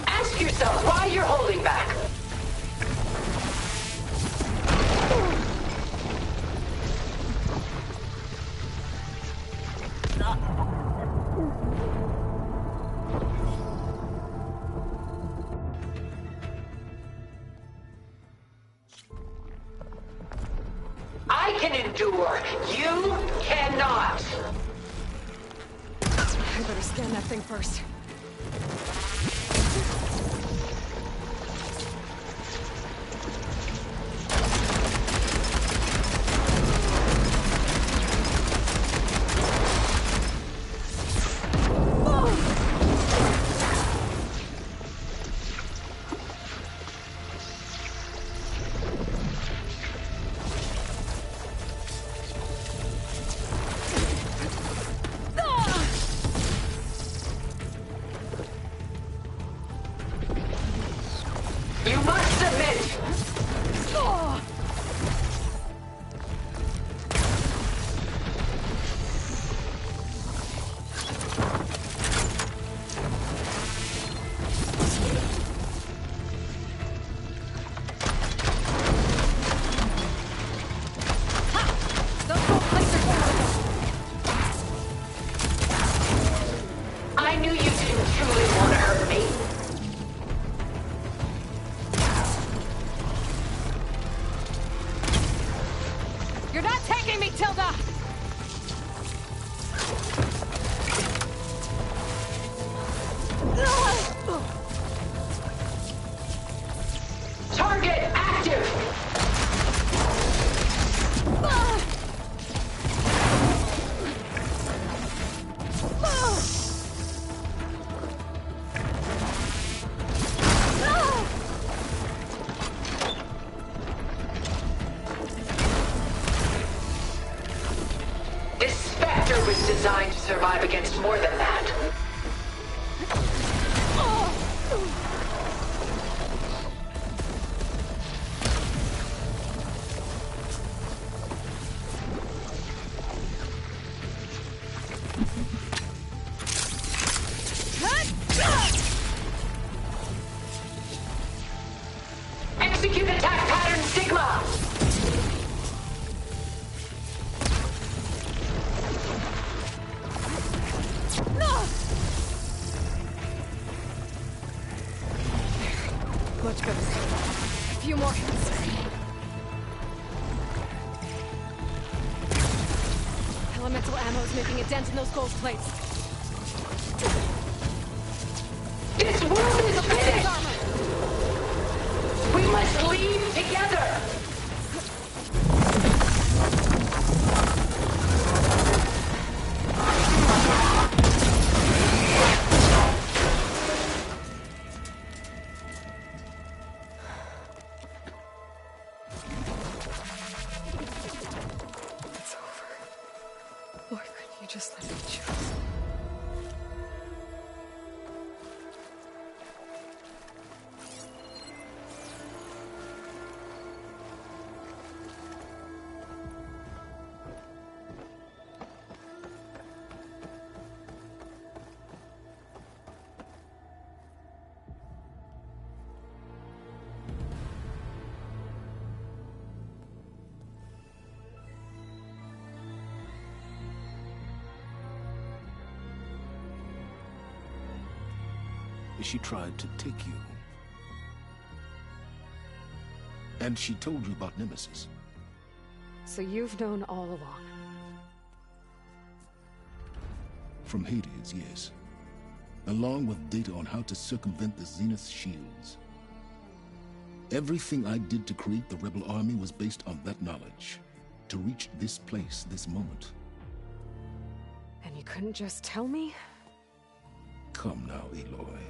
Ask yourself why you're holding back. I can endure. You cannot. I better scan that thing first. much good. A few more hits. Elemental ammo's making a dent in those gold plates. This world is finished! We must leave together! It's over. Why couldn't you just let me choose? She tried to take you. And she told you about Nemesis. So you've known all along. From Hades, yes. Along with data on how to circumvent the Zenith shields. Everything I did to create the rebel army was based on that knowledge. To reach this place, this moment. And you couldn't just tell me? Come now, Aloy.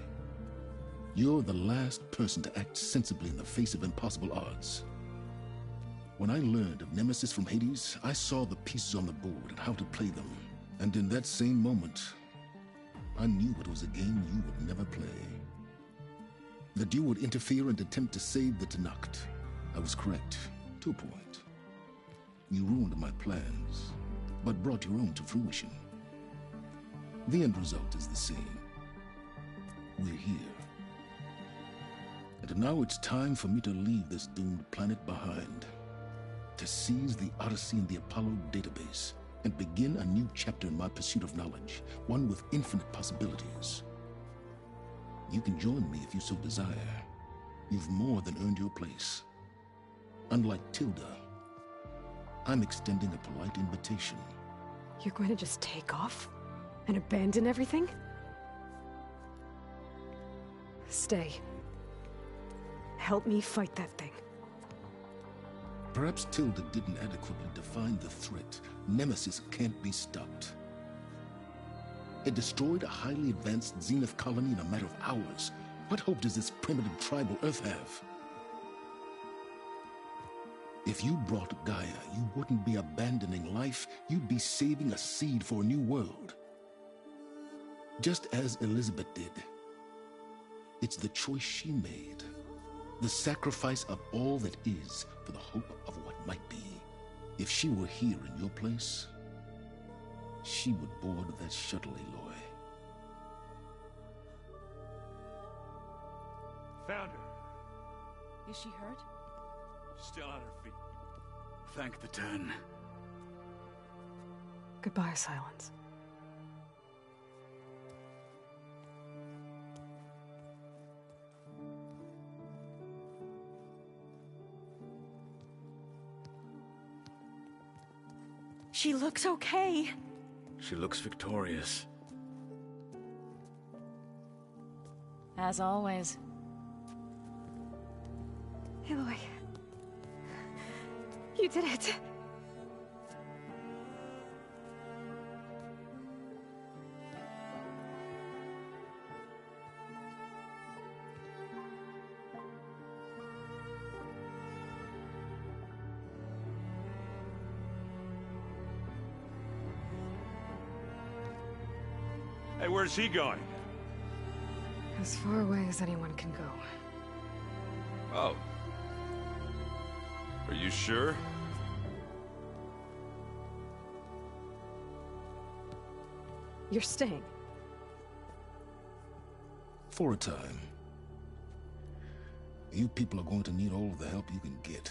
You're the last person to act sensibly in the face of impossible odds. When I learned of Nemesis from Hades, I saw the pieces on the board and how to play them. And in that same moment, I knew it was a game you would never play. That you would interfere and attempt to save the Tenakth. I was correct, to a point. You ruined my plans, but brought your own to fruition. The end result is the same. We're here. And now it's time for me to leave this doomed planet behind. To seize the Odyssey and the Apollo database, and begin a new chapter in my pursuit of knowledge, one with infinite possibilities. You can join me if you so desire. You've more than earned your place. Unlike Tilda, I'm extending a polite invitation. You're going to just take off? And abandon everything? Stay. Help me fight that thing. Perhaps Tilda didn't adequately define the threat. Nemesis can't be stopped. It destroyed a highly advanced Zenith colony in a matter of hours. What hope does this primitive tribal Earth have? If you brought Gaia, you wouldn't be abandoning life, you'd be saving a seed for a new world. Just as Elizabeth did. It's the choice she made. The sacrifice of all that is for the hope of what might be. If she were here in your place, she would board that shuttle, Aloy. Found her. Is she hurt? Still on her feet. Thank the 10. Goodbye, Silence. She looks okay. She looks victorious. As always. Aloy. You did it. Hey, where's he going? As far away as anyone can go. Oh. Are you sure? You're staying. For a time. You people are going to need all of the help you can get.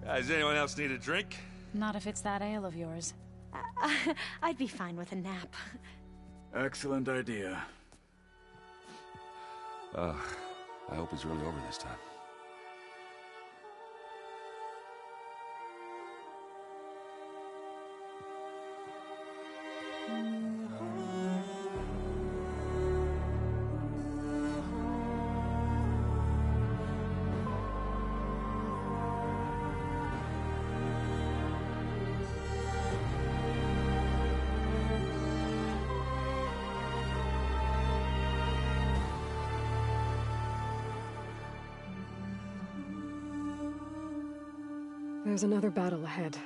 Does anyone else need a drink? Not if it's that ale of yours. I'd be fine with a nap. Excellent idea. I hope it's really over this time. There's another battle ahead,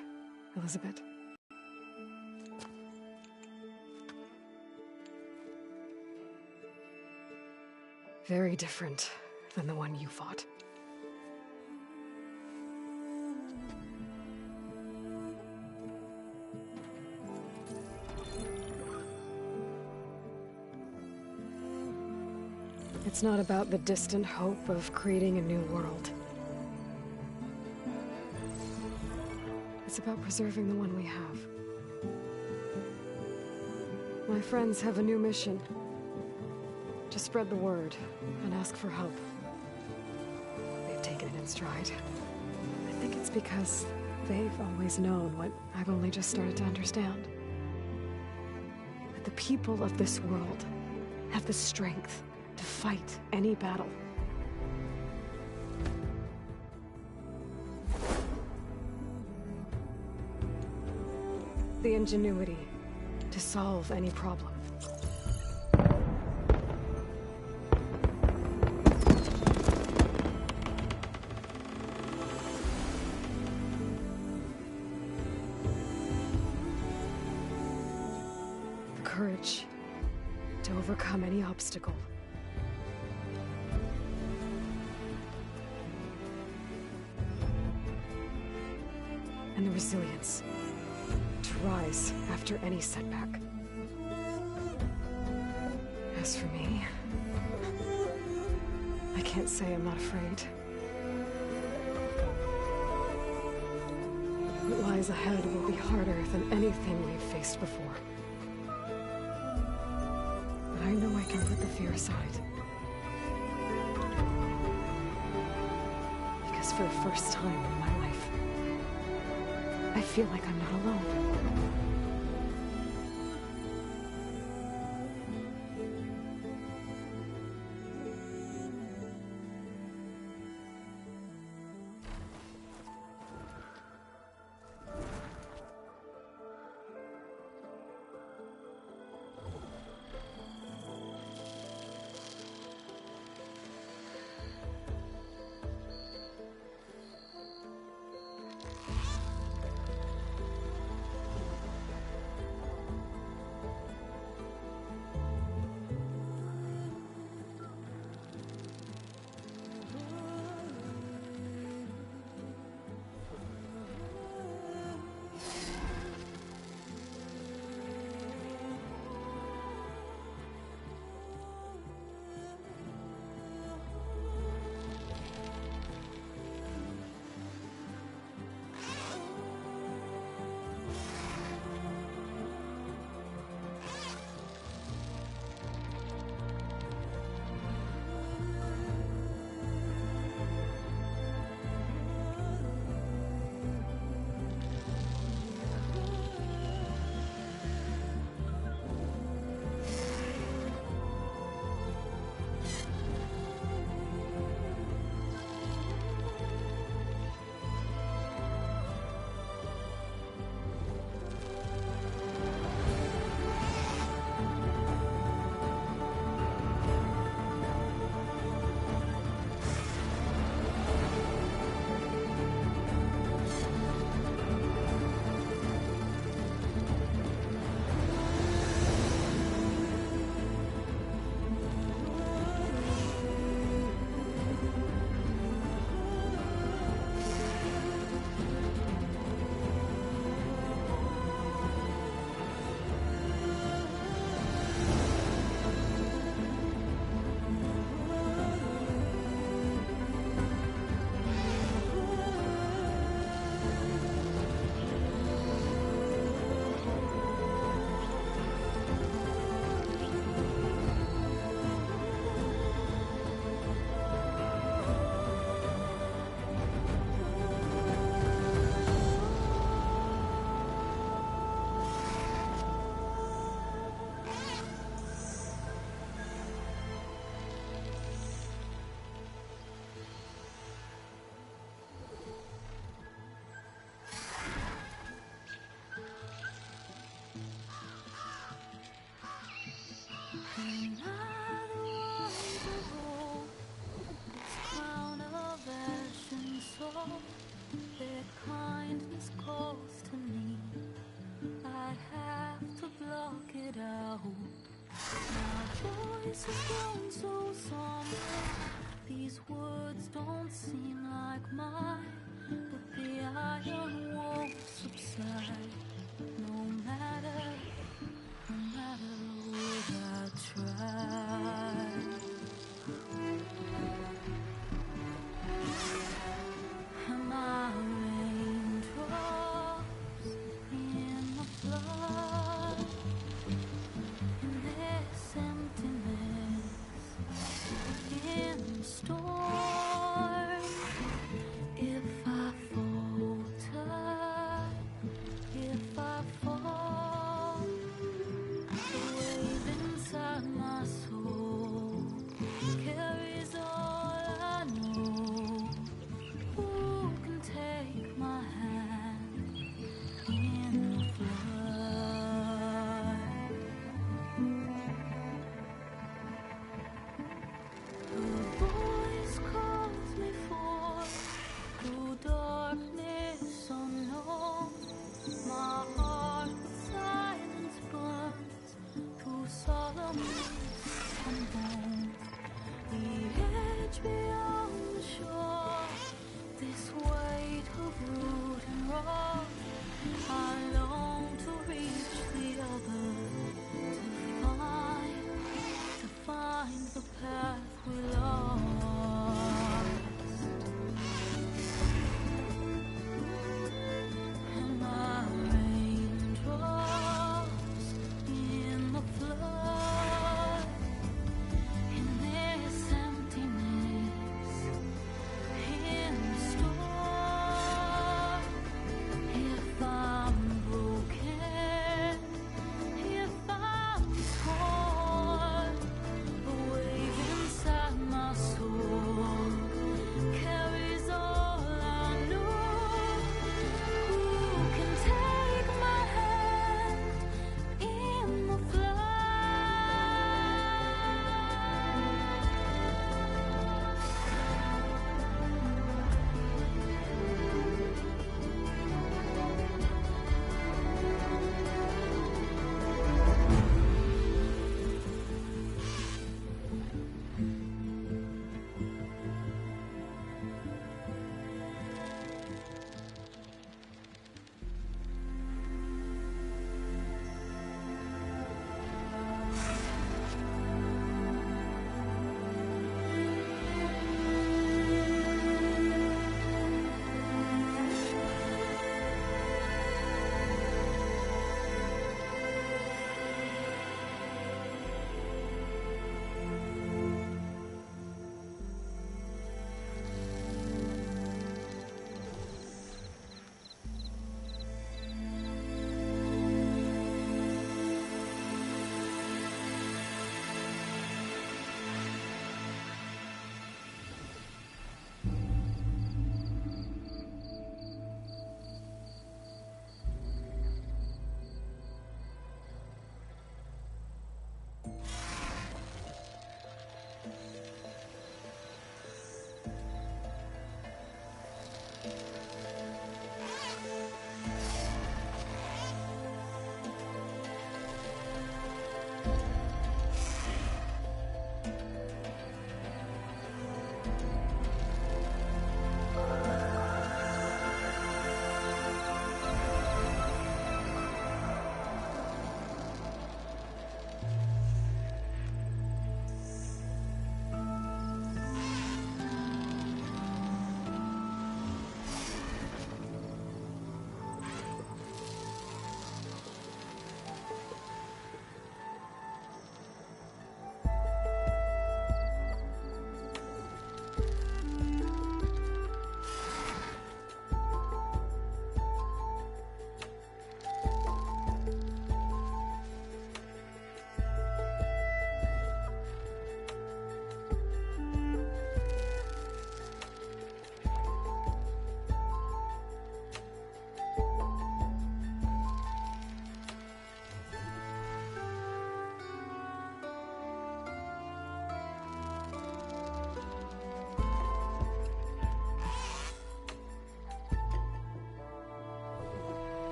Elizabeth. Very different than the one you fought. It's not about the distant hope of creating a new world. It's about preserving the one we have. My friends have a new mission. To spread the word and ask for help. They've taken it in stride. I think it's because they've always known what I've only just started to understand. That the people of this world have the strength to fight any battle. The ingenuity to solve any problem. The courage to overcome any obstacle. And the resilience to rise after any setback. As for me, I can't say I'm not afraid. What lies ahead will be harder than anything we've faced before. But I know I can put the fear aside. Because for the first time in my life, I feel like I'm not alone. it out. My voice has grown so somber. These words don't seem like mine, but the iron won't subside. No matter what I try. Am I raindrops in the flood? In this emptiness, in the storm. If I fall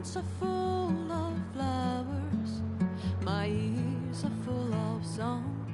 hands are full of flowers, my ears are full of song.